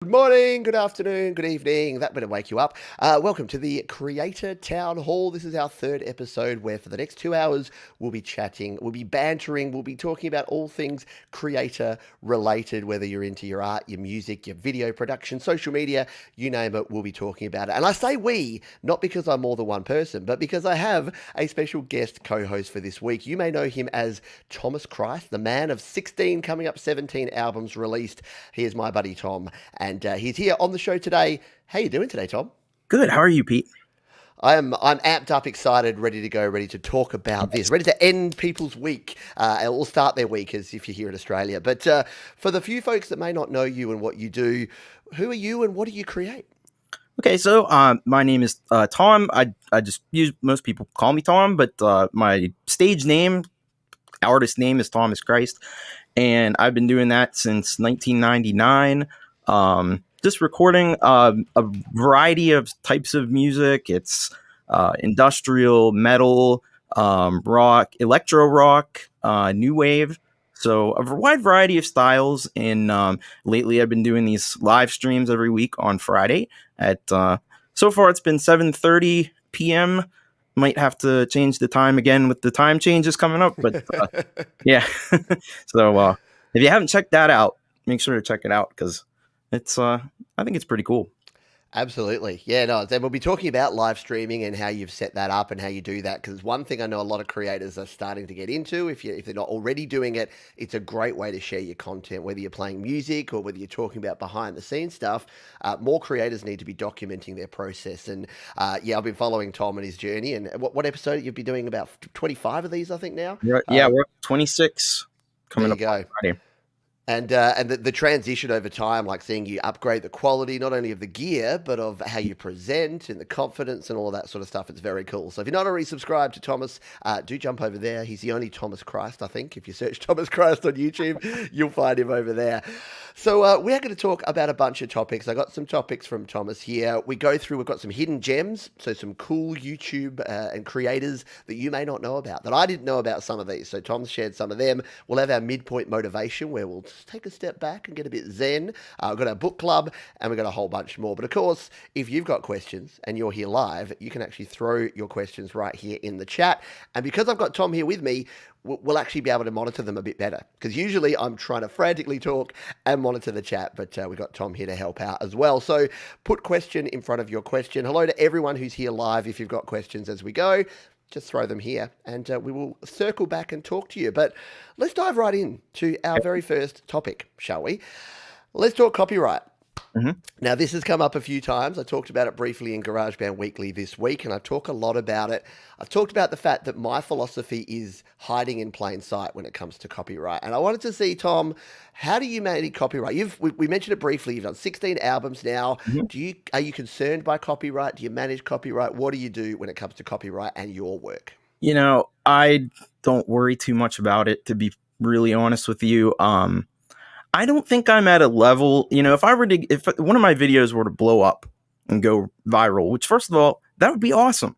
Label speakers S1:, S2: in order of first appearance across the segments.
S1: Good morning, good afternoon, good evening. That better wake you up. Welcome to the Creator Town Hall. This is our third episode where for the next 2 hours we'll be chatting, we'll be bantering, we'll be talking about all things creator related, whether you're into your art, your music, your video production, social media, you name it, we'll be talking about it. And I say we, not because I'm more than one person, but because I have a special guest co-host for this week. You may know him as Thomas Christ, the man of 16 coming up 17 albums released. He is my buddy Tom, and he's here on the show today. How you doing today, Tom?
S2: Good. How are you, Pete?
S1: I'm amped up, excited, ready to go, ready to talk about this, ready to end people's week, or start their week, as if you're here in Australia. But for the few folks that may not know you and what you do, who are you and what do you create?
S2: Okay, so my name is Tom. I just use most people call me Tom, but my stage name, artist name is Thomas Christ, and I've been doing that since 1999. Just recording a variety of types of music. It's industrial, metal, rock, electro rock, new wave. So a wide variety of styles. And lately, I've been doing these live streams every week on Friday. At so far, it's been 7:30 p.m. Might have to change the time again with the time changes coming up, but yeah. So if you haven't checked that out, make sure to check it out because it's I think it's pretty cool.
S1: Absolutely. Yeah, no, and we'll be talking about live streaming and how you've set that up and how you do that. Because one thing I know a lot of creators are starting to get into, if they're not already doing it, it's a great way to share your content, whether you're playing music or whether you're talking about behind the scenes stuff. More creators need to be documenting their process. And yeah, I've been following Tom and his journey. And what episode you'll be doing about 25 of these, I think now.
S2: Yeah, we're 26
S1: There
S2: coming
S1: you
S2: up on
S1: go.
S2: Friday.
S1: And the transition over time, like seeing you upgrade the quality not only of the gear but of how you present and the confidence and all of that sort of stuff, it's very cool. So if you're not already subscribed to Thomas, do jump over there. He's the only Thomas Christ, I think. If you search Thomas Christ on YouTube, you'll find him over there. So we're going to talk about a bunch of topics. I got some topics from Thomas here. We've got some hidden gems, so some cool YouTube and creators that you may not know about, that I didn't know about some of these. So Tom's shared some of them. We'll have our midpoint motivation where we'll take a step back and get a bit zen. We've got our book club and we've got a whole bunch more. But of course, if you've got questions and you're here live, you can actually throw your questions right here in the chat. And because I've got Tom here with me, we'll actually be able to monitor them a bit better. Because usually I'm trying to frantically talk and monitor the chat, but we've got Tom here to help out as well. So put question in front of your question. Hello to everyone who's here live. If you've got questions as we go, just throw them here and we will circle back and talk to you. But let's dive right in to our very first topic, shall we? Let's talk copyright.
S2: Mm-hmm.
S1: Now, this has come up a few times. I talked about it briefly in GarageBand Weekly this week, and I talk a lot about it. I've talked about the fact that my philosophy is hiding in plain sight when it comes to copyright. And I wanted to see, Tom, how do you manage copyright? We mentioned it briefly. You've done 16 albums now.
S2: Mm-hmm.
S1: Are you concerned by copyright? Do you manage copyright? What do you do when it comes to copyright and your work?
S2: I don't worry too much about it, to be really honest with you. I don't think I'm at a level, if one of my videos were to blow up and go viral, which first of all, that would be awesome.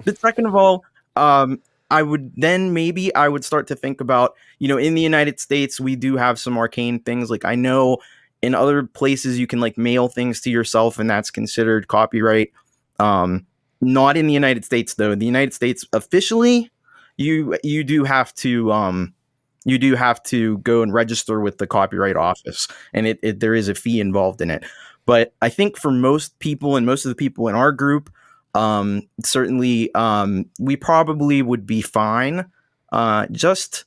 S2: But second of all, I would start to think about, in the United States, we do have some arcane things. Like I know in other places you can like mail things to yourself and that's considered copyright. Not in the United States though. In the United States, officially, you do have to go and register with the Copyright Office, and there is a fee involved in it. But I think for most people and most of the people in our group, certainly we probably would be fine just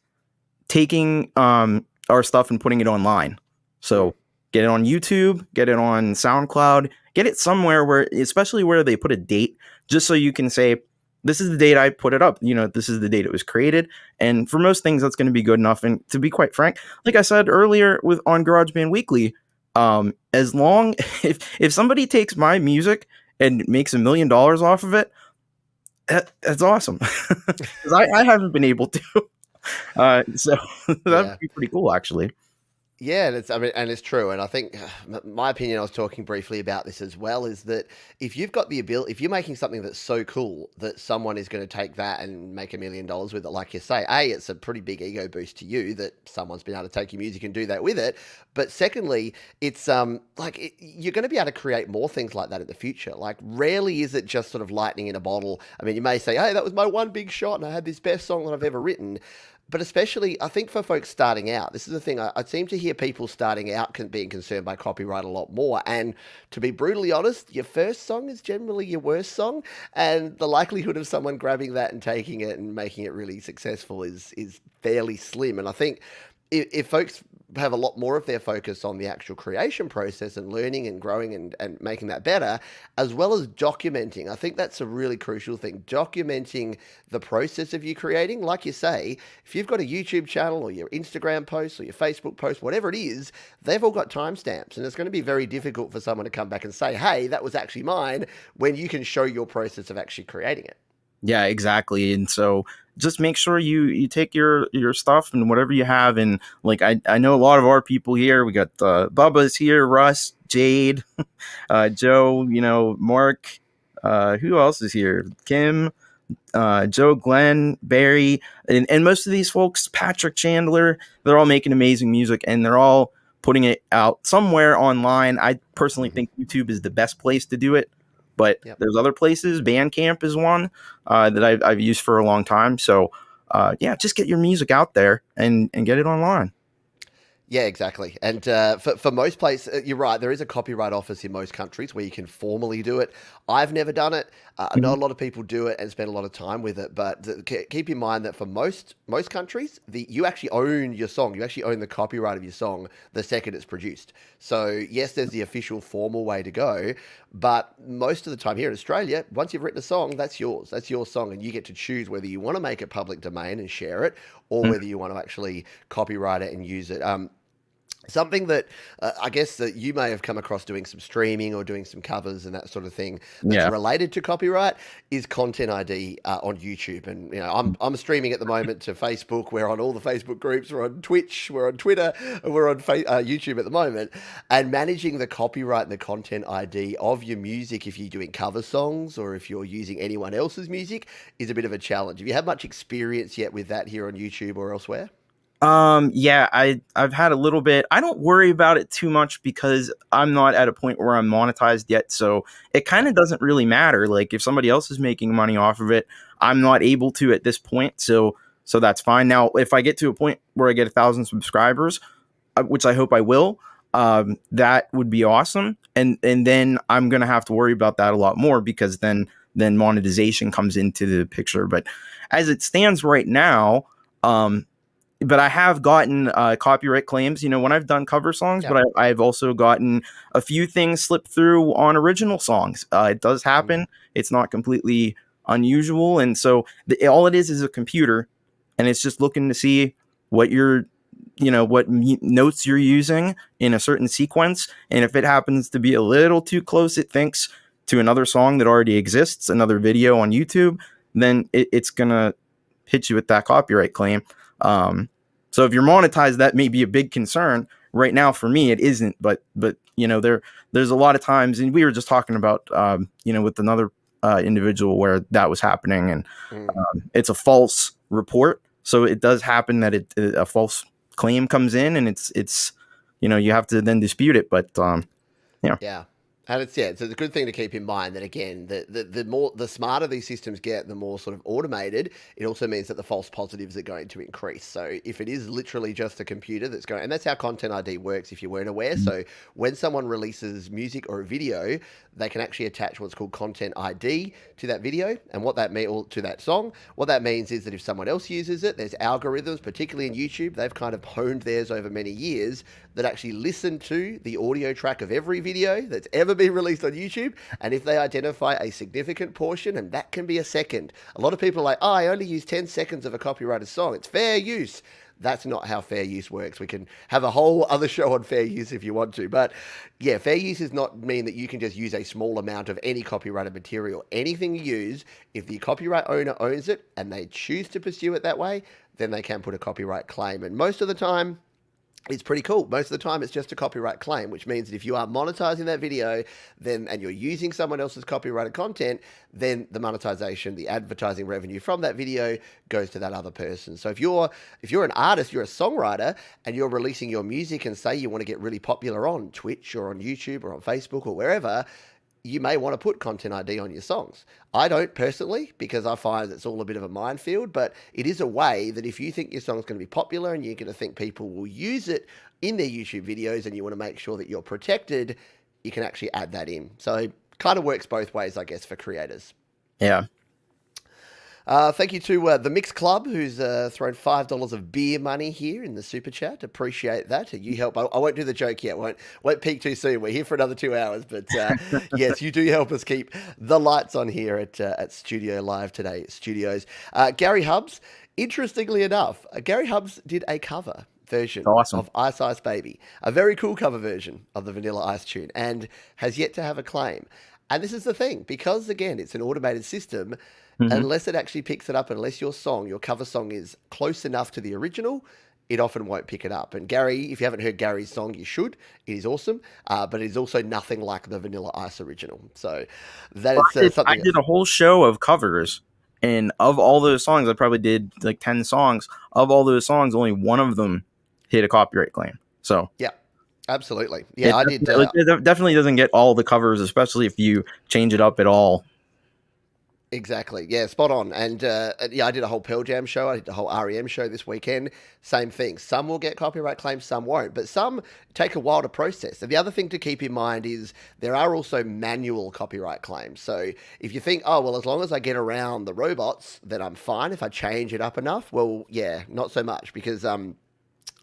S2: taking our stuff and putting it online. So get it on YouTube, get it on SoundCloud, get it somewhere especially where they put a date, just so you can say, this is the date I put it up. This is the date it was created. And for most things, that's going to be good enough. And to be quite frank, like I said earlier on GarageBand Weekly, as long if somebody takes my music and makes $1 million off of it, that's awesome. 'Cause I haven't been able to. So that would be pretty cool, actually.
S1: Yeah, and I mean, and it's true. And I think my opinion, I was talking briefly about this as well, is that if you've got the ability, if you're making something that's so cool that someone is going to take that and make $1 million with it, like you say, it's a pretty big ego boost to you that someone's been able to take your music and do that with it. But secondly, it's you're going to be able to create more things like that in the future. Like, rarely is it just sort of lightning in a bottle. I mean, you may say, hey, that was my one big shot, and I had this best song that I've ever written. But especially, I think for folks starting out, this is the thing. I seem to hear people starting out being concerned by copyright a lot more. And to be brutally honest, your first song is generally your worst song, and the likelihood of someone grabbing that and taking it and making it really successful is fairly slim. And I think if folks have a lot more of their focus on the actual creation process and learning and growing and making that better, as well as documenting. I think that's a really crucial thing. Documenting the process of you creating. Like you say, if you've got a YouTube channel or your Instagram post or your Facebook post, whatever it is, they've all got timestamps. And it's going to be very difficult for someone to come back and say, hey, that was actually mine, when you can show your process of actually creating it.
S2: Yeah, exactly. And so just make sure you take your stuff and whatever you have. And like, I know a lot of our people here. We got Bubba's here, Russ, Jade, Joe, Mark, who else is here? Kim, Joe, Glenn, Barry, and most of these folks, Patrick Chandler, they're all making amazing music, and they're all putting it out somewhere online. I personally think YouTube is the best place to do it, but there's other places. Bandcamp is one that I've used for a long time. So yeah, just get your music out there and get it online.
S1: Yeah, exactly. And for most places, you're right. There is a copyright office in most countries where you can formally do it. I've never done it. I know a lot of people do it and spend a lot of time with it. But keep in mind that for most countries, you actually own your song. You actually own the copyright of your song the second it's produced. So yes, there's the official formal way to go. But most of the time here in Australia, once you've written a song, that's yours. That's your song, and you get to choose whether you want to make it public domain and share it, or whether you want to actually copyright it and use it. Something that I guess that you may have come across doing some streaming or doing some covers and that sort of thing that's related to copyright is Content ID on YouTube. And I'm streaming at the moment to Facebook. We're on all the Facebook groups. We're on Twitch. We're on Twitter. We're on YouTube at the moment. And managing the copyright and the Content ID of your music, if you're doing cover songs or if you're using anyone else's music, is a bit of a challenge. Have you had much experience yet with that here on YouTube or elsewhere?
S2: Yeah, I've had a little bit. I don't worry about it too much because I'm not at a point where I'm monetized yet. So it kind of doesn't really matter. Like, if somebody else is making money off of it, I'm not able to at this point. So that's fine. Now, if I get to a point where I get 1,000 subscribers, which I hope I will, that would be awesome. And then I'm going to have to worry about that a lot more, because then monetization comes into the picture. But as it stands right now, but I have gotten copyright claims, when I've done cover songs, but I've also gotten a few things slip through on original songs. It does happen. It's not completely unusual. And so all it is a computer, and it's just looking to see what what notes you're using in a certain sequence. And if it happens to be a little too close, it thinks, to another song that already exists, another video on YouTube, then it's going to hit you with that copyright claim. So if you're monetized, that may be a big concern. Right now, for me, it isn't. But there's a lot of times, and we were just talking about with another individual where that was happening, and it's a false report. So it does happen that a false claim comes in, and it's you have to then dispute it. But
S1: Yeah. And it's a good thing to keep in mind that, again, the smarter these systems get, the more sort of automated, it also means that the false positives are going to increase. So if it is literally just a computer that's going, and that's how Content ID works, if you weren't aware. So when someone releases music or a video, they can actually attach what's called Content ID to that video, and what that means, or to that song. What that means is that if someone else uses it, there's algorithms, particularly in YouTube, they've kind of honed theirs over many years, that actually listen to the audio track of every video that's ever been released on YouTube. And if they identify a significant portion, and that can be a second, a lot of people are like, I only use 10 seconds of a copyrighted song, it's fair use. That's not how fair use works. We can have a whole other show on fair use if you want to. But yeah, fair use does not mean that you can just use a small amount of any copyrighted material. Anything you use, if the copyright owner owns it and they choose to pursue it that way, then they can put a copyright claim. And most of the time, It's pretty cool. Most of the time, it's just a copyright claim, which means that if you are monetizing that video, then and you're using someone else's copyrighted content, then the monetization, the advertising revenue from that video goes to that other person. So if you're an artist, you're a songwriter, and you're releasing your music, and say you want to get really popular on Twitch or on YouTube or on Facebook or wherever, you may want to put Content ID on your songs. I don't personally, because I find it's all a bit of a minefield, but it is a way that if you think your song's going to be popular and you're going to think people will use it in their YouTube videos and you want to make sure that you're protected, you can actually add that in. So kind of works both ways, I guess, for creators.
S2: Yeah.
S1: Thank you to the Mix Club, who's thrown $5 of beer money here in the super chat. Appreciate that. You help. I won't do the joke yet. Won't peak too soon. We're here for another 2 hours, but yes, you do help us keep the lights on here at Studio Live today studios. Gary Hubbs. Interestingly enough, Gary Hubbs did a cover version
S2: Awesome.
S1: of Ice Ice Baby, a very cool cover version of the Vanilla Ice tune, and has yet to have a claim. And this is the thing, because again, it's an automated system. Unless it actually picks it up, unless your cover song is close enough to the original, it often won't pick it up. And Gary, if you haven't heard Gary's song, you should. It is awesome, but it is also nothing like the Vanilla Ice original. So that is something.
S2: I did a whole show of covers, and of all those songs, I probably did like 10 songs. Of all those songs, only one of them hit a copyright claim. So
S1: yeah. Absolutely. Yeah, I did.
S2: It definitely doesn't get all the covers, especially if you change it up at all.
S1: Exactly. Yeah, spot on. And yeah, I did a whole Pearl Jam show. I did a whole REM show this weekend. Same thing. Some will get copyright claims, some won't. But some take a while to process. And the other thing to keep in mind is there are also manual copyright claims. So if you think, oh, well, as long as I get around the robots, then I'm fine if I change it up enough. Well, yeah, not so much, because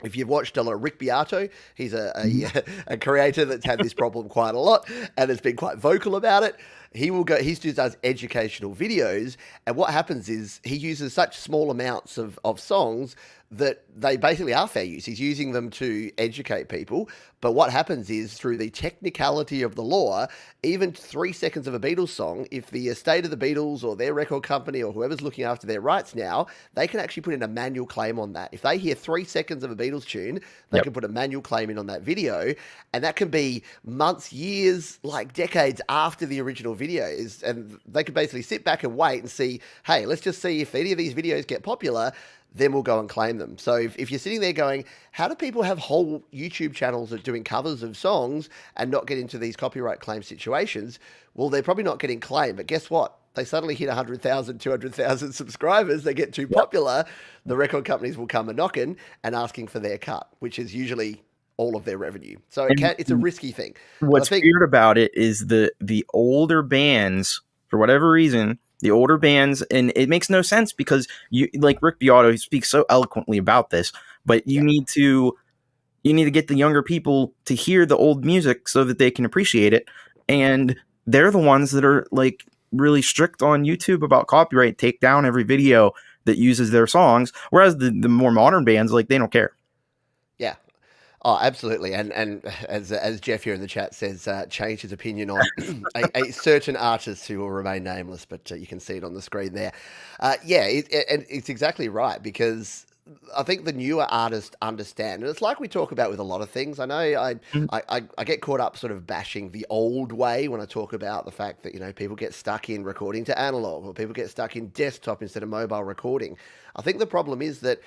S1: if you've watched a lot of Rick Beato, he's a creator that's had this problem quite a lot and has been quite vocal about it. He does educational videos, and what happens is he uses such small amounts of songs that they basically are fair use. He's using them to educate people. But what happens is, through the technicality of the law, even 3 seconds of a Beatles song, if the estate of the Beatles or their record company or whoever's looking after their rights now, they can actually put in a manual claim on that. If they hear 3 seconds of a Beatles tune, they can put a manual claim in on that video. And that can be months, years, like decades after the original video is. And they can basically sit back and wait and see, hey, let's just see if any of these videos get popular, then we'll go and claim them. So if you're sitting there going, how do people have whole YouTube channels that doing covers of songs and not get into these copyright claim situations? Well, they're probably not getting claimed, but guess what? They suddenly hit 100,000, 200,000 subscribers. They get too popular. The record companies will come a knocking and asking for their cut, which is usually all of their revenue. So it's a risky thing.
S2: What's weird about it is the older bands, for whatever reason, the older bands, and it makes no sense because you, like Rick Beato, he speaks so eloquently about this, but you need to get the younger people to hear the old music so that they can appreciate it. And they're the ones that are like really strict on YouTube about copyright, take down every video that uses their songs. Whereas the more modern bands, like, they don't care.
S1: Yeah. Oh, absolutely. And as Jeff here in the chat says, changed his opinion on a certain artist who will remain nameless, but you can see it on the screen there. Yeah, and it's exactly right, because I think the newer artists understand, and it's like we talk about with a lot of things. I know I get caught up sort of bashing the old way when I talk about the fact that, you know, people get stuck in recording to analog, or people get stuck in desktop instead of mobile recording. I think the problem is that,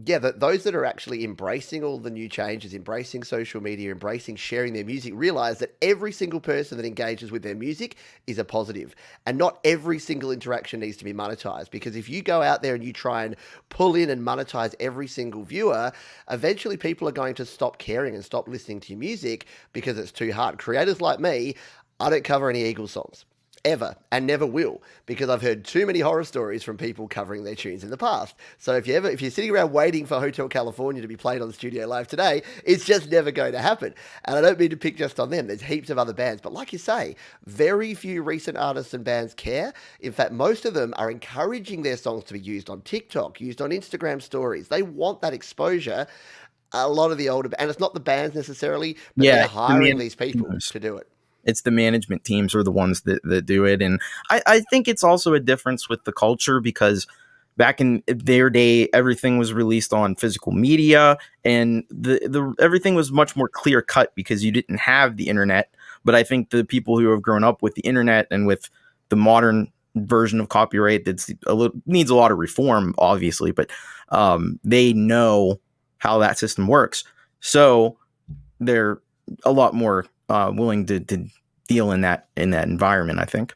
S1: yeah, those that are actually embracing all the new changes, embracing social media, embracing sharing their music, realize that every single person that engages with their music is a positive, and not every single interaction needs to be monetized. Because if you go out there and you try and pull in and monetize every single viewer, eventually people are going to stop caring and stop listening to your music because it's too hard. Creators like me, I don't cover any Eagles songs. Ever, and never will, because I've heard too many horror stories from people covering their tunes in the past. So if you're sitting around waiting for Hotel California to be played on Studio Live today, it's just never going to happen. And I don't mean to pick just on them. There's heaps of other bands, but like you say, very few recent artists and bands care. In fact, most of them are encouraging their songs to be used on TikTok, used on Instagram stories. They want that exposure. A lot of the older, and it's not the bands necessarily, but they're hiring these people to do it.
S2: It's the management teams are the ones that do it. And I think it's also a difference with the culture, because back in their day, everything was released on physical media, and the everything was much more clear cut because you didn't have the internet. But I think the people who have grown up with the internet and with the modern version of copyright that's needs a lot of reform, obviously, but they know how that system works, so they're a lot more willing to deal in that environment, I think.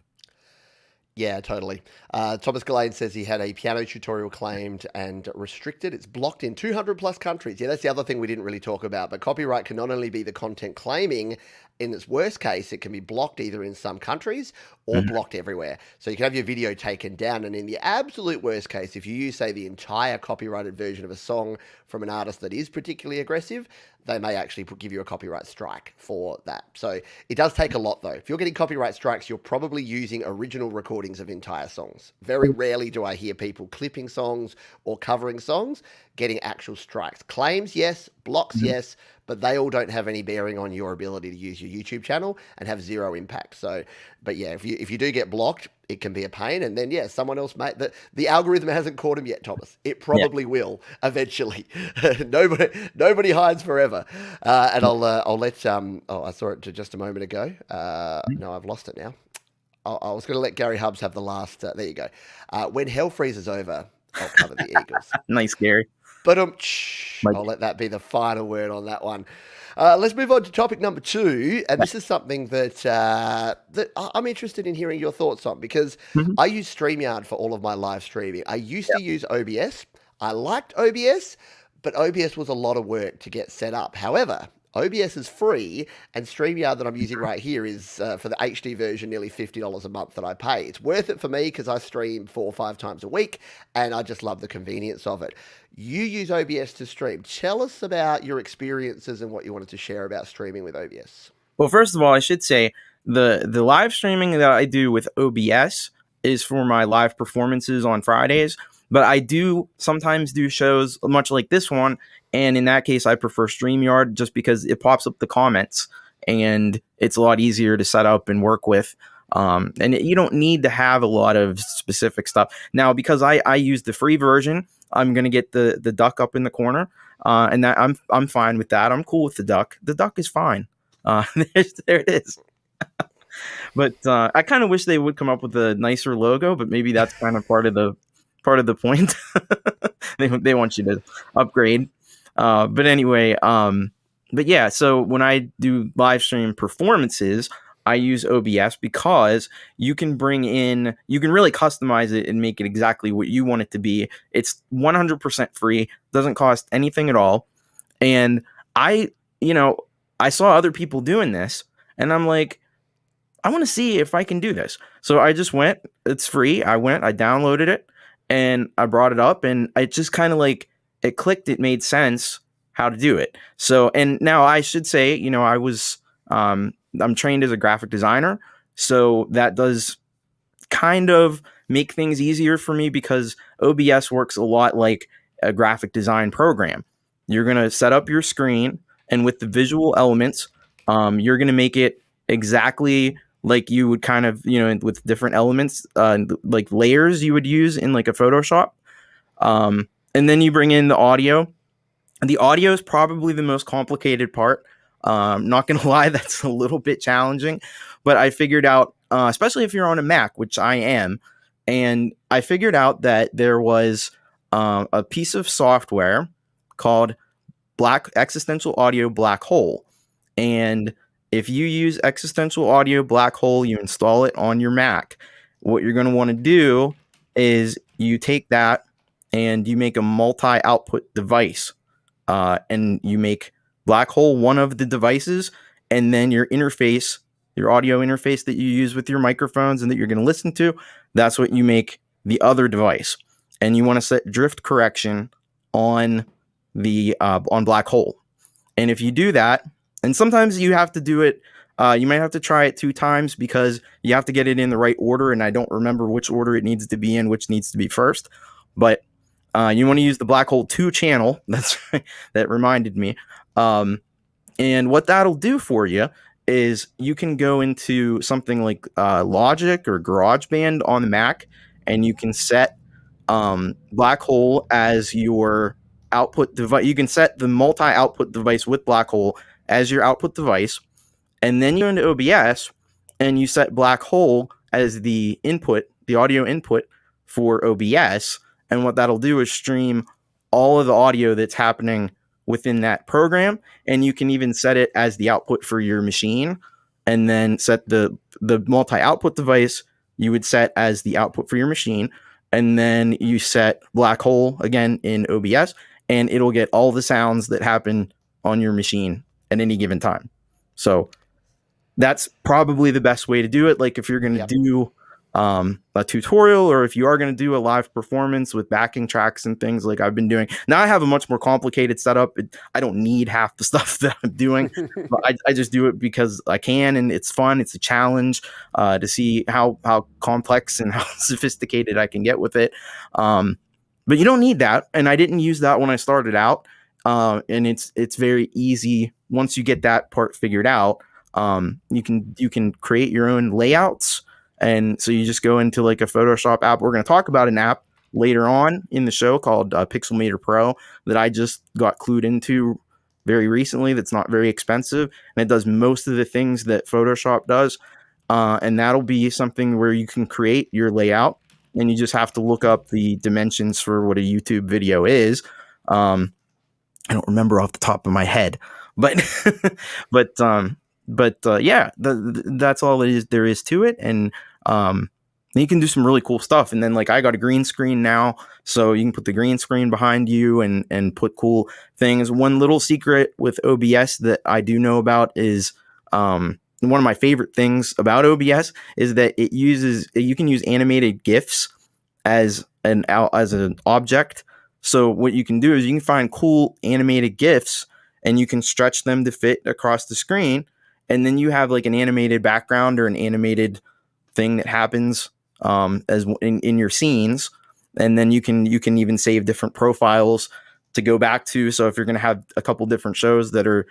S1: Yeah, totally. Thomas Gillane says he had a piano tutorial claimed and restricted. It's blocked in 200 plus countries. Yeah, that's the other thing we didn't really talk about. But copyright can not only be the content claiming, in its worst case, it can be blocked either in some countries or
S2: Mhm.
S1: blocked everywhere. So you can have your video taken down. And in the absolute worst case, if you use, say, the entire copyrighted version of a song from an artist that is particularly aggressive, they may actually give you a copyright strike for that. So it does take a lot, though. If you're getting copyright strikes, you're probably using original recordings of entire songs. Very rarely do I hear people clipping songs or covering songs getting actual strikes. Claims, yes. Blocks,
S2: Mhm.
S1: yes. But they all don't have any bearing on your ability to use your YouTube channel and have zero impact. So, but yeah, if you do get blocked, it can be a pain. And then, yeah, someone else may, the algorithm hasn't caught him yet, Thomas. It
S2: Yeah.
S1: probably will eventually. Nobody hides forever. And I'll let, oh, I saw it just a moment ago. No, I've lost it now. I was going to let Gary Hubbs have the last, there you go. When hell freezes over, I'll cover the Eagles.
S2: Nice, Gary.
S1: But
S2: Like,
S1: I'll let that be the final word on that one. Let's move on to topic number 2, and this is something I'm interested in hearing your thoughts on because
S2: mhm.
S1: I use StreamYard for all of my live streaming. I used
S2: Yeah.
S1: to use OBS. I liked OBS, but OBS was a lot of work to get set up. However, OBS is free, and StreamYard that I'm using right here is for the HD version, nearly $50 a month that I pay. It's worth it for me because I stream 4 or 5 times a week, and I just love the convenience of it. You use OBS to stream. Tell us about your experiences and what you wanted to share about streaming with OBS.
S2: Well, first of all, I should say the live streaming that I do with OBS is for my live performances on Fridays, but I do sometimes do shows much like this one, and in that case, I prefer StreamYard just because it pops up the comments and it's a lot easier to set up and work with. And you don't need to have a lot of specific stuff. Now, because I use the free version, I'm gonna get the duck up in the corner, and that I'm fine with that. I'm cool with the duck. The duck is fine. There it is. But I kind of wish they would come up with a nicer logo, but maybe that's kind of part of the point. They want you to upgrade. But anyway, but yeah. So when I do live stream performances, I use OBS because you can you can really customize it and make it exactly what you want it to be. It's 100% free, doesn't cost anything at all, and I, you know, I saw other people doing this, and I'm like, I want to see if I can do this. So I just went, it's free. I went, I downloaded it, and I brought it up, and it just kind of like, it clicked, it made sense how to do it. So, and now I should say, I'm trained as a graphic designer. So that does kind of make things easier for me because OBS works a lot like a graphic design program. You're going to set up your screen, and with the visual elements, you're going to make it exactly like you would kind of, with different elements, like layers you would use in like a Photoshop. And then you bring in the audio. The audio is probably the most complicated part. Not going to lie, that's a little bit challenging, but I figured out, especially if you're on a Mac, which I am, and I figured out that there was a piece of software called Existential Audio Black Hole. And if you use Existential Audio Black Hole, you install it on your Mac, what you're going to want to do is you take that and you make a multi-output device, and you make Black Hole one of the devices, and then your interface, your audio interface that you use with your microphones and that you're going to listen to, that's what you make the other device. And you want to set drift correction on the on Black Hole. And if you do that, and sometimes you have to do it, you might have to try it 2 times because you have to get it in the right order, and I don't remember which order it needs to be in, which needs to be first. But you want to use the Black Hole 2 channel. That reminded me. And what that'll do for you is you can go into something like Logic or GarageBand on the Mac, and you can set Black Hole as your output device. You can set the multi-output device with Black Hole as your output device, and then you go into OBS and you set Black Hole as the input, the audio input for OBS. And what that'll do is stream all of the audio that's happening within that program. And you can even set it as the output for your machine, and then set the multi-output device you would set as the output for your machine. And then you set Black Hole again in OBS, and it'll get all the sounds that happen on your machine at any given time. So that's probably the best way to do it. Like if you're going to do a tutorial, or if you are going to do a live performance with backing tracks and things like I've been doing. Now I have a much more complicated setup. I don't need half the stuff that I'm doing, but I just do it because I can, and it's fun. It's a challenge to see how complex and how sophisticated I can get with it. But you don't need that, and I didn't use that when I started out. And it's very easy once you get that part figured out. You can create your own layouts. And so you just go into like a Photoshop app. We're going to talk about an app later on in the show called Pixelmator Pro that I just got clued into very recently. That's not very expensive, and it does most of the things that Photoshop does. And that'll be something where you can create your layout, and you just have to look up the dimensions for what a YouTube video is. I don't remember off the top of my head, but yeah, that's all there is to it. And you can do some really cool stuff. And then like I got a green screen now, so you can put the green screen behind you and put cool things. One little secret with OBS that I do know about is one of my favorite things about OBS is that you can use animated GIFs as an object. So what you can do is you can find cool animated GIFs, and you can stretch them to fit across the screen. And then you have like an animated background or an animated thing that happens as in your scenes. And then you can even save different profiles to go back to. So if you're going to have a couple different shows that are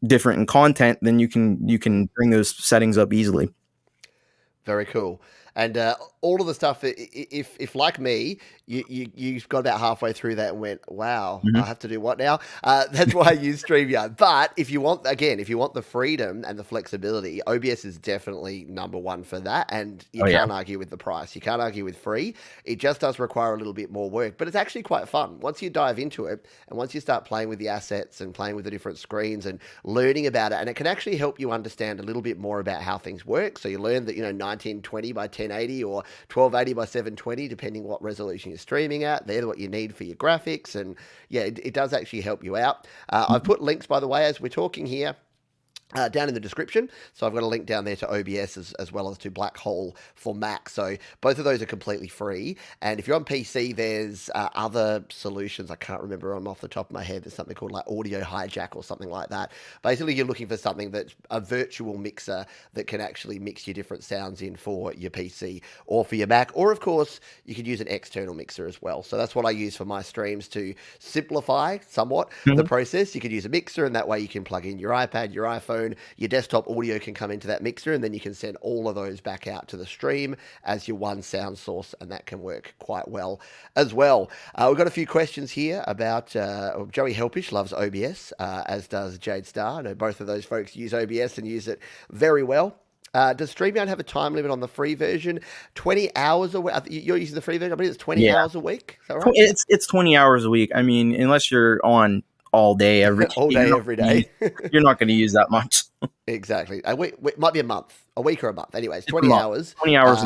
S2: different in content, then you can bring those settings up easily.
S1: Very cool. And all of the stuff, if like me, you got about halfway through that and went, wow, I have to do what now? That's why I use StreamYard. But if you want the freedom and the flexibility, OBS is definitely number one for that. And you can't argue with the price. You can't argue with free. It just does require a little bit more work, but it's actually quite fun. Once you dive into it, and once you start playing with the assets and playing with the different screens and learning about it, and it can actually help you understand a little bit more about how things work. So you learn that, 1920 by 1080 or 1280 by 720, depending what resolution you're streaming at. They're what you need for your graphics. And yeah, it does actually help you out. I've put links, by the way, as we're talking here, down in the description. So I've got a link down there to OBS as well as to Black Hole for Mac. So both of those are completely free. And if you're on PC, there's other solutions. I can't remember them off the top of my head. There's something called like Audio Hijack or something like that. Basically, you're looking for something that's a virtual mixer that can actually mix your different sounds in for your PC or for your Mac. Or, of course, you could use an external mixer as well. So that's what I use for my streams to simplify somewhat the process. You could use a mixer, and that way you can plug in your iPad, your iPhone, your desktop audio can come into that mixer, and then you can send all of those back out to the stream as your one sound source, and that can work quite well as well. We've got a few questions here about Joey Helpish loves OBS, as does Jade Star. I know both of those folks use OBS and use it very well. Does StreamYard have a time limit on the free version? 20 hours a week? You're using the free version? I believe it's 20 hours a week. Is that right?
S2: It's 20 hours a week. I mean, unless you're on all day, every day. You're not going to use that much.
S1: Exactly. A week, it might be a month, a week or a month. Anyways, 20 hours.
S2: 20 hours.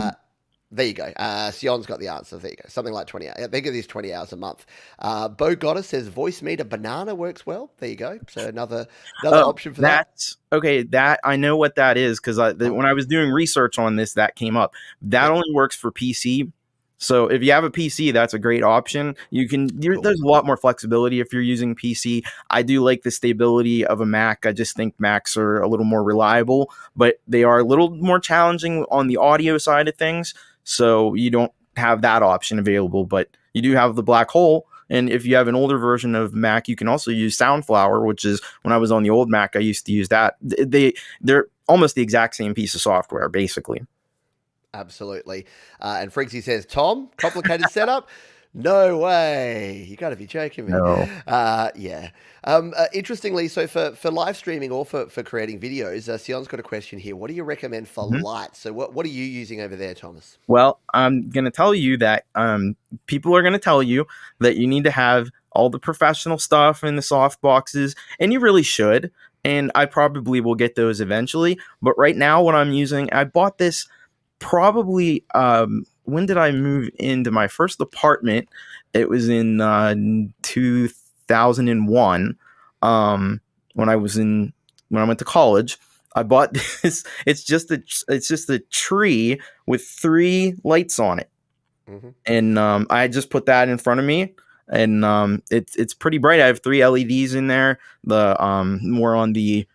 S1: There you go. Sion's got the answer. There you go. Something like 20 hours. I think it is 20 hours a month. Bo Goddess says voice meter banana works well. There you go. So another option for that.
S2: Okay. That I know what that is, because when I was doing research on this, that came up. That only works for PC. So if you have a PC, that's a great option. There's a lot more flexibility if you're using PC. I do like the stability of a Mac. I just think Macs are a little more reliable, but they are a little more challenging on the audio side of things. So you don't have that option available, but you do have the Black Hole. And if you have an older version of Mac, you can also use Soundflower, which is when I was on the old Mac, I used to use that. They're almost the exact same piece of software, basically.
S1: Absolutely. And Friggsy says, Tom, complicated setup. No way. You got to be joking me.
S2: No.
S1: Yeah. Interestingly, so for live streaming or for creating videos, Sion's got a question here. What do you recommend for
S2: Mhm.
S1: light? So what are you using over there, Thomas?
S2: Well, I'm going to tell you that people are going to tell you that you need to have all the professional stuff in the soft boxes, and you really should. And I probably will get those eventually. But right now, what I'm using, I bought this probably when did I move into my first apartment? It was in 2001. When I was in when I went to college, I bought this. It's just a tree with three lights on it,
S1: Hmm.
S2: and I just put that in front of me, and it's pretty bright. I have three LEDs in there. The more on the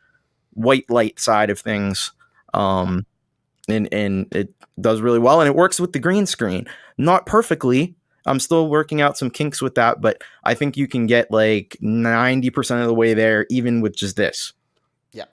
S2: white light side of things.
S1: Yeah.
S2: Um, and it does really well, and it works with the green screen. Not perfectly. I'm still working out some kinks with that, but I think you can get like 90% of the way there even with just this.
S1: Yeah.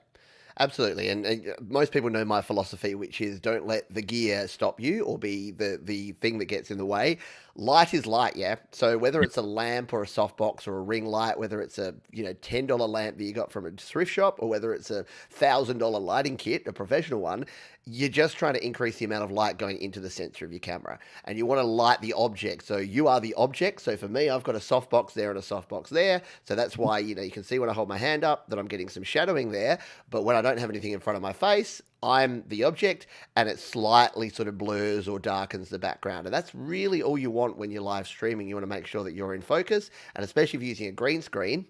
S1: Absolutely, and most people know my philosophy, which is don't let the gear stop you or be the thing that gets in the way. Light is light, yeah. So whether it's a lamp or a softbox or a ring light, whether it's a $10 lamp that you got from a thrift shop, or whether it's $1,000 lighting kit, a professional one, you're just trying to increase the amount of light going into the sensor of your camera, and you want to light the object. So you are the object. So for me, I've got a softbox there and a softbox there. So that's why you can see when I hold my hand up that I'm getting some shadowing there. But when I don't have anything in front of my face, I'm the object, and it slightly sort of blurs or darkens the background. And that's really all you want when you're live streaming. You want to make sure that you're in focus, and especially if you're using a green screen,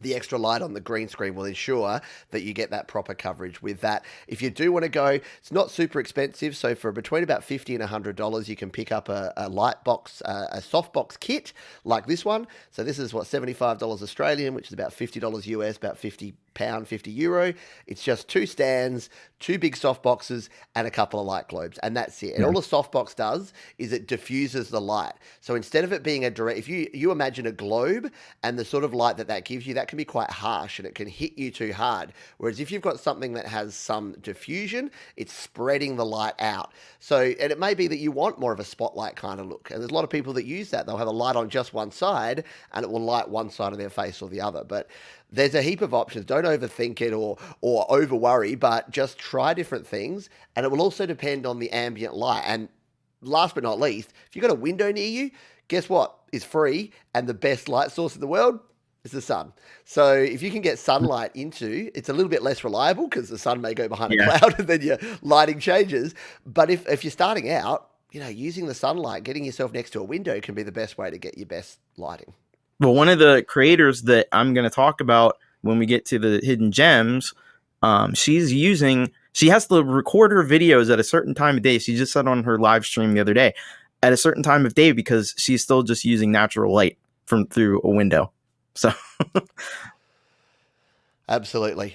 S1: the extra light on the green screen will ensure that you get that proper coverage with that. If you do want to go, it's not super expensive. So for between about $50 and $100, you can pick up a light box, a softbox kit like this one. So this is what, $75 Australian, which is about $50 US, about £50, €50. It's just two stands, two big soft boxes, and a couple of light globes, and that's it. And
S2: Yeah.
S1: all a softbox does is it diffuses the light. So instead of it being a direct, if you imagine a globe and the sort of light that gives you, that can be quite harsh and it can hit you too hard. Whereas if you've got something that has some diffusion, it's spreading the light out. So, and it may be that you want more of a spotlight kind of look. And there's a lot of people that use that. They'll have a light on just one side and it will light one side of their face or the other. But there's a heap of options. Don't overthink it or over worry, but just try different things. And it will also depend on the ambient light. And last but not least, if you've got a window near you, guess what is free and the best light source in the world? Is the sun. So if you can get sunlight into, it's a little bit less reliable because the sun may go behind a
S2: Yeah.
S1: cloud and then your lighting changes. But if you're starting out, using the sunlight, getting yourself next to a window can be the best way to get your best lighting.
S2: Well, one of the creators that I'm going to talk about when we get to the hidden gems, she has to record her videos at a certain time of day. She just said on her live stream the other day at a certain time of day because she's still just using natural light from through a window. So
S1: Absolutely.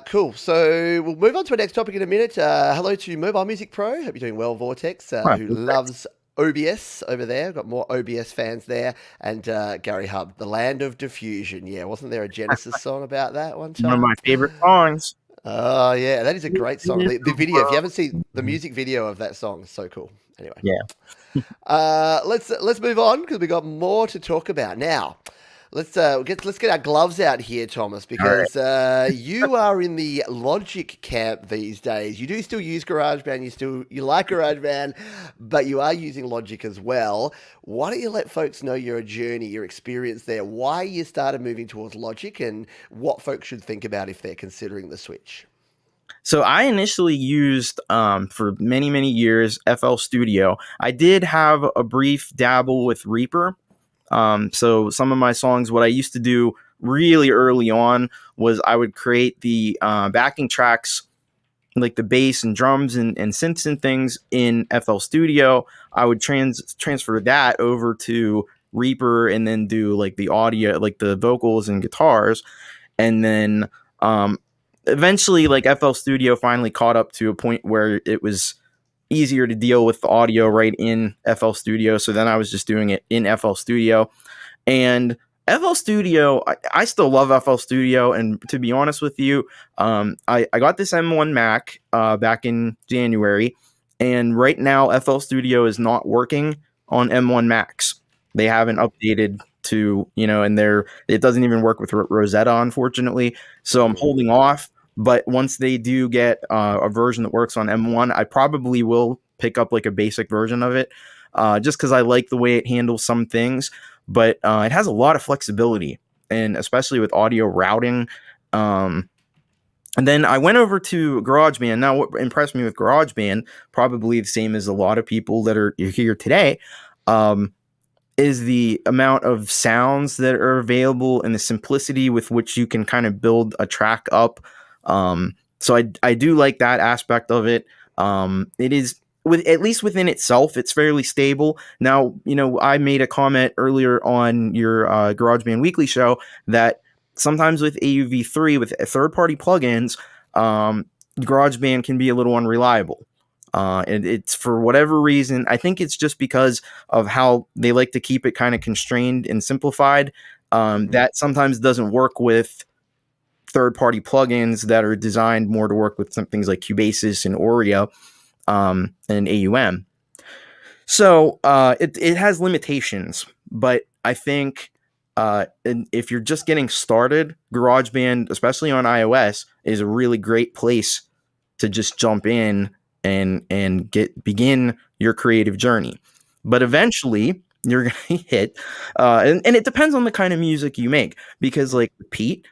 S1: Cool. So we'll move on to our next topic in a minute. Hello to Mobile Music Pro. Hope you're doing well, Vortex, who loves OBS over there. Got more OBS fans there. And Gary Hub, The Land of Diffusion. Yeah, wasn't there a Genesis song about that one
S2: one of
S1: time?
S2: my favorite songs.
S1: Oh, yeah, that is a great song. The video, if you haven't seen the music video of that song, is so cool. Anyway,
S2: Yeah.
S1: let's move on because we got more to talk about now. Let's get our gloves out here, Thomas,
S2: All right.
S1: because you are in the Logic camp these days. You do still use GarageBand. You like GarageBand, but you are using Logic as well. Why don't you let folks know your journey, your experience there, why you started moving towards Logic, and what folks should think about if they're considering the switch?
S2: So I initially used for many, many years FL Studio. I did have a brief dabble with Reaper. So some of my songs, what I used to do really early on was I would create the backing tracks, like the bass and drums and synths and things in FL Studio. I would transfer that over to Reaper and then do like the audio, like the vocals and guitars. And then eventually, like FL Studio finally caught up to a point where it was easier to deal with the audio right in FL Studio. So then I was just doing it in FL Studio. And FL Studio, I still love FL Studio. And to be honest with you, I got this M1 Mac back in January. And right now, FL Studio is not working on M1 Macs They haven't updated to, and it doesn't even work with Rosetta, unfortunately. So I'm
S1: Mm.
S2: holding off. But once they do get a version that works on M1, I probably will pick up like a basic version of it, just because I like the way it handles some things. But it has a lot of flexibility, and especially with audio routing. And then I went over to GarageBand. Now, what impressed me with GarageBand, probably the same as a lot of people that are here today, um, is the amount of sounds that are available and the simplicity with which you can kind of build a track up. So I do like that aspect of it. It is with at least within itself, it's fairly stable. Now, I made a comment earlier on your GarageBand Weekly show that sometimes with AUV3 with third-party plugins, GarageBand can be a little unreliable. And it's for whatever reason. I think it's just because of how they like to keep it kind of constrained and simplified. That sometimes doesn't work with third-party plugins that are designed more to work with some things like Cubasis and Oreo and AUM. So it has limitations, but I think if you're just getting started, GarageBand, especially on iOS, is a really great place to just jump in and begin your creative journey. But eventually, you're gonna hit, and it depends on the kind of music you make. Because like Pete,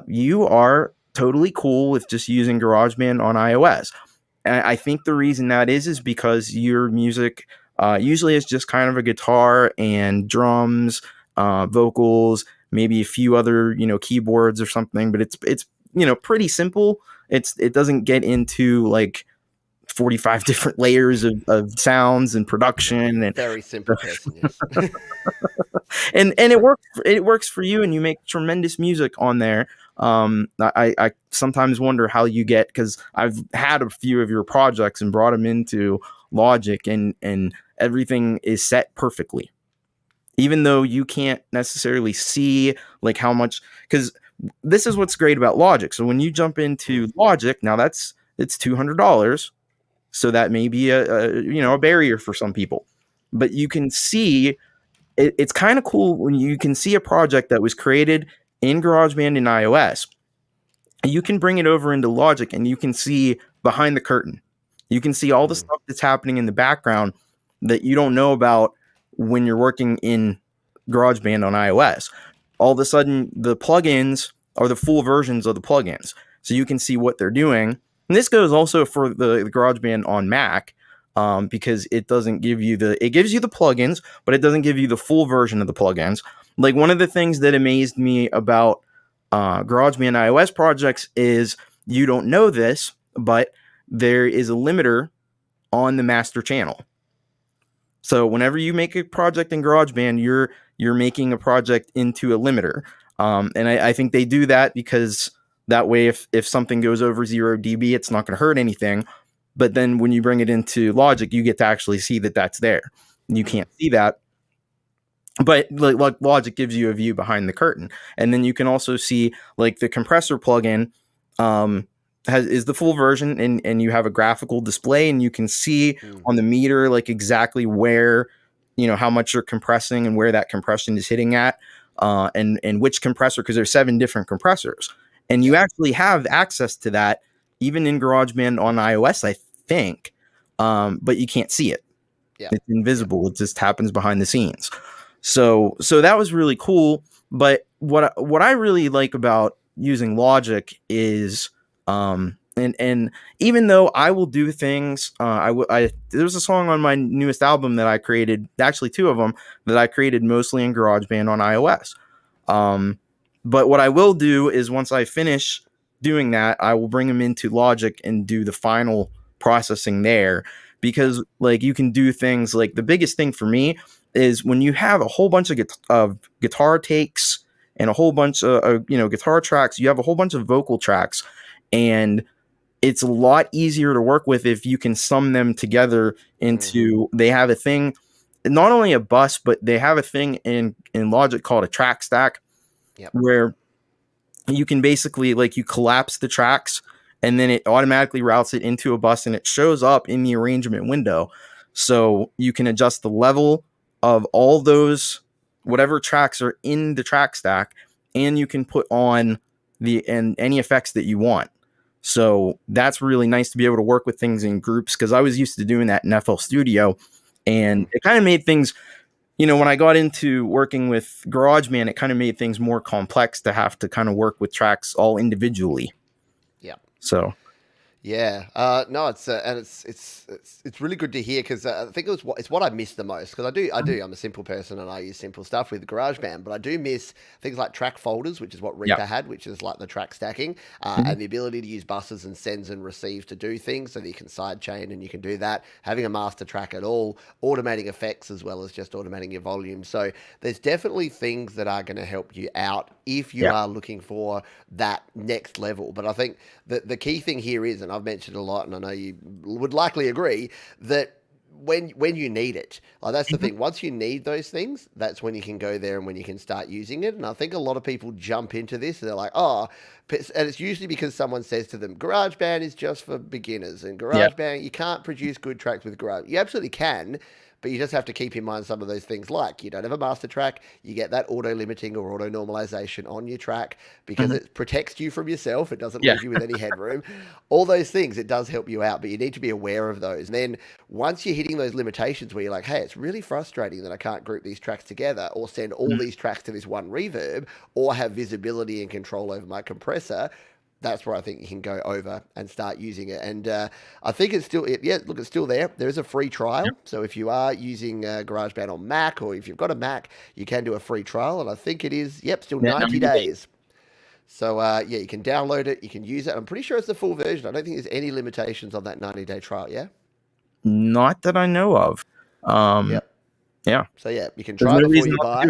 S2: you are totally cool with just using GarageBand on iOS. And I think the reason that is because your music usually is just kind of a guitar and drums, vocals, maybe a few other keyboards or something. But it's pretty simple. It doesn't get into like 45 different layers of sounds and production and
S1: Very simple person, yes.
S2: and it works for you, and you make tremendous music on there. I sometimes wonder how you get, because I've had a few of your projects and brought them into Logic, and everything is set perfectly, even though you can't necessarily see like how much, because this is what's great about Logic. So when you jump into Logic, now it's $200, so that may be a barrier for some people, but you can see it's kind of cool when you can see a project that was created in GarageBand and iOS. You can bring it over into Logic and you can see behind the curtain. You can see all the stuff that's happening in the background that you don't know about when you're working in GarageBand on iOS. All of a sudden, the plugins are the full versions of the plugins, so you can see what they're doing. And this goes also for the GarageBand on Mac, because it doesn't give you it gives you the plugins, but it doesn't give you the full version of the plugins. Like, one of the things that amazed me about GarageBand iOS projects is, you don't know this, but there is a limiter on the master channel. So whenever you make a project in GarageBand, you're making a project into a limiter, and I think they do that because that way, if something goes over 0 dB, it's not going to hurt anything. But then when you bring it into Logic, you get to actually see that that's there. You can't see that, but like Logic gives you a view behind the curtain, and then you can also see like the compressor plugin is the full version, and you have a graphical display, and you can see on the meter like exactly where, how much you're compressing and where that compression is hitting at, and which compressor, because there's 7 different compressors, and you actually have access to that even in GarageBand on iOS, I think, but you can't see it.
S1: Yeah.
S2: It's invisible. It just happens behind the scenes. So that was really cool. But what I really like about using Logic is, and even though I will do things, there's a song on my newest album that I created, actually 2 of them, that I created mostly in GarageBand on iOS. But what I will do is, once I finish doing that, I will bring them into Logic and do the final processing there, because like you can do things like, the biggest thing for me is when you have a whole bunch of guitar takes and a whole bunch of guitar tracks, you have a whole bunch of vocal tracks, and it's a lot easier to work with if you can sum them together into, they have a thing, not only a bus, but they have a thing in Logic called a track stack.
S1: Yep.
S2: Where you can basically, like, you collapse the tracks, and then it automatically routes it into a bus, and it shows up in the arrangement window. So you can adjust the level of all those whatever tracks are in the track stack, and you can put on any effects that you want. So that's really nice to be able to work with things in groups, because I was used to doing that in FL Studio, and it kind of made things, when I got into working with GarageBand, it kind of made things more complex to have to kind of work with tracks all individually.
S1: Yeah.
S2: So
S1: Yeah, no, it's really good to hear, because I think it's what I miss the most, because I'm a simple person and I use simple stuff with GarageBand, but I do miss things like track folders, which is what Reaper had, which is like the track stacking, and the ability to use buses and sends and receives to do things, so that you can sidechain and you can do that. Having a master track at all, automating effects as well as just automating your volume. So there's definitely things that are going to help you out if you are looking for that next level. But I think the key thing here is, and I've mentioned a lot, and I know you would likely agree, that when you need it, like that's the thing. Once you need those things, that's when you can go there and when you can start using it. And I think a lot of people jump into this and they're like, oh, and it's usually because someone says to them, GarageBand is just for beginners, and GarageBand, you can't produce good tracks with Garage. You absolutely can, but you just have to keep in mind some of those things, like you don't have a master track, you get that auto limiting or auto normalization on your track, because it protects you from yourself, it doesn't leave you with any headroom. All those things, it does help you out, but you need to be aware of those. And then once you're hitting those limitations where you're like, hey, it's really frustrating that I can't group these tracks together, or send all these tracks to this one reverb, or have visibility and control over my compressor, that's where I think you can go over and start using it. And I think it's still, it's still there. There is a free trial. So if you are using GarageBand on Mac, or if you've got a Mac, you can do a free trial. And I think it is, still 90 days. So you can download it, you can use it. I'm pretty sure it's the full version. I don't think there's any limitations on that 90-day trial, yeah?
S2: Not that I know of. Yeah.
S1: So you can try before you buy.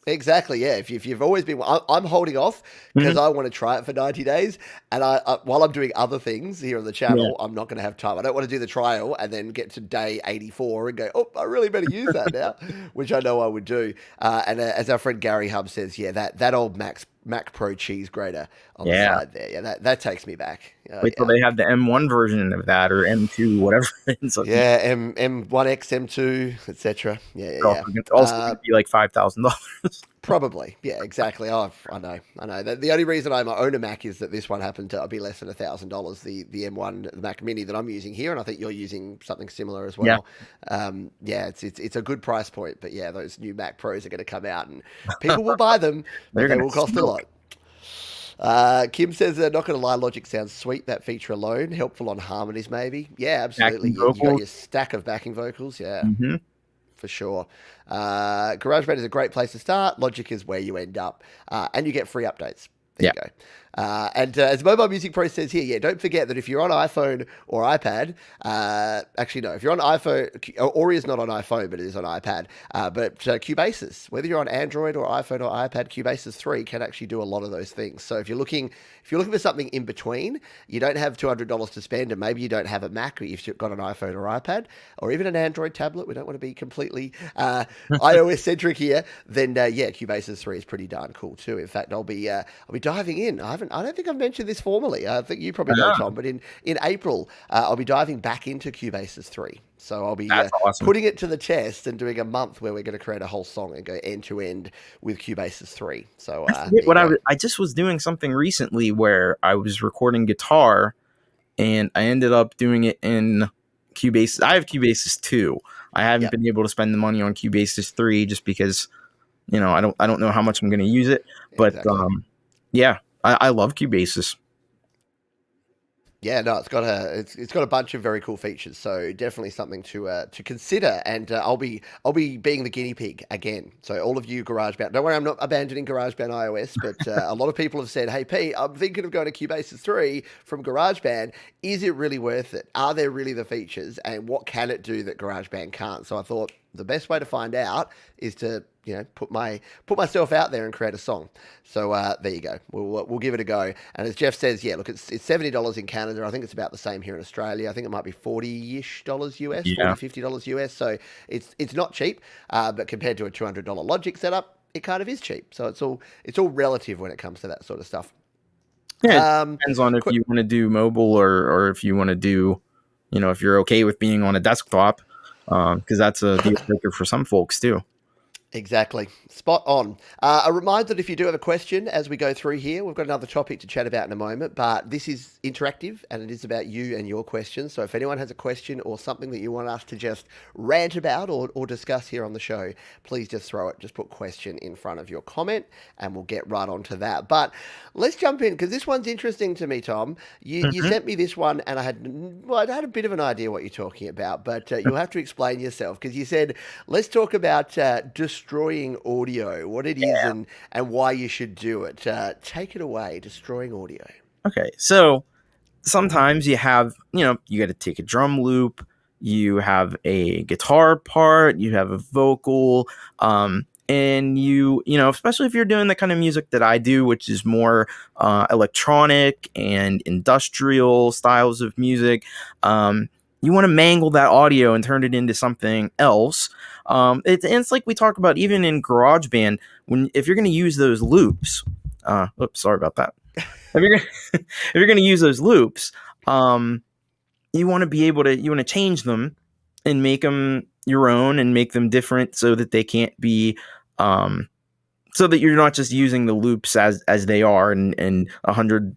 S1: Exactly, yeah. If you've always been, I'm holding off because I want to try it for 90 days, and I while I'm doing other things here on the channel, I'm not going to have time. I don't want to do the trial and then get to day 84 and go, oh, I really better use that now, which I know I would do. And as our friend Gary Hub says, that old Mac Pro cheese grater on the side there, that takes me back.
S2: Wait till they have the M1 version of that, or M2, whatever.
S1: M1X, M2, etc.
S2: It's also going to be like $5,000.
S1: Probably, yeah, exactly. Oh, I know. The only reason I own a Mac is that this one happened to be less than $1,000. The M1, the Mac Mini that I'm using here, and I think you're using something similar as well. It's a good price point, but those new Mac Pros are going to come out, and people will buy them, but they will cost a lot. Kim says, not going to lie, Logic sounds sweet. That feature alone, helpful on harmonies, maybe. Yeah, absolutely. You got your stack of backing vocals, for sure. GarageBand is a great place to start. Logic is where you end up, and you get free updates. There you go. And as Mobile Music Pro says here, don't forget that if you're on iPhone or iPad, actually no, if you're on iPhone, Ori is not on iPhone, but it is on iPad. But Cubasis, whether you're on Android or iPhone or iPad, Cubasis 3 can actually do a lot of those things. So if you're looking for something in between, you don't have $200 to spend, and maybe you don't have a Mac, or you've got an iPhone or iPad, or even an Android tablet. We don't want to be completely iOS centric here. Then Cubasis 3 is pretty darn cool too. In fact, I'll be diving in. I don't think I've mentioned this formally. I think you probably know, Tom, but in April, I'll be diving back into Cubasis 3. So I'll be putting it to the test and doing a month where we're going to create a whole song and go end to end with Cubasis 3. So
S2: I just was doing something recently where I was recording guitar, and I ended up doing it in Cubasis. I have Cubasis 2. I haven't been able to spend the money on Cubasis 3 just because, I don't know how much I'm going to use it. But I love Cubasis.
S1: Yeah, no, it's got a bunch of very cool features, so definitely something to consider. And I'll be being the guinea pig again. So all of you GarageBand, don't worry, I'm not abandoning GarageBand iOS, but a lot of people have said, "Hey Pete, I'm thinking of going to Cubasis 3 from GarageBand. Is it really worth it? Are there really the features, and what can it do that GarageBand can't?" So I thought the best way to find out is to put myself out there and create a song. So there you go. We'll give it a go. And as Jeff says, look, it's $70 in Canada. I think it's about the same here in Australia. I think it might be $40-ish US, $40-50 US. So it's not cheap, but compared to a $200 Logic setup, it kind of is cheap. So it's all relative when it comes to that sort of stuff.
S2: Yeah, it depends on if you want to do mobile or if you want to do, if you're okay with being on a desktop, because that's a deal breaker for some folks too.
S1: Exactly. Spot on. A reminder that if you do have a question as we go through here, we've got another topic to chat about in a moment, but this is interactive and it is about you and your questions. So if anyone has a question or something that you want us to just rant about or discuss here on the show, please just throw it. Just put question in front of your comment and we'll get right onto that. But let's jump in because this one's interesting to me, Tom. You
S2: Mhm.
S1: sent me this one and I had a bit of an idea what you're talking about, but you'll have to explain yourself because you said, let's talk about destroying audio, what it is and why you should do it. Take it away, destroying audio.
S2: Okay, so sometimes you have, you got to take a drum loop, you have a guitar part, you have a vocal, and especially if you're doing the kind of music that I do, which is more electronic and industrial styles of music, you want to mangle that audio and turn it into something else. It's like we talk about even in GarageBand, if you're going to use those loops. Oops, sorry about that. If you're gonna, if you're going to use those loops, um, you want to be able to change them and make them your own and make them different so that they can't be so that you're not just using the loops as they are and 100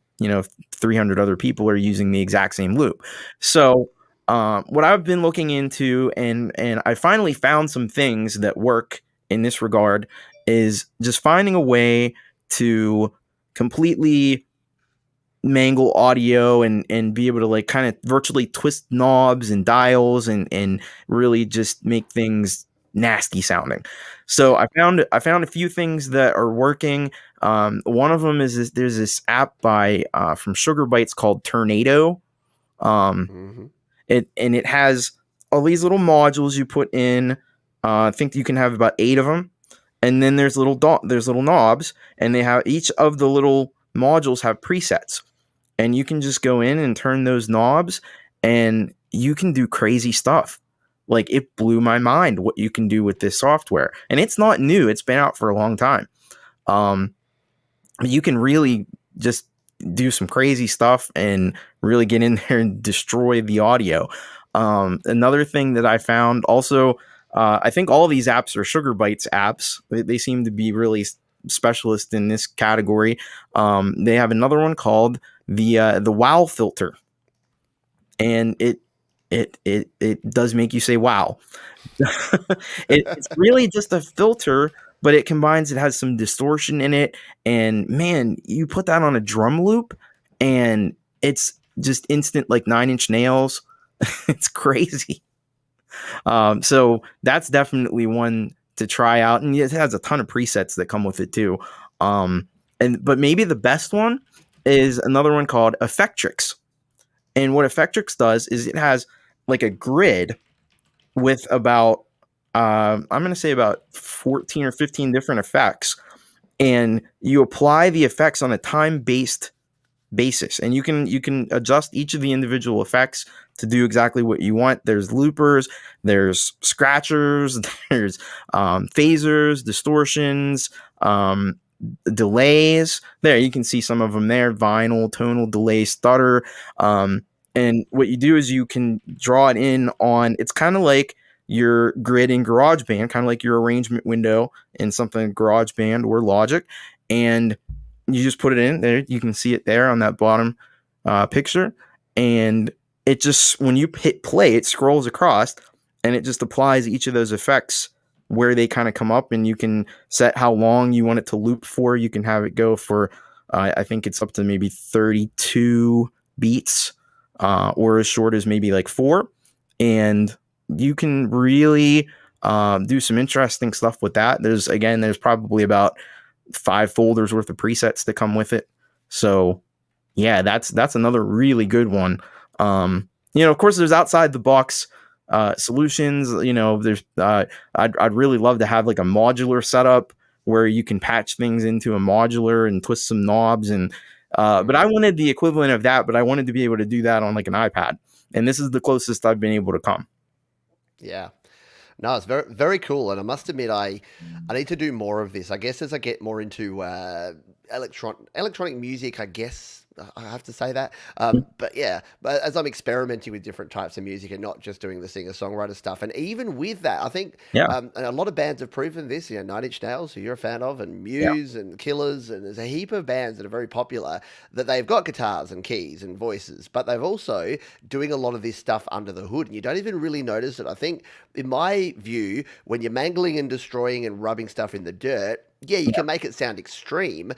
S2: 300 other people are using the exact same loop. So what I've been looking into and I finally found some things that work in this regard is just finding a way to completely mangle audio and be able to like kind of virtually twist knobs and dials and really just make things nasty sounding. So
S1: Yeah.
S2: I found a few things that are working. One of them is there's this app by from Sugar Bytes called Tornado. Um,
S1: Hmm.
S2: it has all these little modules you put in. I think you can have about 8 of them, and then there's little knobs, and they have each of the little modules have presets, and you can just go in and turn those knobs and you can do crazy stuff. Like it blew my mind what you can do with this software. And it's not new, it's been out for a long time. Um, you can really just do some crazy stuff and really get in there and destroy the audio. Another thing that I found also, I think all these apps are Sugar Bytes apps. They seem to be really specialist in this category. They have another one called the wow filter, and it does make you say wow. It's really just a filter, but it has some distortion in it, and man, you put that on a drum loop, and it's just instant like 9 Inch Nails. It's crazy. So that's definitely one to try out, and it has a ton of presets that come with it too. But maybe the best one is another one called Effectrix. And what Effectrix does is it has like a grid with about I'm going to say about 14 or 15 different effects, and you apply the effects on a time based basis, and you can adjust each of the individual effects to do exactly what you want. There's loopers, there's scratchers, there's phasers, distortions, delays. There you can see some of them there: vinyl, tonal, delay, stutter. And what you do is you can draw it in on, it's kind of like your grid in GarageBand, kind of like your arrangement window in something like GarageBand or Logic, and you just put it in there. You can see it there on that bottom picture, and it just, when you hit play, it scrolls across, and it just applies each of those effects where they kind of come up, and you can set how long you want it to loop for. You can have it go for I think it's up to maybe 32 beats, or as short as maybe like 4, and you can really do some interesting stuff with that. There's probably about 5 folders worth of presets that come with it. So yeah, that's another really good one. Of course, there's outside the box solutions. There's I'd really love to have like a modular setup where you can patch things into a modular and twist some knobs, and but I
S1: Hmm.
S2: wanted the equivalent of that, but I wanted to be able to do that on like an iPad, and this is the closest I've been able to come.
S1: Yeah. No, it's very very cool, and I must admit, I need to do more of this. I guess as I get more into electronic music, I guess I have to say that. But yeah, but as I'm experimenting with different types of music and not just doing the singer-songwriter stuff, and even with that, I think
S2: Yeah,
S1: and a lot of bands have proven this. You know, Nine Inch Nails, who you're a fan of, and
S2: yeah,
S1: Muse and Killers, and there's a heap of bands that are very popular that they've got guitars and keys and voices, but they've also doing a lot of this stuff under the hood, and you don't even really notice it. I think, in my view, when you're mangling and destroying and rubbing stuff in the dirt, yeah, you
S2: yeah,
S1: can make it sound extreme,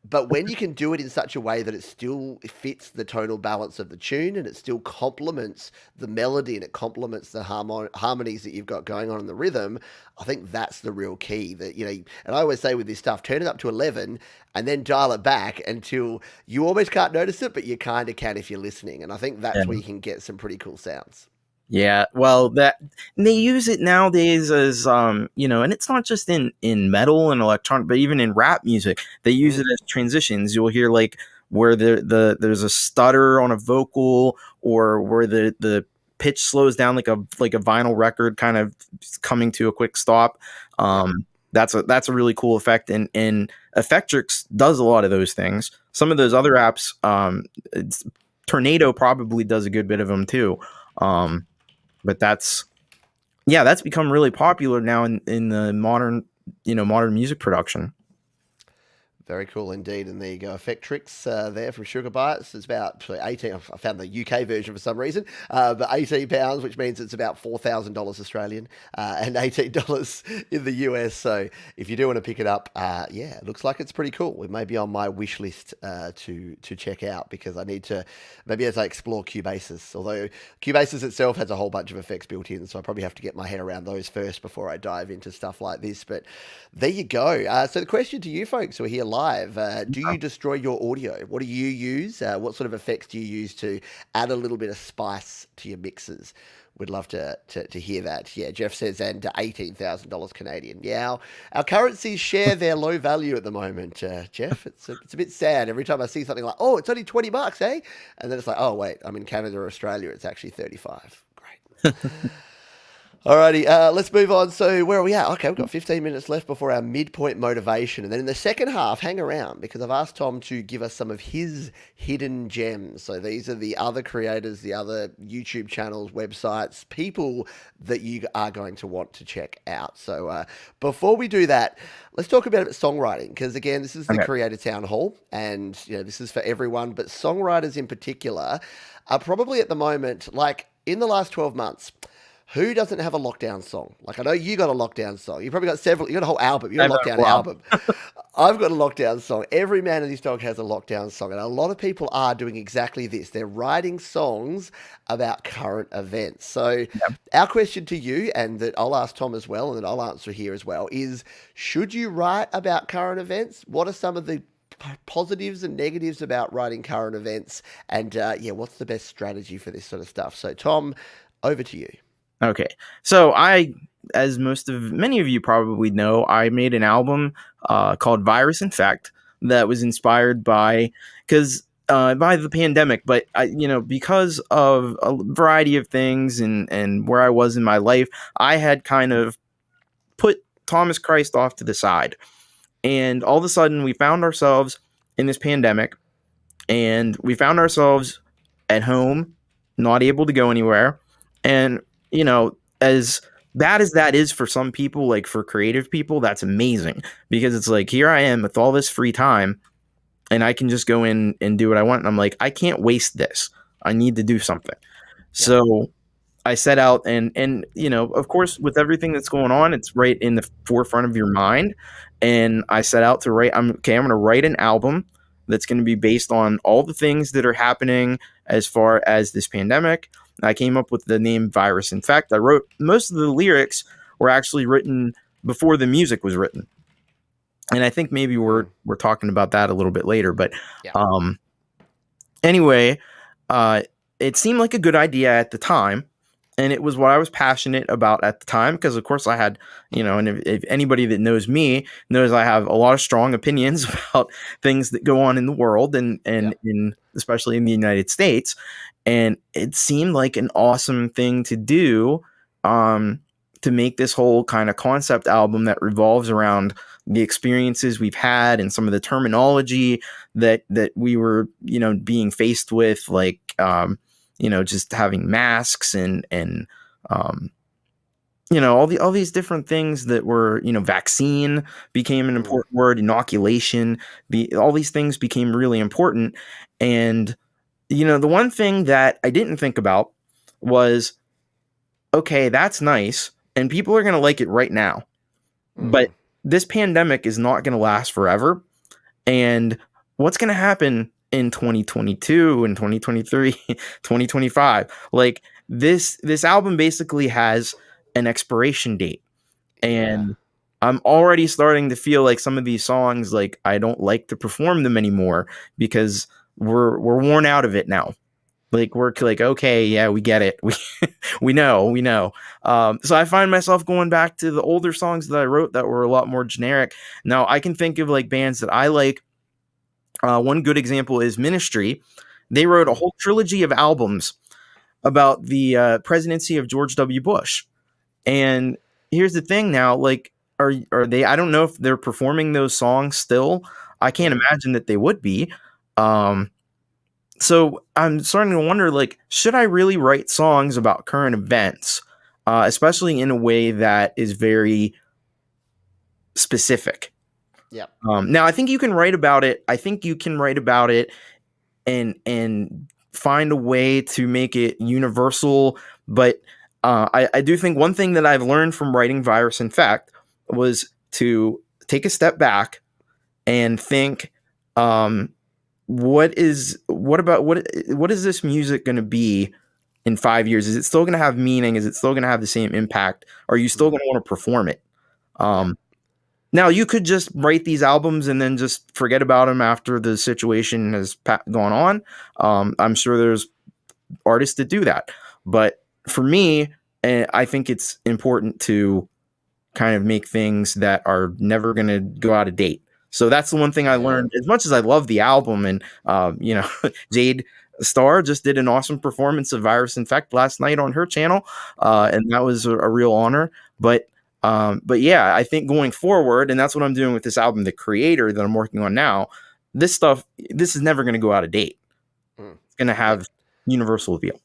S1: but when you can do it in such a way that it still fits the tonal balance of the tune and it still complements the melody and it complements the harmonies that you've got going on in the rhythm, I think that's the real key. That, you know, and I always say with this stuff, turn it up to 11 and then dial it back until you almost can't notice it, but you kind of can if you're listening. And I think that's where
S2: yeah.
S1: you can get some pretty cool sounds.
S2: Yeah, well, that they use it nowadays as and it's not just in metal and electronic, but even in rap music, they use it
S1: Mm,
S2: as transitions. You'll hear like where there's a stutter on a vocal, or where the pitch slows down like a vinyl record kind of coming to a quick stop.
S1: yeah.
S2: That's a really cool effect, and Effectrix does a lot of those things. Some of those other apps, Tornado probably does a good bit of them too. Um, but that's become really popular now in the modern music production.
S1: Very cool indeed. And there you go. Effectrix there from Sugar Bites. It's about 18. I found the UK version for some reason, but £18, which means it's about $4,000 Australian and $18 in the US. So if you do want to pick it up, yeah, it looks like it's pretty cool. It may be on my wish list to check out because I need to, maybe as I explore Cubasis. Although Cubasis itself has a whole bunch of effects built in, so I probably have to get my head around those first before I dive into stuff like this. But there you go. So the question to you folks who are here live, do you destroy your audio? What do you use? What sort of effects do you use to add a little bit of spice to your mixes? We'd love to hear that. Yeah, Jeff says, and $18,000 Canadian. Yeah, our currencies share their low value at the moment, Jeff. It's a bit sad. Every time I see something like, oh, it's only $20, eh? And then it's like, oh, wait, I'm in Canada or Australia. It's actually 35. Great. Alrighty, let's move on. So where are we at? Okay, we've got 15 minutes left before our midpoint motivation. And then in the second half, hang around because I've asked Tom to give us some of his hidden gems. So these are the other creators, the other YouTube channels, websites, people that you are going to want to check out. So before we do that, let's talk about songwriting because again, this is the
S2: Okay.
S1: Creator Town Hall and this is for everyone, but songwriters in particular are probably at the moment, like in the last 12 months, who doesn't have a lockdown song? Like, I know you got a lockdown song. You probably got several. You got a whole album. You got a lockdown
S2: Wow.
S1: album. I've got a lockdown song. Every man and his dog has a lockdown song. And a lot of people are doing exactly this. They're writing songs about current events. So, our question to you, and that I'll ask Tom as well, and that I'll answer here as well, is should you write about current events? What are some of the positives and negatives about writing current events? And yeah, what's the best strategy for this sort of stuff? So, Tom, over to you.
S2: Okay. So as many of you probably know, I made an album called Virus Infect that was inspired by the pandemic, but because of a variety of things and where I was in my life, I had kind of put Thomas Christ off to the side. And all of a sudden we found ourselves in this pandemic, and we found ourselves at home, not able to go anywhere. And, as bad as that is for some people, like for creative people, that's amazing because it's like, here I am with all this free time and I can just go in and do what I want. And I'm like, I can't waste this. I need to do something.
S1: Yeah.
S2: So I set out and of course, with everything that's going on, it's right in the forefront of your mind. And I set out to write. I'm going to write an album that's going to be based on all the things that are happening as far as this pandemic. I came up with the name Virus. In fact, I wrote most of the lyrics were actually written before the music was written, and I think maybe we're
S1: Mm,
S2: talking about that a little bit later. But
S1: yeah.
S2: anyway, uh, it seemed like a good idea at the time, and it was what I was passionate about at the time because, of course, I had, and if anybody that knows me knows I have a lot of strong opinions about things that go on in the world and
S1: Yeah.
S2: especially in the United States, and it seemed like an awesome thing to do, to make this whole kind of concept album that revolves around the experiences we've had and some of the terminology that we were, being faced with, like, just having masks and um, all these different things that were, vaccine became an
S1: Mm,
S2: important word, inoculation, all these things became really important. And, the one thing that I didn't think about was, okay, that's nice, and people are going to like it right now. But
S1: mm,
S2: this pandemic is not going to last forever. And what's going to happen in 2022 and 2023, 2025? Like, this album basically has an expiration date.
S1: yeah.
S2: And I'm already starting to feel like some of these songs, like, I don't like to perform them anymore because we're worn out of it now. Like, we're like, okay, yeah, we get it. We know. So I find myself going back to the older songs that I wrote that were a lot more generic. Now I can think of like bands that I like. One good example is Ministry. They wrote a
S1: Mm,
S2: whole trilogy of albums about the presidency of George W. Bush. And here's the thing now, like, are they? I don't know if they're performing those songs still. I can't
S1: mm,
S2: imagine that they would be. Um, so I'm starting to wonder, like, should I really write songs about current events, especially in a way that is very specific?
S1: yep.
S2: Now, I think you can write about it. I think you can write about it and find a way to make it universal. But I do think one thing that I've learned from writing Virus Infect was to take a step back and think, um, what is this music going to be in 5 years? Is it still going to have meaning? Is it still going to have the same impact? Are you still
S1: Mm,
S2: going to want to perform it?
S1: yep.
S2: Um, Now you could just write these albums and then just forget about them after the situation has gone on. I'm sure there's artists that do that, but for me, I think it's important to kind of make things that are never going to go out of date. So that's the one thing I
S1: Yeah.
S2: learned. As much as I love the album, and Jade Starr just did an awesome performance of Virus Infect last night on her channel, and that was a real honor. But yeah, I think going forward, and that's what I'm doing with this album, The Creator, that I'm working on now. This is never going to go out of date.
S1: Mm,
S2: It's going to
S1: yeah.
S2: have universal appeal.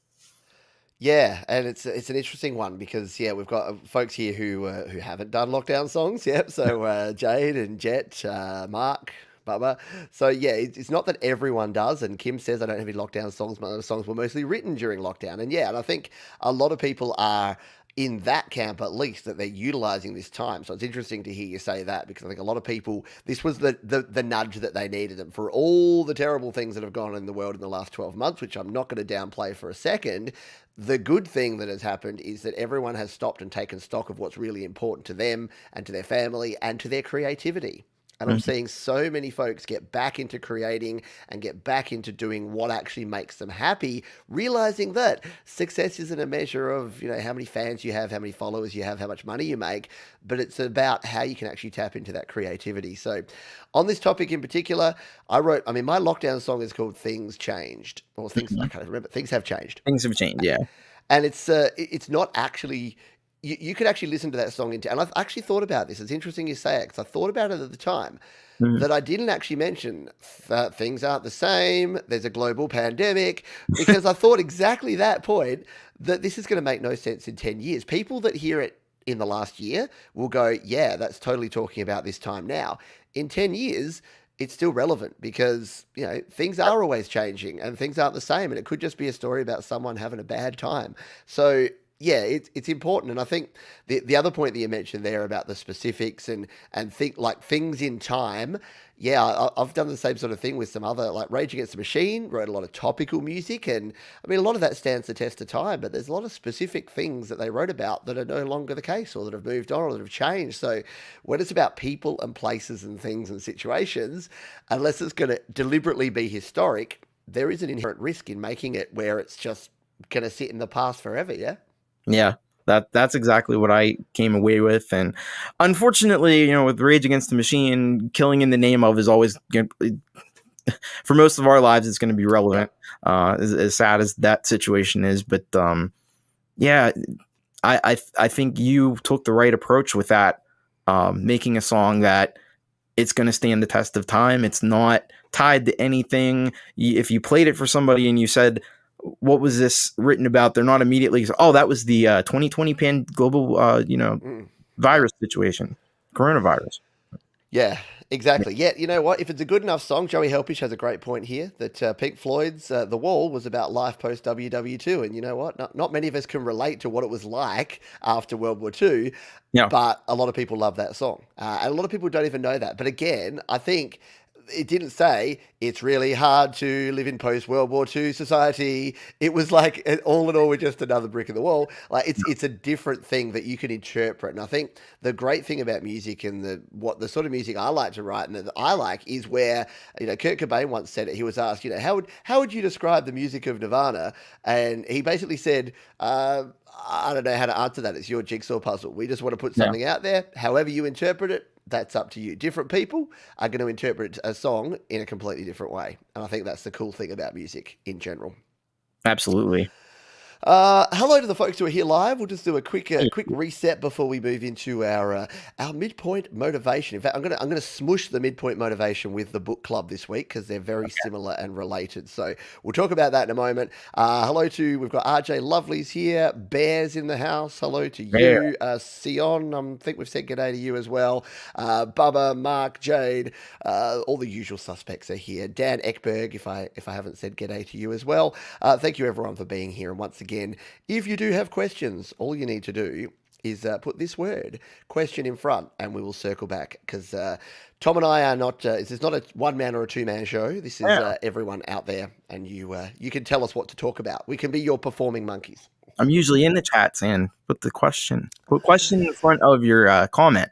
S1: Yeah, and it's an interesting one because yeah, we've got folks here who haven't done lockdown songs. Yep. So Jade and Jet, Mark, Bubba. So yeah, it's not that everyone does. And Kim says I don't have any lockdown songs. My songs were mostly written during lockdown. And yeah, and I think a lot of people are in that camp at least that they're utilizing this time. So it's interesting to hear you say that because I think a lot of people this was the nudge that they needed, and for all the terrible things that have gone on in the world in the last 12 months, which I'm not going to downplay for a second, the good thing that has happened is that everyone has stopped and taken stock of what's really important to them and to their family and to their creativity. And I'm
S2: Mhm.
S1: seeing so many folks get back into creating and get back into doing what actually makes them happy, realizing that success isn't a measure of, how many fans you have, how many followers you have, how much money you make, but it's about how you can actually tap into that creativity. So, on this topic in particular, my lockdown song is called Things Changed, or Things, I
S2: Mhm.
S1: can't remember, Things Have Changed.
S2: Things have changed. Yeah.
S1: And it's not actually you could actually listen to that song into, and I've actually thought about this. It's interesting you say it because I thought about it at the time
S2: Mhm.
S1: that I didn't actually mention that things aren't the same. There's a global pandemic because I thought exactly that point that this is going to make no sense in 10 years. People that hear it in the last year will go, yeah, that's totally talking about this time now. In 10 years, it's still relevant because, things are always changing and things aren't the same. And it could just be a story about someone having a bad time. So, yeah, it's important. And I think the other point that you mentioned there about the specifics and think like things in time. Yeah, I've done the same sort of thing with some other, like Rage Against the Machine, wrote a lot of topical music. And I mean, a lot of that stands the test of time, but there's a lot of specific things that they wrote about that are no longer the case or that have moved on or that have changed. So when it's about people and places and things and situations, unless it's going to deliberately be historic, there is an inherent risk in making it where it's just going to sit in the past forever. Yeah.
S2: Yeah, that's exactly what I came away with. And unfortunately, with Rage Against the Machine, killing in the name of is always for most of our lives, it's going to be relevant.
S1: Yep.
S2: As sad as that situation is, but yeah, I think you took the right approach with that, making a song that it's going to stand the test of time. It's not tied to anything. If you played it for somebody and you said, what was this written about? They're not immediately, oh, that was the 2020 global,
S1: Yeah.
S2: virus situation, coronavirus.
S1: Yeah, exactly. Yeah, you know what? If it's a good enough song, Joey Helpish has a great point here that Pink Floyd's The Wall was about life post WW2. And you know what? Not many of us can relate to what it was like after World War II,
S2: Yeah.
S1: but a lot of people love that song. And a lot of people don't even know that. But again, I think it didn't say it's really hard to live in post World War II society. It was like all in all, we're just another brick in the wall. Like it's a different thing that you can interpret. And I think the great thing about music and the sort of music I like to write and that I like is where Kurt Cobain once said it. He was asked, how would you describe the music of Nirvana? And he basically said, I don't know how to answer that. It's your jigsaw puzzle. We just want to put
S2: Yeah.
S1: something out there. However you interpret it, that's up to you. Different people are going to interpret a song in a completely different way. And I think that's the cool thing about music in general.
S2: Absolutely.
S1: Hello to the folks who are here live. We'll just do a quick reset before we move into our midpoint motivation. In fact, I'm gonna smush the midpoint motivation with the book club this week because they're very similar and related. So we'll talk about that in a moment. We've got RJ Lovely's here, Bears in the house. Hello to
S2: There.
S1: you, Sion. I think we've said g'day to you as well. Bubba, Mark, Jade, all the usual suspects are here. Dan Ekberg, if I haven't said g'day to you as well. Thank you everyone for being here, and once again, if you do have questions, all you need to do is put this word question in front and we will circle back because Tom and I are not, this is not a one man or a 2 man show. This is
S2: Yeah.
S1: everyone out there and you can tell us what to talk about. We can be your performing monkeys.
S2: I'm usually in the chat saying, put question in front of your comment.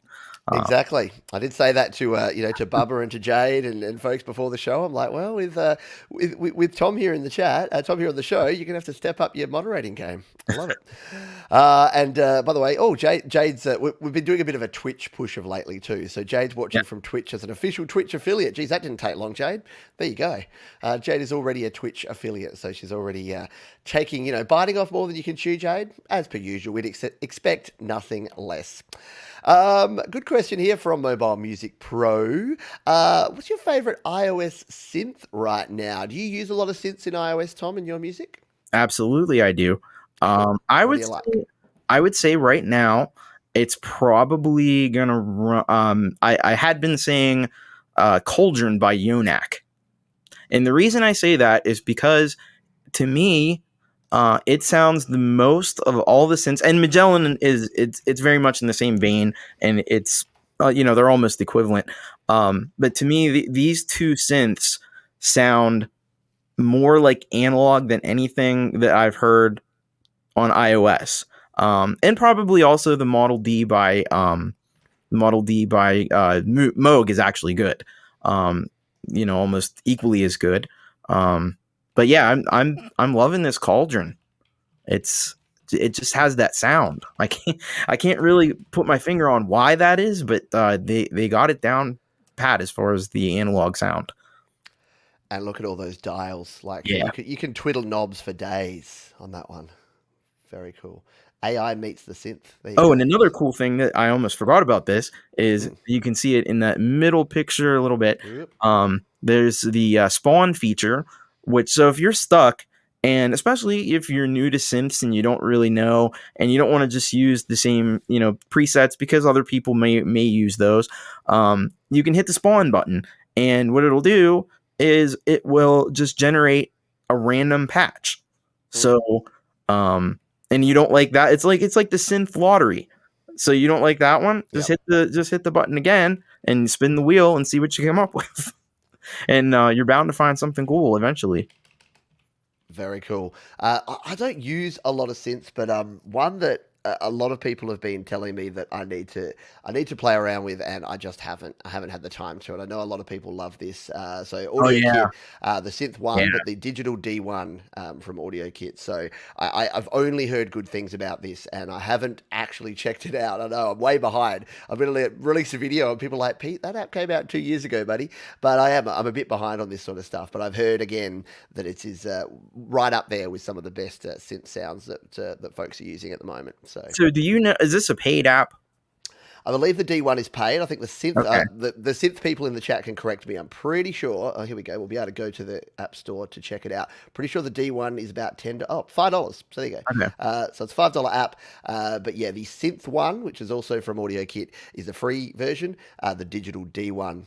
S1: Exactly. I did say that to to Bubba and to Jade and folks before the show. I'm like, well, with Tom here in the chat, Tom here on the show, you're gonna have to step up your moderating game. I love it. By the way, Jade's we've been doing a bit of a Twitch push of lately too. So Jade's watching from Twitch as an official Twitch affiliate. Geez, that didn't take long, Jade. There you go. Jade is already a Twitch affiliate, so she's already taking biting off more than you can chew, Jade. As per usual, we'd expect nothing less. Good question here from Mobile Music Pro. What's your favorite iOS synth right now? Do you use a lot of synths in iOS, Tom, in your music?
S2: Absolutely, I do.
S1: Cool.
S2: I
S1: What do
S2: would
S1: you like?
S2: I would say right now it's probably gonna run. I had been saying Cauldron by Yonak, and the reason I say that is because to me, it sounds the most of all the synths, and Magellan it's very much in the same vein, and it's they're almost equivalent. But to me, these two synths sound more like analog than anything that I've heard on iOS, and probably also the Model D by Moog is actually good. Almost equally as good. But yeah, I'm loving this Cauldron. It just has that sound. I can't really put my finger on why that is, but they got it down pat as far as the analog sound.
S1: And look at all those dials. Like
S2: Yeah.
S1: you can twiddle knobs for days on that one. Very cool. AI meets the synth. There you
S2: Oh,
S1: go.
S2: and another cool thing that I almost forgot about this is
S1: Mm.
S2: you can see it in that middle picture a little bit.
S1: Yep.
S2: There's the spawn feature, which so if you're stuck, and especially if you're new to synths and you don't really know, and you don't want to just use the same presets because other people may use those, you can hit the spawn button, and what it'll do is it will just generate a random patch. So and you don't like that, it's like the synth lottery. So you don't like that one, just
S1: Yep.
S2: hit the button again and spin the wheel and see what you come up with. And you're bound to find something cool eventually.
S1: Very cool. I don't use a lot of synths, but one that a lot of people have been telling me that I need to play around with, and I just haven't had the time to. And I know a lot of people love this. So
S2: Oh
S1: Audio
S2: yeah,
S1: Kit, the synth one,
S2: yeah.
S1: but the digital D1 from Audio Kit. So I've only heard good things about this, and I haven't actually checked it out. I know I'm way behind. I'm going to release a video, and people are like, Pete, that app came out 2 years ago, buddy. But I'm a bit behind on this sort of stuff. But I've heard again that it is right up there with some of the best synth sounds that folks are using at the moment. So
S2: So do you know? Is this a paid app?
S1: I believe the D1 is paid. I think the synth,
S2: Okay.
S1: the synth people in the chat can correct me. I'm pretty sure. Oh, here we go. We'll be able to go to the App Store to check it out. Pretty sure the D1 is about $5. So there you go.
S2: Okay.
S1: So it's $5 app. But yeah, the synth one, which is also from Audio Kit, is the free version. The digital D1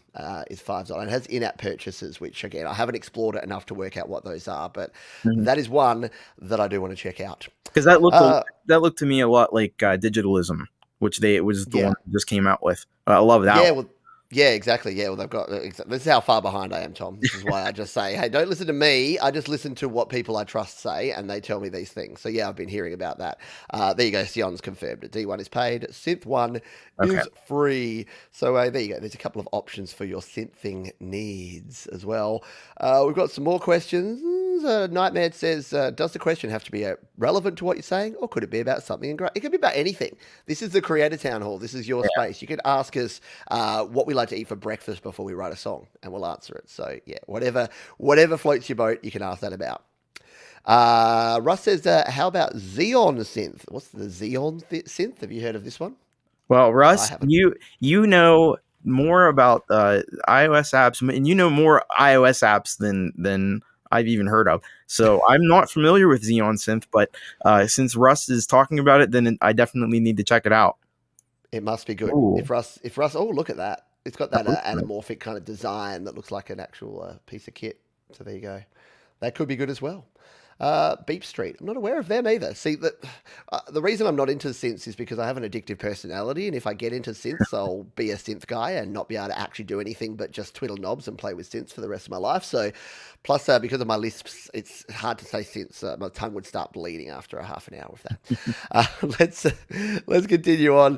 S1: is $5. And it has in-app purchases, which again I haven't explored it enough to work out what those are, but that is one that I do want to check out.
S2: Because that looked to me a lot like Digitalism, which it was the one that just came out with. I love that.
S1: Yeah, well, yeah, exactly. Yeah, well, they've got. This is how far behind I am, Tom. This is why I just say, hey, don't listen to me. I just listen to what people I trust say, and they tell me these things. So yeah, I've been hearing about that. There you go. Sion's confirmed. D1 is paid. Synth 1 is free. So there you go. There's a couple of options for your synthing needs as well. We've got some more questions. Nightmare says, does the question have to be relevant to what you're saying, or could it be about something great? It could be about anything. This is the Creator Town Hall. This is your space. You could ask us what we like to eat for breakfast before we write a song, and we'll answer it. So yeah, whatever floats your boat, you can ask that about. Russ says, how about Xeon synth? What's the Xeon synth? Have you heard of this one?
S2: Well, Russ, you know more about iOS apps, and you know more iOS apps than I've even heard of. So I'm not familiar with Xeon Synth, but since Russ is talking about it, then I definitely need to check it out.
S1: It must be good.
S2: Ooh.
S1: If Russ, oh, look at that. It's got that anamorphic kind of design that looks like an actual piece of kit. So there you go. That could be good as well. Beep Street. I'm not aware of them either. See, the reason I'm not into synths is because I have an addictive personality, and if I get into synths, I'll be a synth guy and not be able to actually do anything but just twiddle knobs and play with synths for the rest of my life. So, plus because of my lisps, it's hard to say synths. My tongue would start bleeding after a half an hour of that. Let's continue on.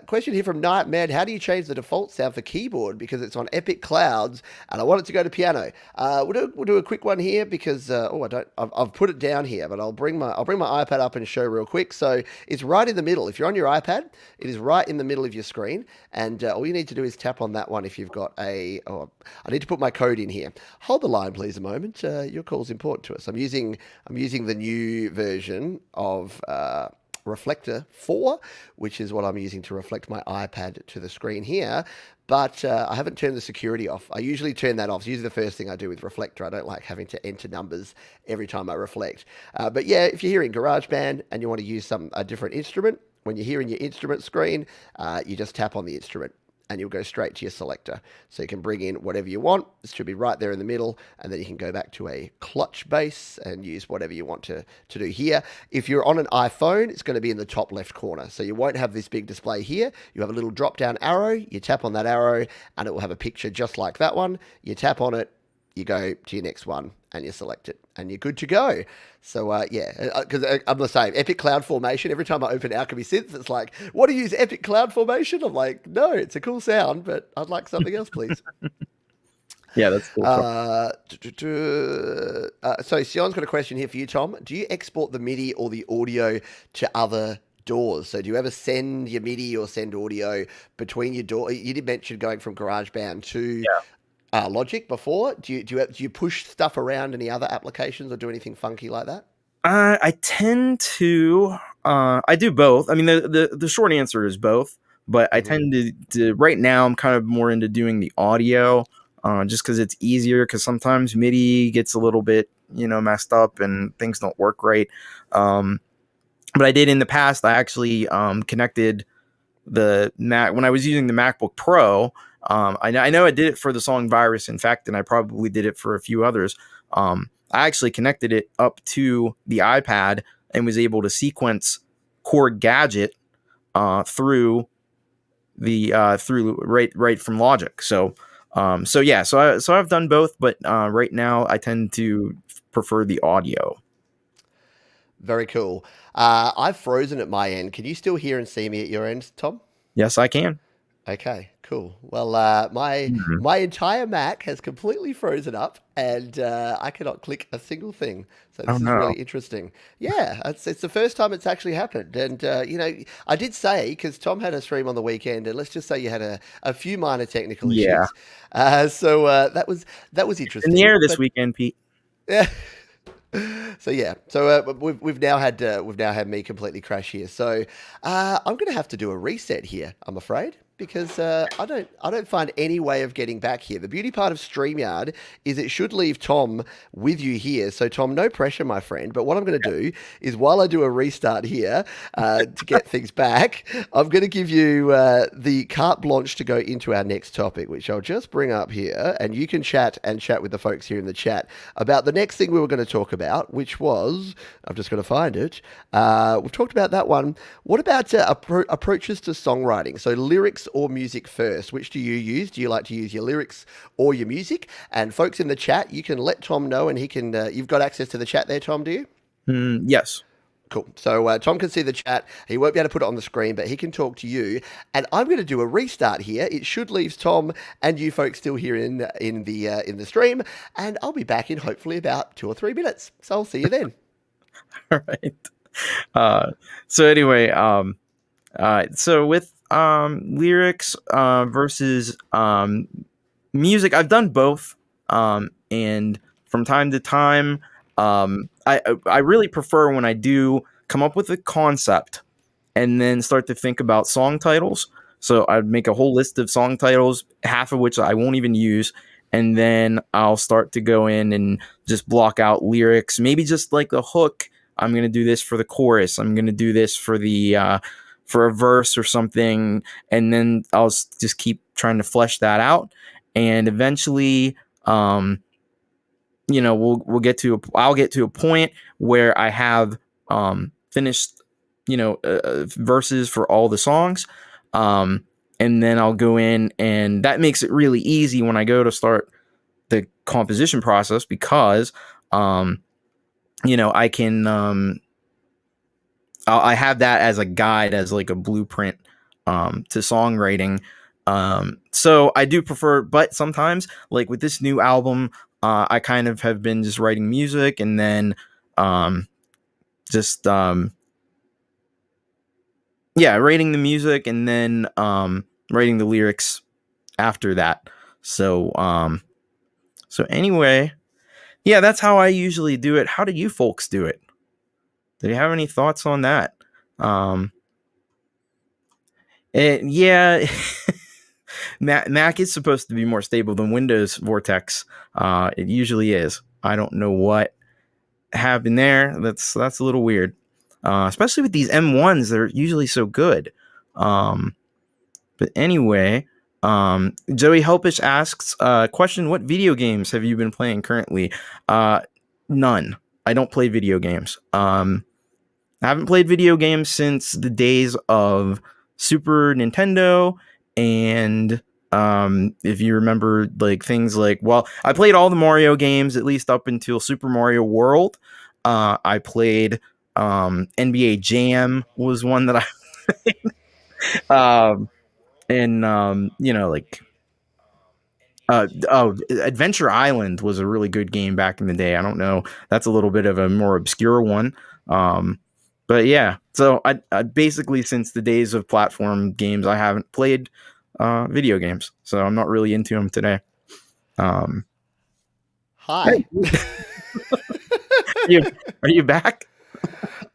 S1: Question here from Nightman: how do you change the default sound for keyboard because it's on Epic Clouds and I want it to go to piano? We'll do a quick one here because I've put it down here, but I'll bring my iPad up and show real quick. So it's right in the middle. If you're on your iPad, it is right in the middle of your screen, and all you need to do is tap on that one if you've got I need to put my code in here. Hold the line, please, a moment. Your call's important to us. I'm using the new version of Reflector 4, which is what I'm using to reflect my iPad to the screen here. But I haven't turned the security off. I usually turn that off. It's usually the first thing I do with Reflector. I don't like having to enter numbers every time I reflect. But yeah, if you're hearing GarageBand and you want to use a different instrument, when you're hearing your instrument screen, you just tap on the instrument and you'll go straight to your selector. So you can bring in whatever you want. This should be right there in the middle, and then you can go back to a clutch bass and use whatever you want to do here. If you're on an iPhone, it's going to be in the top left corner. So you won't have this big display here. You have a little drop-down arrow. You tap on that arrow, and it will have a picture just like that one. You tap on it, you go to your next one, and you select it, and you're good to go. So yeah, because I'm the same. Epic Cloud Formation. Every time I open Alchemy Synth, it's like, what do you use Epic Cloud Formation? I'm like, no, it's a cool sound, but I'd like something else, please.
S2: Yeah, that's cool.
S1: So Sion's got a question here for you, Tom. Do you export the MIDI or the audio to other doors? So do you ever send your MIDI or send audio between your door? You did mention going from GarageBand to Logic before. Do you push stuff around any other applications or do anything funky like that?
S2: I tend to. I do both. I mean, the short answer is both. But I tend to right now. I'm kind of more into doing the audio, just because it's easier. Because sometimes MIDI gets a little bit messed up and things don't work right. But I did in the past. I actually connected the Mac when I was using the MacBook Pro. I know I did it for the song Virus, in fact, and I probably did it for a few others. I actually connected it up to the iPad and was able to sequence Chord Gadget through right from Logic. So I've done both, but right now I tend to prefer the audio.
S1: Very cool. I've frozen at my end. Can you still hear and see me at your end, Tom?
S2: Yes, I can.
S1: Okay, cool. Well, my entire Mac has completely frozen up, and I cannot click a single thing. So this is really interesting. Yeah, it's the first time it's actually happened. And I did say, because Tom had a stream on the weekend, and let's just say you had a few minor technical issues.
S2: Yeah.
S1: So that was interesting.
S2: In the air this weekend, Pete.
S1: Yeah. So yeah, so we've now had me completely crash here. So I'm going to have to do a reset here, I'm afraid, because I don't find any way of getting back here. The beauty part of StreamYard is it should leave Tom with you here. So Tom, no pressure, my friend. But what I'm going to do is while I do a restart here to get things back, I'm going to give you the carte blanche to go into our next topic, which I'll just bring up here, and you can chat with the folks here in the chat about the next thing we were going to talk about, which was I've just got to find it. We've talked about that one. What about approaches to songwriting? So lyrics or music first? Which do you use? Do you like to use your lyrics or your music? And folks in the chat, you can let Tom know, and he can. You've got access to the chat there, Tom. Do you?
S2: Yes.
S1: Cool. So Tom can see the chat. He won't be able to put it on the screen, but he can talk to you. And I'm going to do a restart here. It should leave Tom and you folks still here in the stream. And I'll be back in hopefully about 2 or 3 minutes. So I'll see you then.
S2: All right. So anyway, so with lyrics versus music, I've done both, and from time to time, I really prefer when I do come up with a concept and then start to think about song titles. So I'd make a whole list of song titles, half of which I won't even use, and then I'll start to go in and just block out lyrics, maybe just like the hook. I'm going to do this for the chorus. I'm going to do this for the for a verse or something, and then I'll just keep trying to flesh that out, and eventually, we'll get to I'll get to a point where I have finished, verses for all the songs, and then I'll go in, and that makes it really easy when I go to start the composition process because, I can. I have that as a guide, as like a blueprint to songwriting. So I do prefer, but sometimes, like with this new album, I kind of have been just writing music and then just writing the music and then writing the lyrics after that. So anyway, yeah, that's how I usually do it. How do you folks do it? Do you have any thoughts on that? Yeah, Mac is supposed to be more stable than Windows Vortex. It usually is. I don't know what happened there. That's a little weird, especially with these M1s. They're usually so good. But anyway, Joey Helpish asks, question: what video games have you been playing currently? None. I don't play video games. I haven't played video games since the days of Super Nintendo, and if you remember, like things like, well, I played all the Mario games at least up until Super Mario World. I played NBA Jam was one that I and like Adventure Island was a really good game back in the day. I don't know, that's a little bit of a more obscure one. But yeah, so I basically, since the days of platform games, I haven't played video games, so I'm not really into them today.
S1: Hi.
S2: Hey. Are you back?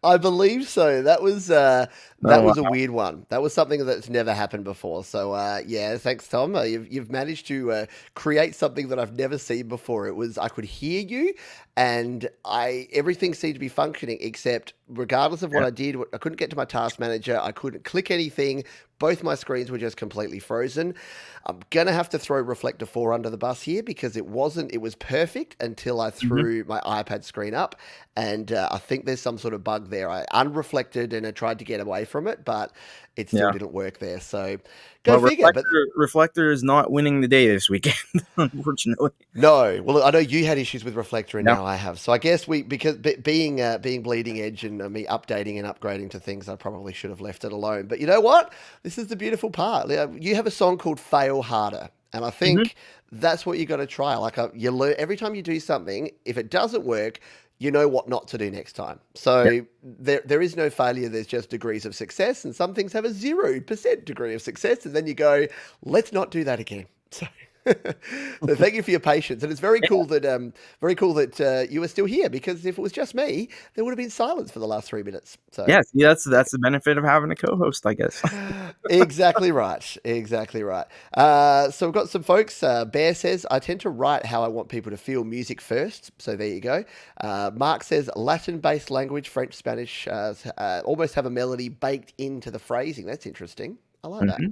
S1: I believe so. That was a weird one. That was something that's never happened before. So yeah, thanks, Tom. You've managed to create something that I've never seen before. It was, I could hear you, and everything seemed to be functioning, except regardless of what I did, I couldn't get to my task manager. I couldn't click anything. Both my screens were just completely frozen. I'm gonna have to throw Reflector 4 under the bus here because it was perfect until I threw my iPad screen up, and I think there's some sort of bug there. I unreflected and I tried to get away from it, but it still didn't work there. So go figure.
S2: Reflector is not winning the day this weekend, unfortunately.
S1: No, well, I know you had issues with Reflector, and now I have. So I guess because being bleeding edge and me updating and upgrading to things, I probably should have left it alone. But you know what? This is the beautiful part. You have a song called "Fail Harder," and I think that's what you got to try. Like you learn every time you do something. If it doesn't work, you know what not to do next time. So there is no failure. There's just degrees of success, and some things have a 0% degree of success, and then you go, let's not do that again. So So thank you for your patience, and it's very cool that you were still here because if it was just me, there would have been silence for the last 3 minutes. So
S2: Yeah, see, that's the benefit of having a co-host, I guess.
S1: exactly right. Exactly right. So we've got some folks. Bear says, I tend to write how I want people to feel music first. So there you go. Mark says, Latin based language, French, Spanish, almost have a melody baked into the phrasing. That's interesting. I like that.
S2: Hmm.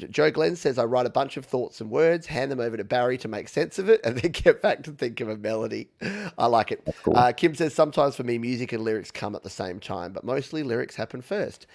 S1: Joe Glenn says, I write a bunch of thoughts and words, hand them over to Barry to make sense of it, and then get back to think of a melody. I like it.
S2: That's cool.
S1: Kim says, sometimes for me, music and lyrics come at the same time, but mostly lyrics happen first.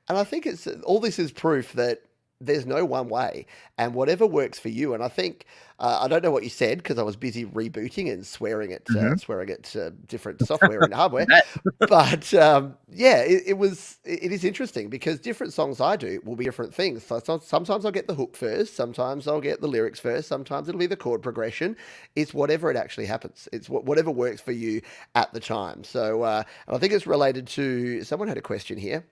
S1: And I think it's all this is proof that there's no one way, and whatever works for you. And I think I don't know what you said because I was busy rebooting and
S2: Hmm.
S1: swearing at different software and hardware.
S2: That,
S1: But yeah, it is interesting because different songs I do will be different things. Sometimes I'll get the hook first, sometimes I'll get the lyrics first, sometimes it'll be the chord progression. It's whatever it actually happens. It's whatever works for you at the time. So and I think it's related to someone had a question here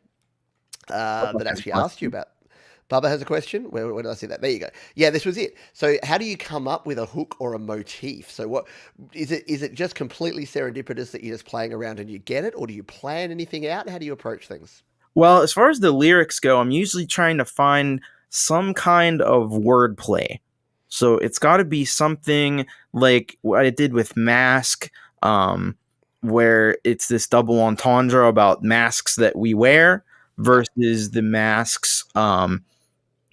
S1: that actually asked you about. Bubba has a question. Where did I see that? There you go. Yeah, this was it. So, how do you come up with a hook or a motif? So, what is it? Is it just completely serendipitous that you're just playing around and you get it, or do you plan anything out? How do you approach things?
S2: well, as far as the lyrics go, I'm usually trying to find some kind of wordplay. So it's got to be something like what I did with Mask, um, where it's this double entendre about masks that we wear
S1: Yeah.
S2: versus the masks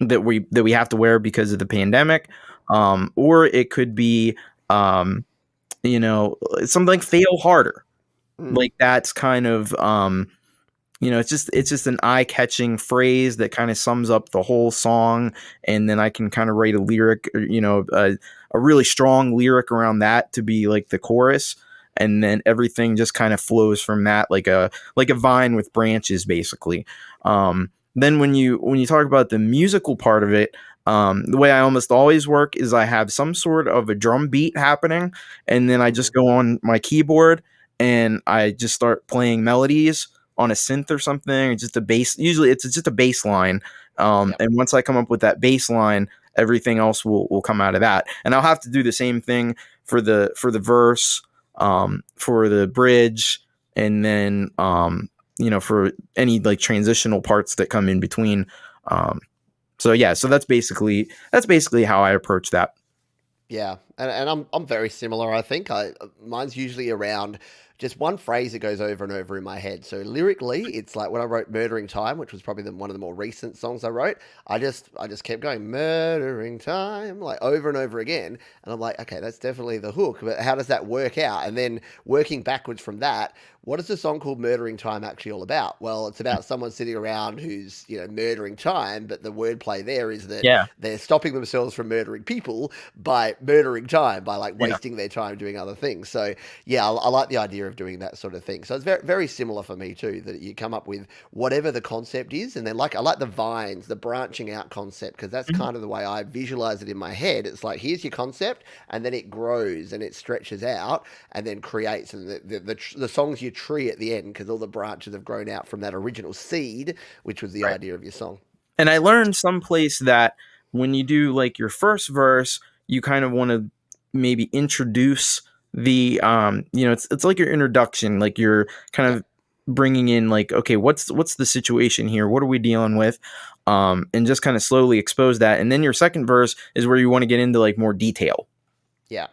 S2: that we have to wear because of the pandemic. Or it could be, um, something like fail harder.
S1: Mm.
S2: Like that's kind of it's just an eye-catching phrase that kind of sums up the whole song, and then I can kind of write a lyric, or, a really strong lyric around that to be like the chorus, and then everything just kind of flows from that, like a vine with branches, basically. Then when you talk about the musical part of it, the way I almost always work is I have some sort of a drum beat happening, and then I
S1: Hmm.
S2: just go on my keyboard and I just start playing melodies on a synth or something, just a bass. Usually, it's just a bass line.
S1: Yeah.
S2: And once I come up with that bass line, everything else will come out of that. And I'll have to do the same thing for the verse, for the bridge, and then for any like transitional parts that come in between. Um, so yeah, so that's basically how I approach that.
S1: Yeah, and I'm very similar. I think mine's usually around just one phrase that goes over and over in my head. So lyrically, it's like when I wrote "Murdering Time," which was probably one of the more recent songs I wrote. I just kept going "Murdering Time" like over and over again, and I'm like, okay, that's definitely the hook. But how does that work out? And then working backwards from that, what is the song called "Murdering Time" actually all about? Well, it's about someone sitting around who's murdering time, but the wordplay there is that
S2: Yeah,
S1: they're stopping themselves from murdering people by murdering time, by like
S2: yeah.
S1: wasting their time doing other things. So yeah, I like the idea of doing that sort of thing. So it's very very similar for me too. That you come up with whatever the concept is, and then I like the vines, the branching out concept, because that's
S2: Mhm.
S1: kind of the way I visualize it in my head. It's like here's your concept, and then it grows and it stretches out, and then creates and the song's your tree at the end because all the branches have grown out from that original seed, which was the
S2: Right.
S1: idea of your song.
S2: And I learned someplace that when you do like your first verse, you kind of want to maybe introduce it's like your introduction, like you're kind
S1: Yeah.
S2: of bringing in like, okay, what's the situation here? What are we dealing with? And just kind of slowly expose that. And then your second verse is where you want to get into like more detail.
S1: Yeah.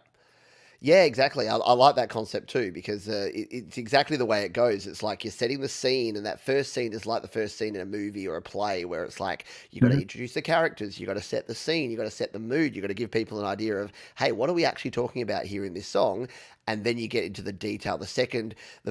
S1: Yeah, exactly. I like that concept too because it's exactly the way it goes. It's like you're setting the scene, and that first scene is like the first scene in a movie or a play where it's like you got to
S2: Mhm.
S1: introduce the characters, you got to set the scene, you got to set the mood, you got to give people an idea of, hey, what are we actually talking about here in this song? And then you get into the detail. The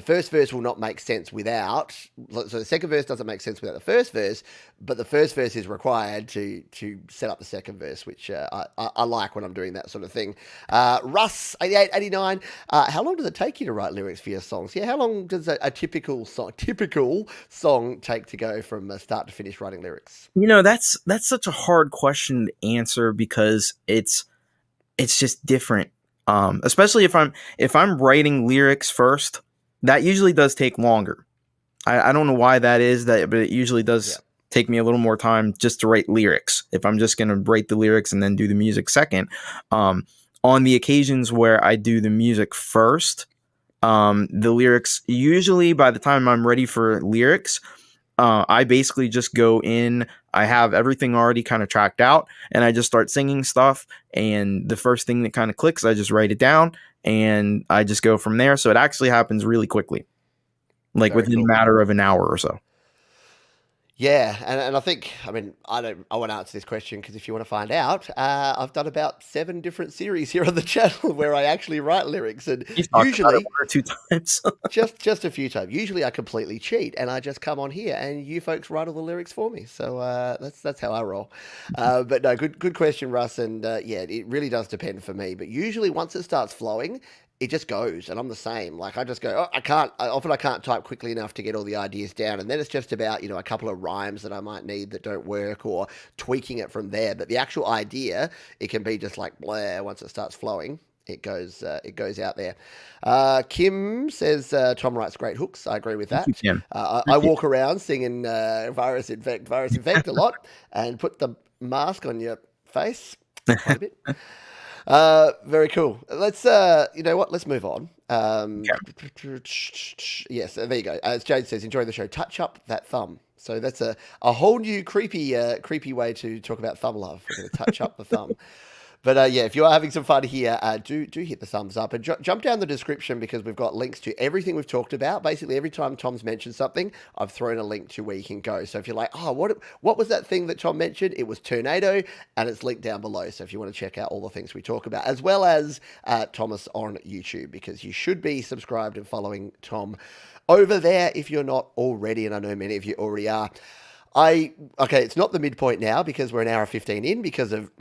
S1: first verse will not make sense without. So the second verse doesn't make sense without the first verse, but the first verse is required to set up the second verse, which I like when I'm doing that sort of thing. Russ, 88, 89. How long does it take you to write lyrics for your songs? Yeah, how long does a typical song take to go from start to finish writing lyrics?
S2: That's such a hard question to answer because it's just different. Especially if I'm writing lyrics first, that usually does take longer. I don't know why that is, but it usually
S1: Yeah.
S2: does take me a little more time just to write lyrics. If I'm just going to write the lyrics and then do the music second, on the occasions where I do the music first, the lyrics, usually by the time I'm ready for lyrics, I basically just go in. I have everything already kind of tracked out, and I just start singing stuff. And the first thing that kind of clicks, I just write it down, and I just go from there. So it actually happens really quickly, like
S1: Very
S2: within a
S1: cool.
S2: matter of an hour or so.
S1: Yeah, and I think, I mean, I won't answer this question because if you want to find out, I've done about 7 different series here on the channel where I actually write lyrics, and
S2: You've talked about it
S1: usually
S2: one or two times.
S1: just a few times. Usually I completely cheat and I just come on here and you folks write all the lyrics for me. So that's how I roll. But no, good question, Russ. And yeah, it really does depend for me. But usually once it starts flowing, it just goes, and I'm the same. Like I just go, oh, often I can't type quickly enough to get all the ideas down, and then it's just about a couple of rhymes that I might need that don't work, or tweaking it from there. But the actual idea, it can be just like blah once it starts flowing. It goes out there. Kim says Tom writes great hooks. I agree with
S2: Thank you,
S1: that.
S2: Kim.
S1: I
S2: Appreciate
S1: walk around singing virus infect a lot, and put the mask on your face quite a bit. Very cool. Let's you know what? Let's move on.
S2: Okay.
S1: Yes, there you go. As Jade says, enjoy the show. Touch up that thumb. So that's a whole new creepy way to talk about thumb love. We're going to touch up the thumb. But yeah, if you are having some fun here, do hit the thumbs up and jump down the description because we've got links to everything we've talked about. Basically, every time Tom's mentioned something, I've thrown a link to where you can go. So if you're like, oh, what was that thing that Tom mentioned? It was tornado, and it's linked down below. So if you want to check out all the things we talk about, as well as Thomas on YouTube, because you should be subscribed and following Tom over there if you're not already, and I know many of you already are. Okay, it's not the midpoint now because we're an hour 15 in because of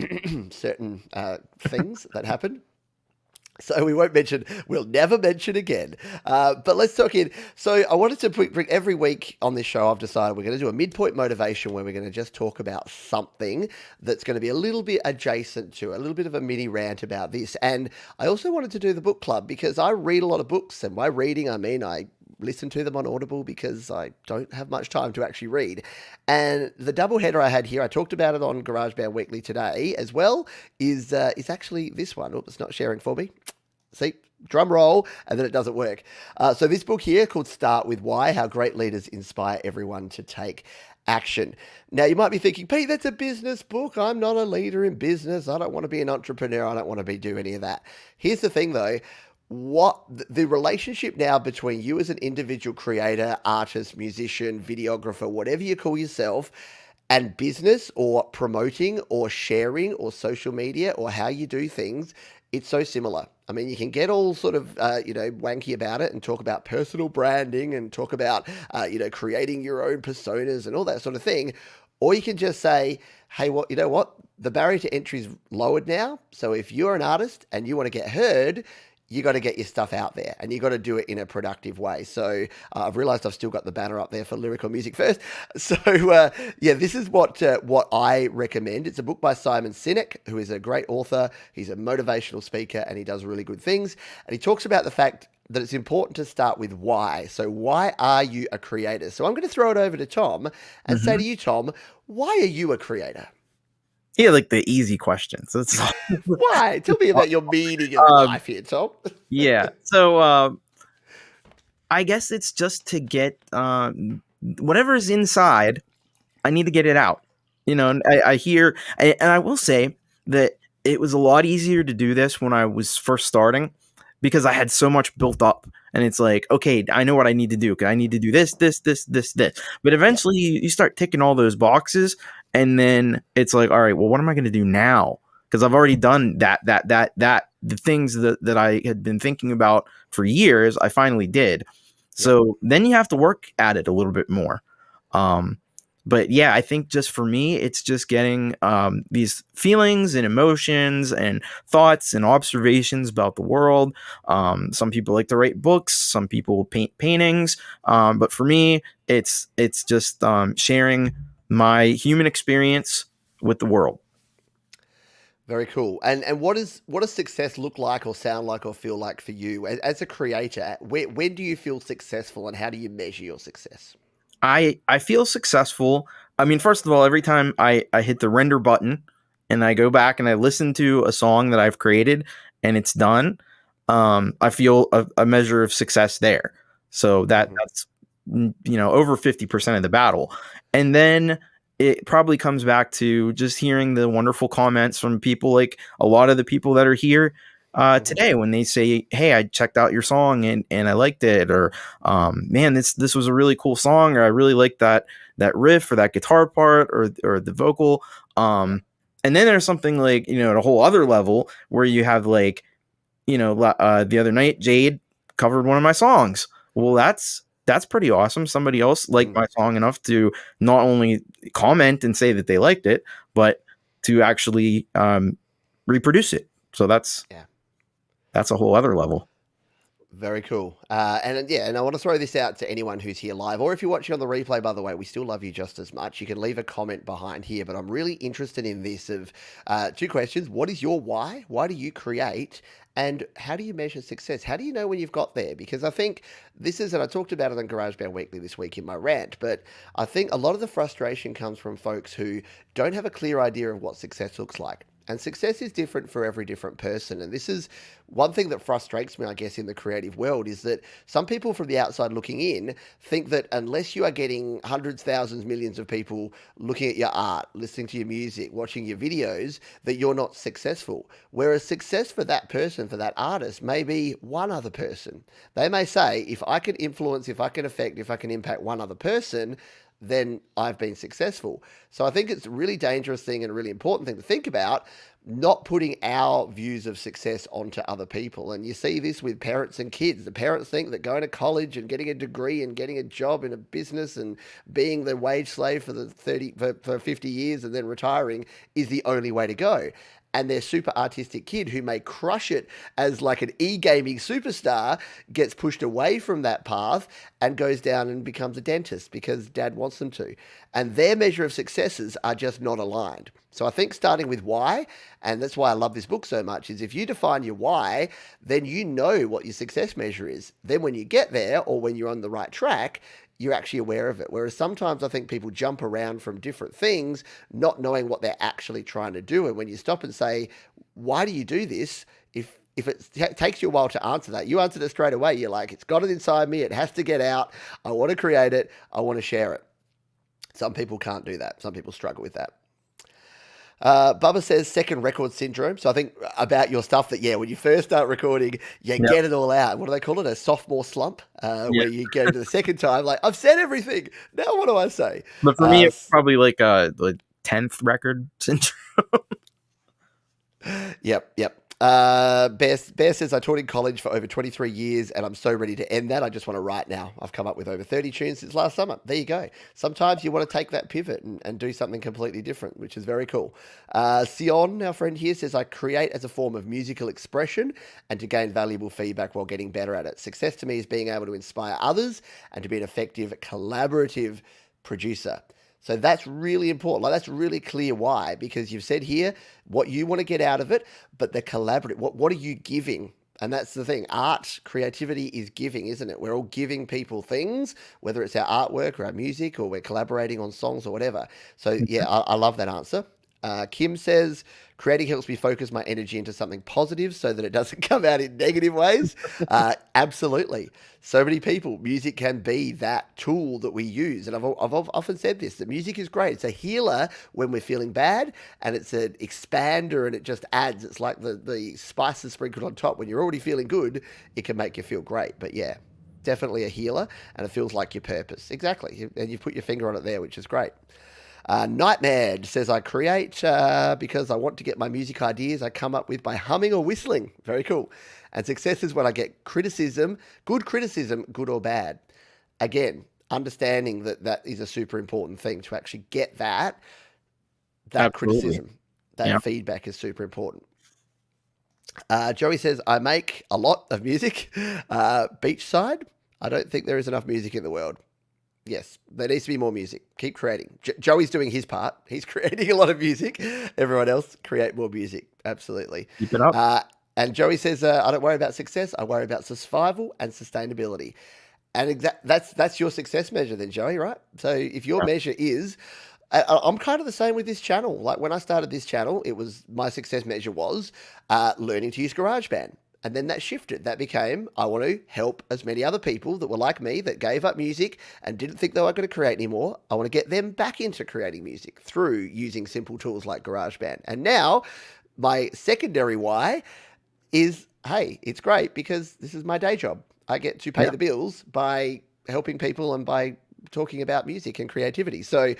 S1: certain things that happen. So we'll never mention again. But let's talk in. So I wanted to bring every week on this show, I've decided we're going to do a midpoint motivation where we're going to just talk about something that's going to be a little bit adjacent to a little bit of a mini rant about this. And I also wanted to do the book club because I read a lot of books, and by reading, I mean I listen to them on Audible because I don't have much time to actually read. And the double header I had here, I talked about it on GarageBand Weekly today as well, is actually this one. Oh, it's not sharing for me. See, drum roll, and then it doesn't work. So this book here called Start With Why, How Great Leaders Inspire Everyone to Take Action. Now, you might be thinking, Pete, that's a business book. I'm not a leader in business. I don't want to be an entrepreneur. I don't want to do any of that. Here's the thing, though. What the relationship now between you as an individual creator, artist, musician, videographer, whatever you call yourself, and business or promoting or sharing or social media or how you do things, it's so similar. I mean, you can get all sort of, wanky about it and talk about personal branding and talk about, creating your own personas and all that sort of thing. Or you can just say, hey, you know what? The barrier to entry is lowered now. So if you're an artist and you want to get heard, you got to get your stuff out there and you got to do it in a productive way. So I've realized I've still got the banner up there for Lyrical Music First. So yeah, this is what I recommend. It's a book by Simon Sinek, who is a great author. He's a motivational speaker and he does really good things. And he talks about the fact that it's important to start with why. So why are you a creator? So I'm going to throw it over to Tom and say to you, Tom, why are you a creator?
S2: Yeah, like the easy questions. It's
S1: Why? Tell me about your meaning of life here, Tom.
S2: yeah. So I guess it's just to get whatever's inside. I need to get it out. And I hear, and I will say that it was a lot easier to do this when I was first starting because I had so much built up. And it's like, okay, I know what I need to do. I need to do this. But eventually you start ticking all those boxes. And then it's like, all right, well, what am I going to do now? Because I've already done the things that I had been thinking about for years, I finally did. So then you have to work at it a little bit more. But yeah, I think just for me, it's just getting these feelings and emotions and thoughts and observations about the world. Some people like to write books, some people paint paintings. But for me, it's just sharing my human experience with the world.
S1: Very cool. And what does success look like or sound like or feel like for you as a creator? When do you feel successful and how do you measure your success?
S2: I feel successful I mean, first of all, every time I hit the render button and I go back and I listen to a song that I've created and it's done, I feel a measure of success there. So
S1: Hmm.
S2: that's over 50% of the battle. And then it probably comes back to just hearing the wonderful comments from people, like a lot of the people that are here
S1: Hmm.
S2: today, when they say, "Hey, I checked out your song and I liked it," or "Man, this was a really cool song," or "I really liked that riff or that guitar part or the vocal."
S1: Yeah.
S2: And then there's something like, at a whole other level where you have like, the other night Jade covered one of my songs. Well, that's pretty awesome. Somebody else liked
S1: Mm.
S2: my song enough to not only comment and say that they liked it, but to actually reproduce it. So
S1: Yeah.
S2: that's a whole other level.
S1: Very cool. And I want to throw this out to anyone who's here live, or if you're watching on the replay, by the way, we still love you just as much. You can leave a comment behind here, but I'm really interested in this of two questions. What is your why? Why do you create? And how do you measure success? How do you know when you've got there? Because I think this is, and I talked about it on GarageBand Weekly this week in my rant, but I think a lot of the frustration comes from folks who don't have a clear idea of what success looks like. And success is different for every different person. And this is one thing that frustrates me, I guess, in the creative world is that some people from the outside looking in think that unless you are getting hundreds, thousands, millions of people looking at your art, listening to your music, watching your videos, that you're not successful. Whereas success for that person, for that artist, may be one other person. They may say, if I can influence, if I can affect, if I can impact one other person, then I've been successful. So I think it's a really dangerous thing and a really important thing to think about, not putting our views of success onto other people. And you see this with parents and kids. The parents think that going to college and getting a degree and getting a job in a business and being the wage slave for the 50 years and then retiring is the only way to go. And their super artistic kid who may crush it as like an e-gaming superstar gets pushed away from that path and goes down and becomes a dentist because dad wants them to. And their measure of successes are just not aligned. So I think starting with why, and that's why I love this book so much, is if you define your why, then you know what your success measure is. Then when you get there or when you're on the right track, you're actually aware of it. Whereas sometimes I think people jump around from different things, not knowing what they're actually trying to do. And when you stop and say, why do you do this? If it takes you a while to answer that, you answered it straight away. You're like, it's got it inside me. It has to get out. I want to create it. I want to share it. Some people can't do that. Some people struggle with that. Bubba says second record syndrome. So I think about your stuff that, yeah, when you first start recording, you
S2: Yep.
S1: get it all out. What do they call it? A sophomore slump,
S2: Yeah.
S1: where you go to the second time, like, I've said everything. Now what do I say?
S2: But for me, it's probably like a 10th record syndrome.
S1: Yep. Bear says, I taught in college for over 23 years and I'm so ready to end that. I just want to write now. I've come up with over 30 tunes since last summer. There you go. Sometimes you want to take that pivot and do something completely different, which is very cool. Sion, our friend here, says, I create as a form of musical expression and to gain valuable feedback while getting better at it. Success to me is being able to inspire others and to be an effective collaborative producer. So that's really important. Like that's really clear why, because you've said here what you want to get out of it, but the collaborative, what are you giving? And that's the thing. Art, creativity is giving, isn't it? We're all giving people things, whether it's our artwork or our music or we're collaborating on songs or whatever. So yeah, I love that answer. Kim says, creating helps me focus my energy into something positive so that it doesn't come out in negative ways. Absolutely. So many people, music can be that tool that we use. And I've often said this, that music is great. It's a healer when we're feeling bad and it's an expander and it just adds. It's like the spices sprinkled on top. When you're already feeling good, it can make you feel great. But yeah, definitely a healer and it feels like your purpose. Exactly. And you've put your finger on it there, which is great. Nightmare says, I create because I want to get my music ideas I come up with by humming or whistling. Very cool. And success is when I get criticism, good or bad. Again, understanding that that is a super important thing to actually get that
S2: Absolutely.
S1: criticism, that
S2: Yeah.
S1: feedback is super important. Joey says, I make a lot of music. Beachside, I don't think there is enough music in the world. Yes, there needs to be more music. Keep creating. Joey's doing his part. He's creating a lot of music. Everyone else, create more music. Absolutely.
S2: Keep it up.
S1: And Joey says, I don't worry about success. I worry about survival and sustainability. And that's your success measure then, Joey, right? So if your measure is, I'm kind of the same with this channel. Like when I started this channel, it was my success measure was learning to use GarageBand. And then that shifted. That became, I want to help as many other people that were like me, that gave up music and didn't think they were going to create anymore. I want to get them back into creating music through using simple tools like GarageBand. And now, my secondary why is, hey, it's great because this is my day job. I get to pay
S2: Yeah.
S1: the bills by helping people and by talking about music and creativity. So,